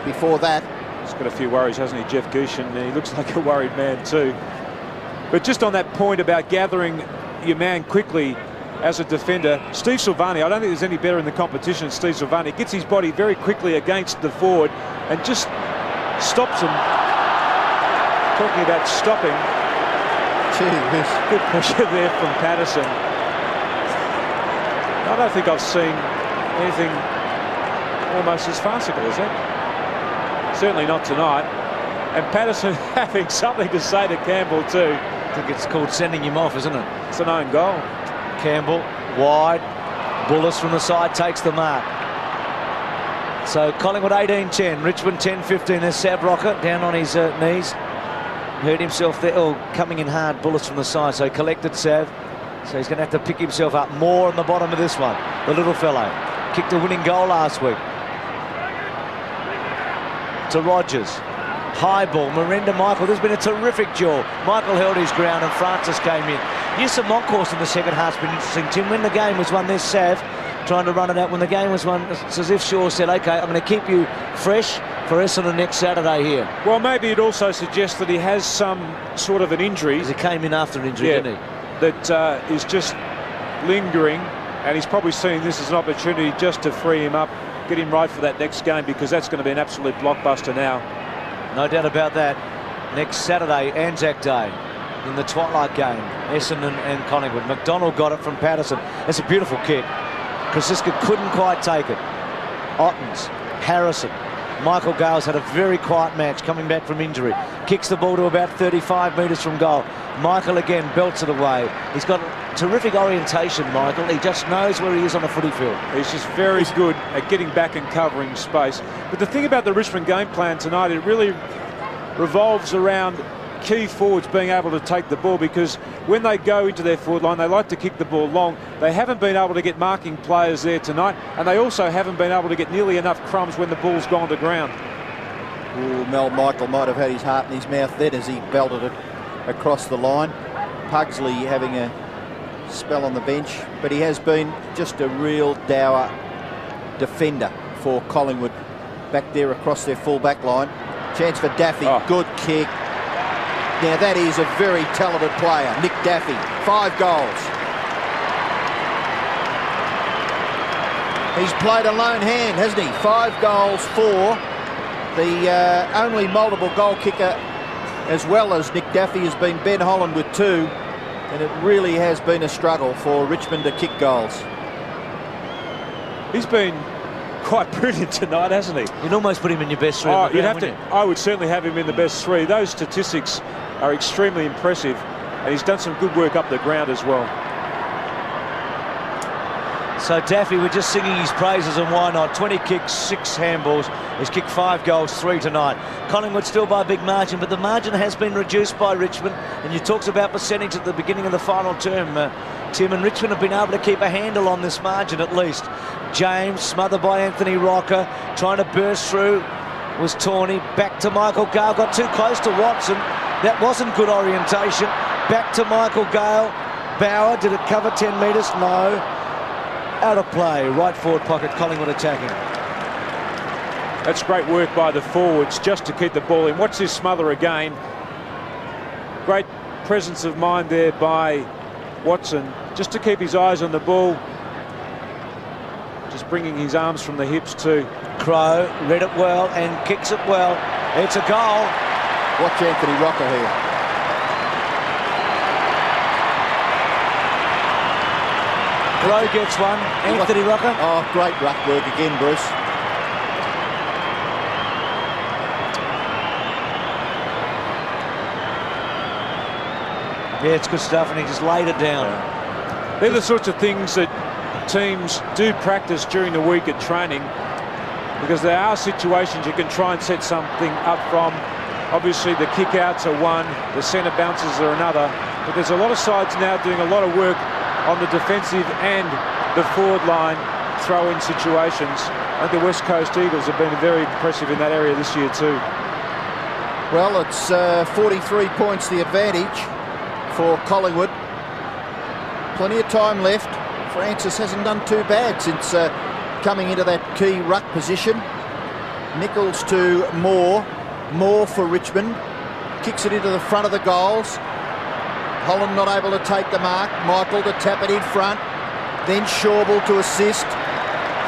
before that. He's got a few worries, hasn't he, Jeff Gushin? He looks like a worried man too. But just on that point about gathering your man quickly as a defender, Steve Silvani, I don't think there's any better in the competition than Steve Silvani. Gets his body very quickly against the forward and just stops him. Talking about stopping. Gee, good pressure there from Patterson. I don't think I've seen anything almost as farcical as that. Certainly not tonight. And Patterson having something to say to Campbell too. I think it's called sending him off, isn't it? It's an own goal. Campbell, wide. Bullis from the side takes the mark. So Collingwood 18-10, Richmond 10-15. There's Sav Rocker down on his knees. Hurt himself there. Oh, coming in hard, Bullis from the side. So collected Sav. So he's going to have to pick himself up more on the bottom of this one. The little fellow kicked a winning goal last week. To Rogers. High ball, Miranda Michael. There's been a terrific duel. Michael held his ground and Francis came in. Use of Moncourse in the second half's been interesting, Tim. When the game was won, there's Sav trying to run it out. When the game was won, it's as if Shaw said, OK, I'm going to keep you fresh for Essendon next Saturday here. Well, maybe it also suggests that he has some sort of an injury. Because he came in after an injury, didn't he? That is just lingering, and he's probably seeing this as an opportunity just to free him up, get him right for that next game, because that's going to be an absolute blockbuster now. No doubt about that. Next Saturday, Anzac Day, in the twilight game, Essendon and Collingwood. McDonald got it from Patterson. It's a beautiful kick. Krasiska couldn't quite take it. Ottens, Harrison. Michael Gale's had a very quiet match coming back from injury. Kicks the ball to about 35 metres from goal. Michael again belts it away. He's got terrific orientation, Michael. He just knows where he is on the footy field. He's just very good at getting back and covering space. But the thing about the Richmond game plan tonight, it really revolves around key forwards being able to take the ball, because when they go into their forward line, they like to kick the ball long. They haven't been able to get marking players there tonight, and they also haven't been able to get nearly enough crumbs when the ball's gone to ground. Ooh, Mel Michael might have had his heart in his mouth then as he belted it across the line. Pugsley having a spell on the bench, but he has been just a real dour defender for Collingwood back there across their full back line. Chance for Daffy, good kick. Now that is a very talented player, Nick Daffy. 5 goals. He's played a lone hand, hasn't he? 5 goals for the only multiple goal kicker, as well as Nick Daffy, has been Ben Holland with 2, and it really has been a struggle for Richmond to kick goals. He's been quite brilliant tonight, hasn't he? You'd almost put him in your best 3. You'd have to. I would certainly have him in the best 3. Those statistics are extremely impressive, and he's done some good work up the ground as well. So Daffy, we're just singing his praises, and why not? 20 kicks, 6 handballs. He's kicked 5 goals, 3 tonight. Collingwood still by a big margin, but the margin has been reduced by Richmond. And you talked about percentage at the beginning of the final term, Tim, and Richmond have been able to keep a handle on this margin at least. James, smothered by Anthony Rocker, trying to burst through, was Tawney. Back to Michael Gale, got too close to Watson. That wasn't good orientation. Back to Michael Gale. Bauer, did it cover 10 metres? No. Out of play, right forward pocket, Collingwood attacking. That's great work by the forwards just to keep the ball in. Watch this smother again. Great presence of mind there by Watson, just to keep his eyes on the ball. Just bringing his arms from the hips too. Crow read it well and kicks it well. It's a goal. Watch Anthony Rocker here. Crow gets one. Anthony Rocker. Oh, great ruck work again, Bruce. Yeah, it's good stuff, and he just laid it down. Yeah. They're the sorts of things that teams do practice during the week at training, because there are situations you can try and set something up from. Obviously, the kick-outs are one, the centre bounces are another, but there's a lot of sides now doing a lot of work on the defensive and the forward line throw-in situations. I think the West Coast Eagles have been very impressive in that area this year too. Well, it's 43 points the advantage for Collingwood. Plenty of time left. Francis hasn't done too bad since coming into that key ruck position. Nichols to Moore. Moore for Richmond. Kicks it into the front of the goals. Holland not able to take the mark. Michael to tap it in front. Then Schauble to assist.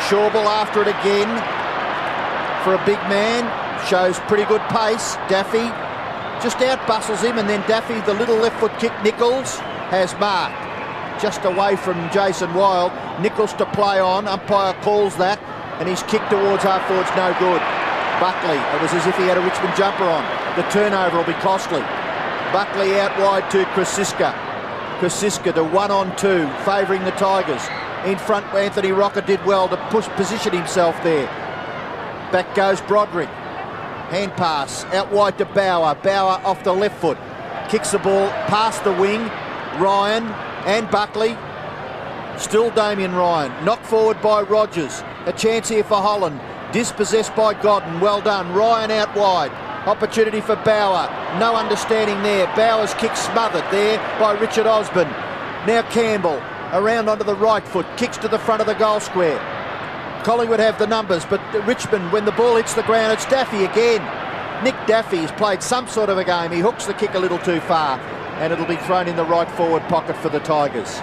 Schauble after it again for a big man. Shows pretty good pace. Daffy just out-bustles him, and then Daffy, the little left foot kick, Nichols has marked. Just away from Jason Wild. Nichols to play on. Umpire calls that, and his kick towards half-forward's no good. Buckley, it was as if he had a Richmond jumper on. The turnover will be costly. Buckley out wide to Krasiska. Krasiska to 1-on-2, favouring the Tigers. In front, Anthony Rocker did well to position himself there. Back goes Broderick. Hand pass out wide to Bauer. Bauer off the left foot. Kicks the ball past the wing. Ryan and Buckley. Still Damien Ryan. Knocked forward by Rogers. A chance here for Holland. Dispossessed by Godden. Well done. Ryan out wide. Opportunity for Bauer. No understanding there. Bauer's kick smothered there by Richard Osborne. Now Campbell around onto the right foot. Kicks to the front of the goal square. Collingwood have the numbers, but Richmond, when the ball hits the ground, it's Daffy again. Nick Daffy has played some sort of a game. He hooks the kick a little too far, and it'll be thrown in the right forward pocket for the Tigers.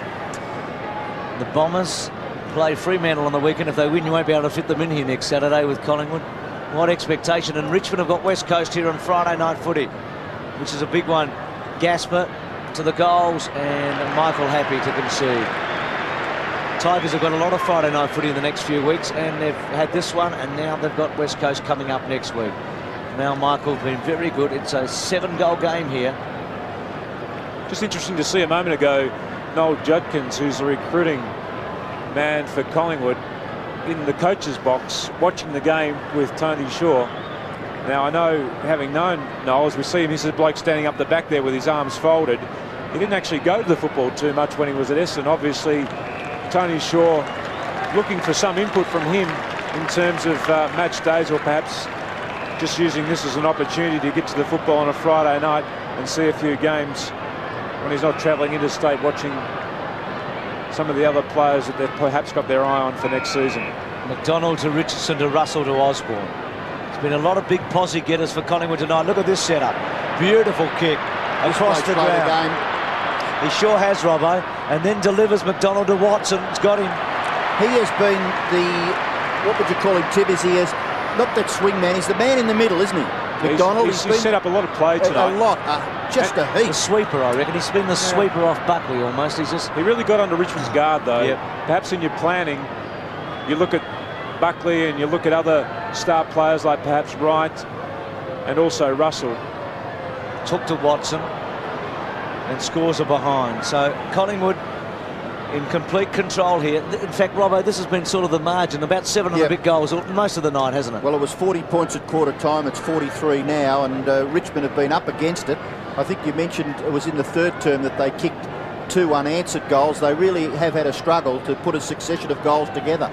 The Bombers play Fremantle on the weekend. If they win, you won't be able to fit them in here next Saturday with Collingwood. What expectation. And Richmond have got West Coast here on Friday night footy, which is a big one. Gasper to the goals, and Michael happy to concede. Tigers have got a lot of Friday night footy in the next few weeks, and they've had this one, and now they've got West Coast coming up next week. Now Michael's been very good. It's a 7-goal game here. Just interesting to see a moment ago, Noel Judkins, who's the recruiting man for Collingwood, in the coach's box watching the game with Tony Shaw. Now I know, having known Noel, as we see him, he's a bloke standing up the back there with his arms folded. He didn't actually go to the football too much when he was at Essendon. Obviously Tony Shaw looking for some input from him in terms of match days, or perhaps just using this as an opportunity to get to the football on a Friday night and see a few games when he's not travelling interstate watching some of the other players that they've perhaps got their eye on for next season. McDonald to Richardson to Russell to Osborne. It's been a lot of big posse getters for Collingwood tonight. Look at this setup. Beautiful kick across the ground. He sure has, Robbo. And then delivers McDonald to Watson. It's got him. He has been what would you call him, Tib? Is he is not that swing man. He's the man in the middle, isn't he? McDonald. He's set up a lot of play tonight. A lot. Just a heap. The sweeper, I reckon. He's been the sweeper off Buckley almost. He really got under Richmond's guard, though. Yep. Perhaps in your planning, you look at Buckley and you look at other star players like perhaps Wright and also Russell. Took to Watson and scores are behind. So Collingwood in complete control here. In fact, Robbo, this has been sort of the margin, about 7 and a bit goals most of the night, hasn't it? Well, it was 40 points at quarter time. It's 43 now, and Richmond have been up against it. I think you mentioned it was in the third term that they kicked 2 unanswered goals. They really have had a struggle to put a succession of goals together.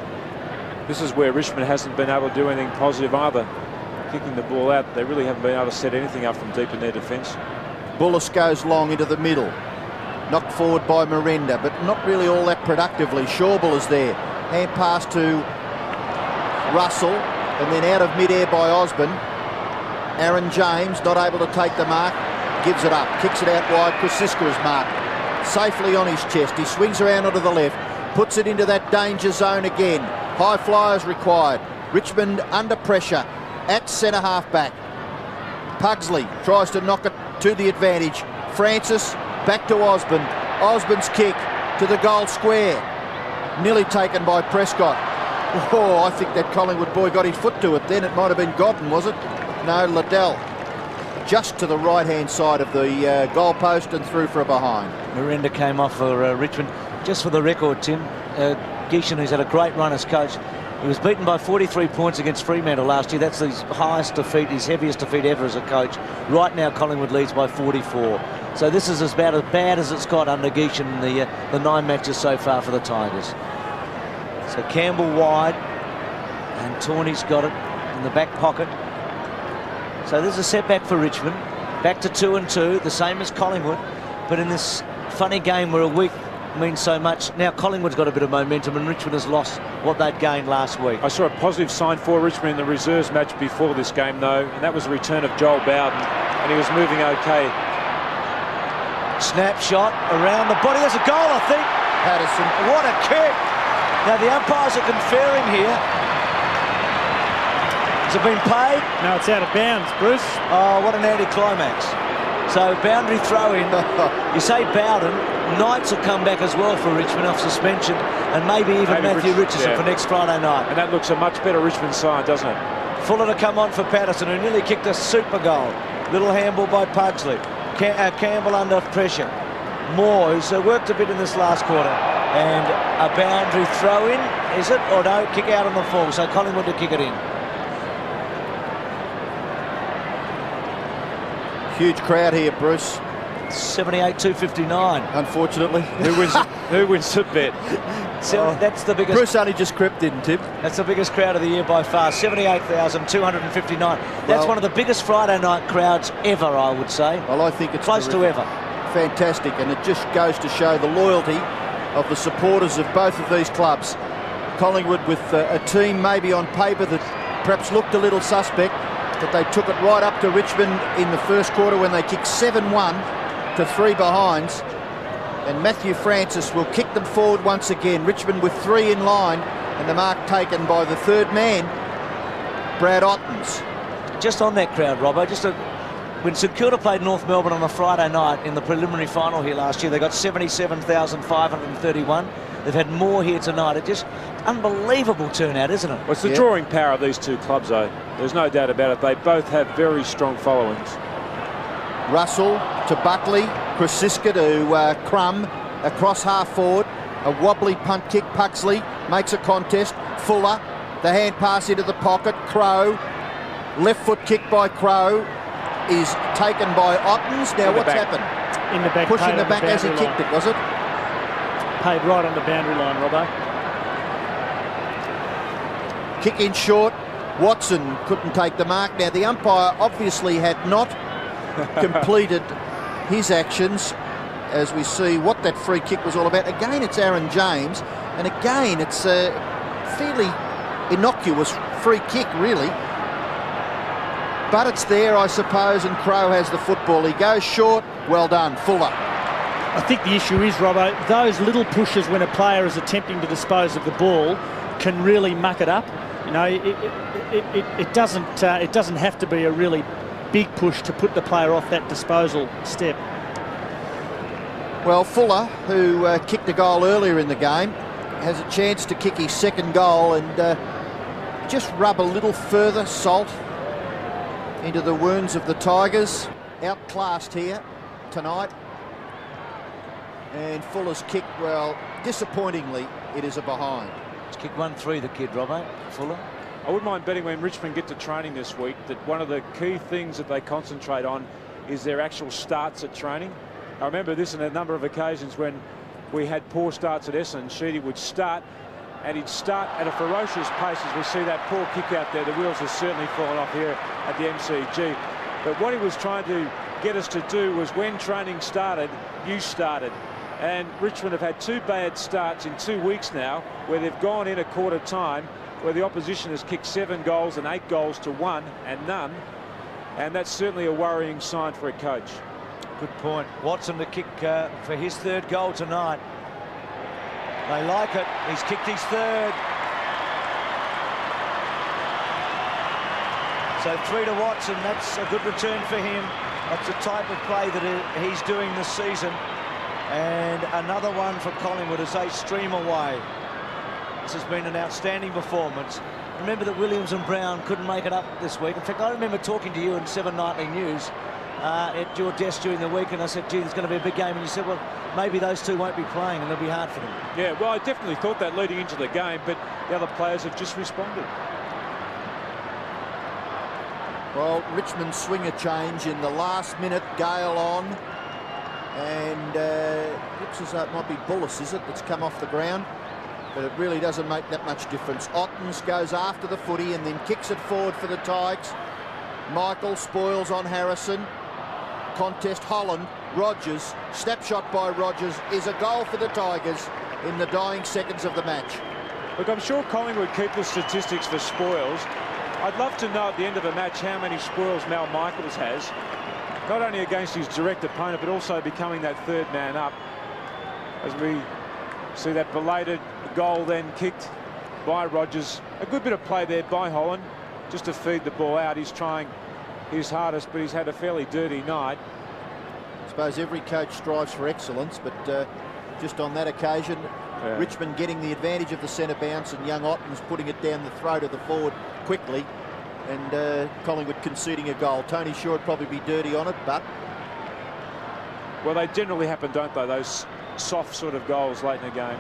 This is where Richmond hasn't been able to do anything positive either. Kicking the ball out, they really haven't been able to set anything up from deep in their defence. Bullis goes long into the middle. Knocked forward by Miranda, but not really all that productively. Shawbull is there. Hand pass to Russell, and then out of mid-air by Osborne. Aaron James not able to take the mark. Gives it up. Kicks it out wide. Krasiska is marked. Safely on his chest. He swings around onto the left. Puts it into that danger zone again. High flyers required. Richmond under pressure at centre half back. Pugsley tries to knock it to the advantage. Francis back to Osborne. Osborne's kick to the goal square. Nearly taken by Prescott. Oh, I think that Collingwood boy got his foot to it then. It might have been Godden, was it? No, Liddell. Just to the right-hand side of the goal post and through for a behind. Miranda came off for Richmond. Just for the record, Tim, Gishan, who's had a great run as coach, he was beaten by 43 points against Fremantle last year. That's his highest defeat, his heaviest defeat ever as a coach. Right now, Collingwood leads by 44. So this is about as bad as it's got under Gishan in the 9 matches so far for the Tigers. So Campbell wide, and Tawney's got it in the back pocket. So there's a setback for Richmond. Back to 2-2, the same as Collingwood. But in this funny game where a week means so much, now Collingwood's got a bit of momentum and Richmond has lost what they'd gained last week. I saw a positive sign for Richmond in the reserves match before this game, though, and that was the return of Joel Bowden, and he was moving okay. Snapshot around the body. There's a goal, I think. Patterson. What a kick. Now the umpires are conferring here. Has it been paid? No, it's out of bounds, Bruce. Oh, what an anticlimax. So boundary throw in. You say Bowden. Knights will come back as well for Richmond off suspension, and maybe even Matthew Richardson for next Friday night. And that looks a much better Richmond side, doesn't it? Fuller to come on for Patterson, who nearly kicked a super goal. Little handball by Pugsley. Campbell under pressure. Moore, who's worked a bit in this last quarter. And a boundary throw in, is it? Or no, kick out on the full. So Collingwood to kick it in. Huge crowd here, Bruce. 78-259. Unfortunately. Who wins the bet? So that's the biggest. Bruce only just crept in, Tim. That's the biggest crowd of the year by far. 78,259. That's one of the biggest Friday night crowds ever, I would say. Well, I think it's close to ever. Fantastic, and it just goes to show the loyalty of the supporters of both of these clubs. Collingwood with a team maybe on paper that perhaps looked a little suspect, but they took it right up to Richmond in the first quarter when they kicked 7-1 to 3 behinds. And Matthew Francis will kick them forward once again. Richmond with 3 in line, and the mark taken by the third man, Brad Ottens. Just on that crowd, Robbo, when St Kilda played North Melbourne on a Friday night in the preliminary final here last year, they got 77,531. They've had more here tonight. It's just unbelievable turnout, isn't it? Well, it's the drawing power of these two clubs, though. There's no doubt about it. They both have very strong followings. Russell to Buckley, Krasiska to Crum, across half forward, a wobbly punt kick. Pugsley makes a contest. Fuller, the hand pass into the pocket. Crow, left foot kick by Crow, is taken by Ottens. Now what's happened? In the back, pushing the back as he kicked it, was it? Paid right on the boundary line, Robbo. Kick in short. Watson couldn't take the mark. Now the umpire obviously had not completed his actions, as we see what that free kick was all about. Again, it's Aaron James, and again, it's a fairly innocuous free kick, really. But it's there, I suppose, and Crowe has the football. He goes short. Well done, Fuller. I think the issue is, Robbo, those little pushes when a player is attempting to dispose of the ball can really muck it up. You know, it doesn't have to be a really big push to put the player off that disposal step. Well, Fuller, who kicked a goal earlier in the game, has a chance to kick his second goal and just rub a little further salt into the wounds of the Tigers. Outclassed here tonight. And Fuller's kick, well, disappointingly, it is a behind. He's kicked 1-3, the kid, Robbo, Fuller. I wouldn't mind betting when Richmond get to training this week that one of the key things that they concentrate on is their actual starts at training. I remember this on a number of occasions when we had poor starts at Essendon. Sheedy would start, and he'd start at a ferocious pace. As we see that poor kick out there, the wheels are certainly falling off here at the MCG. But what he was trying to get us to do was, when training started, you started. And Richmond have had 2 bad starts in 2 weeks now, where they've gone in a quarter time, where the opposition has kicked 7 goals and 8 goals to 1 and none. And that's certainly a worrying sign for a coach. Good point. Watson to kick for his 3rd goal tonight. They like it. He's kicked his 3rd. So 3 to Watson. That's a good return for him. That's the type of play that he's doing this season. And another one for Collingwood as they stream away. This has been an outstanding performance. Remember that Williams and Brown couldn't make it up this week. In fact, I remember talking to you in 7 Nightly News at your desk during the week, and I said, gee, there's going to be a big game. And you said, well, maybe those 2 won't be playing and it'll be hard for them. Yeah, well, I definitely thought that leading into the game, but the other players have just responded. Well, Richmond swing a change in the last minute. Gale on. And looks as though it might be Bullis, is it, that's come off the ground. But it really doesn't make that much difference. Ottens goes after the footy and then kicks it forward for the Tigers. Michael spoils on Harrison. Contest Holland. Rogers. Snapshot by Rogers is a goal for the Tigers in the dying seconds of the match. Look, I'm sure Collingwood keep the statistics for spoils. I'd love to know at the end of a match how many spoils Mal Michaels has. Not only against his direct opponent, but also becoming that 3rd man up. As we see that belated goal then kicked by Rogers. A good bit of play there by Holland, just to feed the ball out. He's trying his hardest, but he's had a fairly dirty night. I suppose every coach strives for excellence, but just on that occasion, Richmond getting the advantage of the centre bounce and young Ottens putting it down the throat of the forward quickly. And Collingwood conceding a goal. Tony Shaw would probably be dirty on it, but... Well, they generally happen, don't they? Those soft sort of goals late in the game.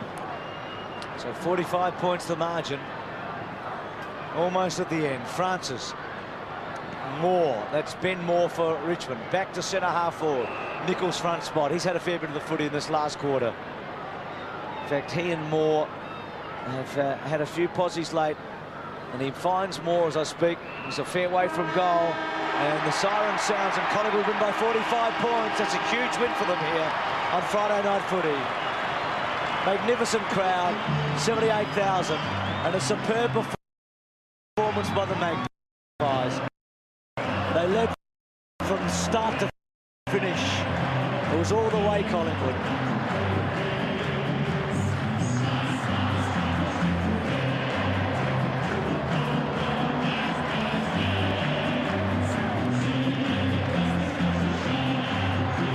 So 45 points the margin. Almost at the end. Francis. Moore. That's Ben Moore for Richmond. Back to centre half forward. Nichols front spot. He's had a fair bit of the footy in this last quarter. In fact, he and Moore have had a few posies late. And he finds Moore as I speak. He's a fair way from goal. And the siren sounds and Collingwood win by 45 points. That's a huge win for them here on Friday Night Footy. Magnificent crowd, 78,000. And a superb performance by the Magpies. They led from start to finish. It was all the way Collingwood.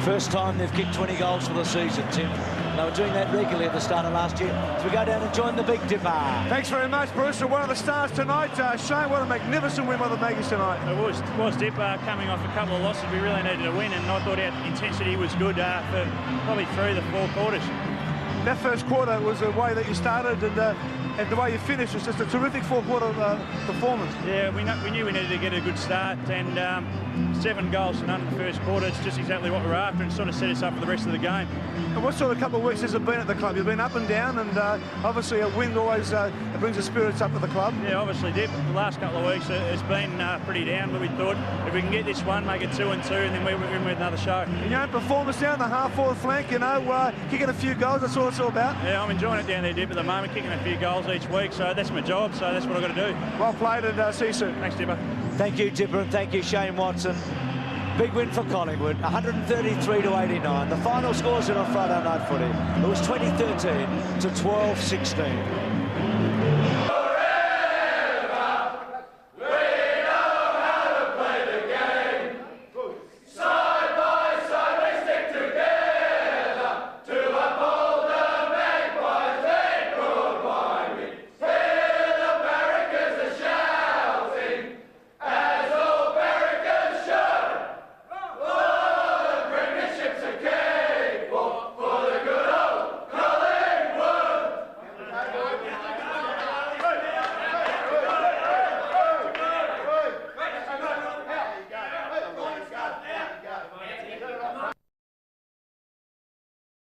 First time they've kicked 20 goals for the season, Tim. They were doing that regularly at the start of last year. So we go down and join the Big Dipper. Thanks very much, Bruce. One of the stars tonight. Shane, what a magnificent win by the Maggies tonight. It was Dipper coming off a couple of losses. We really needed a win, and I thought our intensity was good for probably 3 of the 4 quarters. That first quarter was the way that you started, and and the way you finished was just a terrific four-quarter performance. Yeah, we knew we needed to get a good start, and 7 goals to none in the first quarter. It's just exactly what we're after, and sort of set us up for the rest of the game. And what sort of couple of weeks has it been at the club? You've been up and down, and obviously a win always brings the spirits up at the club. Yeah, obviously did. The last couple of weeks it's been pretty down, but we thought if we can get this one, make it 2-2, and then we're in with another show. In your own performance down the half-forward flank, you know, kicking a few goals, that's what it's all about. Yeah, I'm enjoying it down there, Dip, at the moment, kicking a few goals each week, so that's my job, so that's what I've got to do. Well played, and see you soon. Thanks, Dipper. Thank you, Dipper, and thank you, Shane Watson. Big win for Collingwood, 133-89. The final scores in on Friday Night Footy. It was 2013 to 12-16.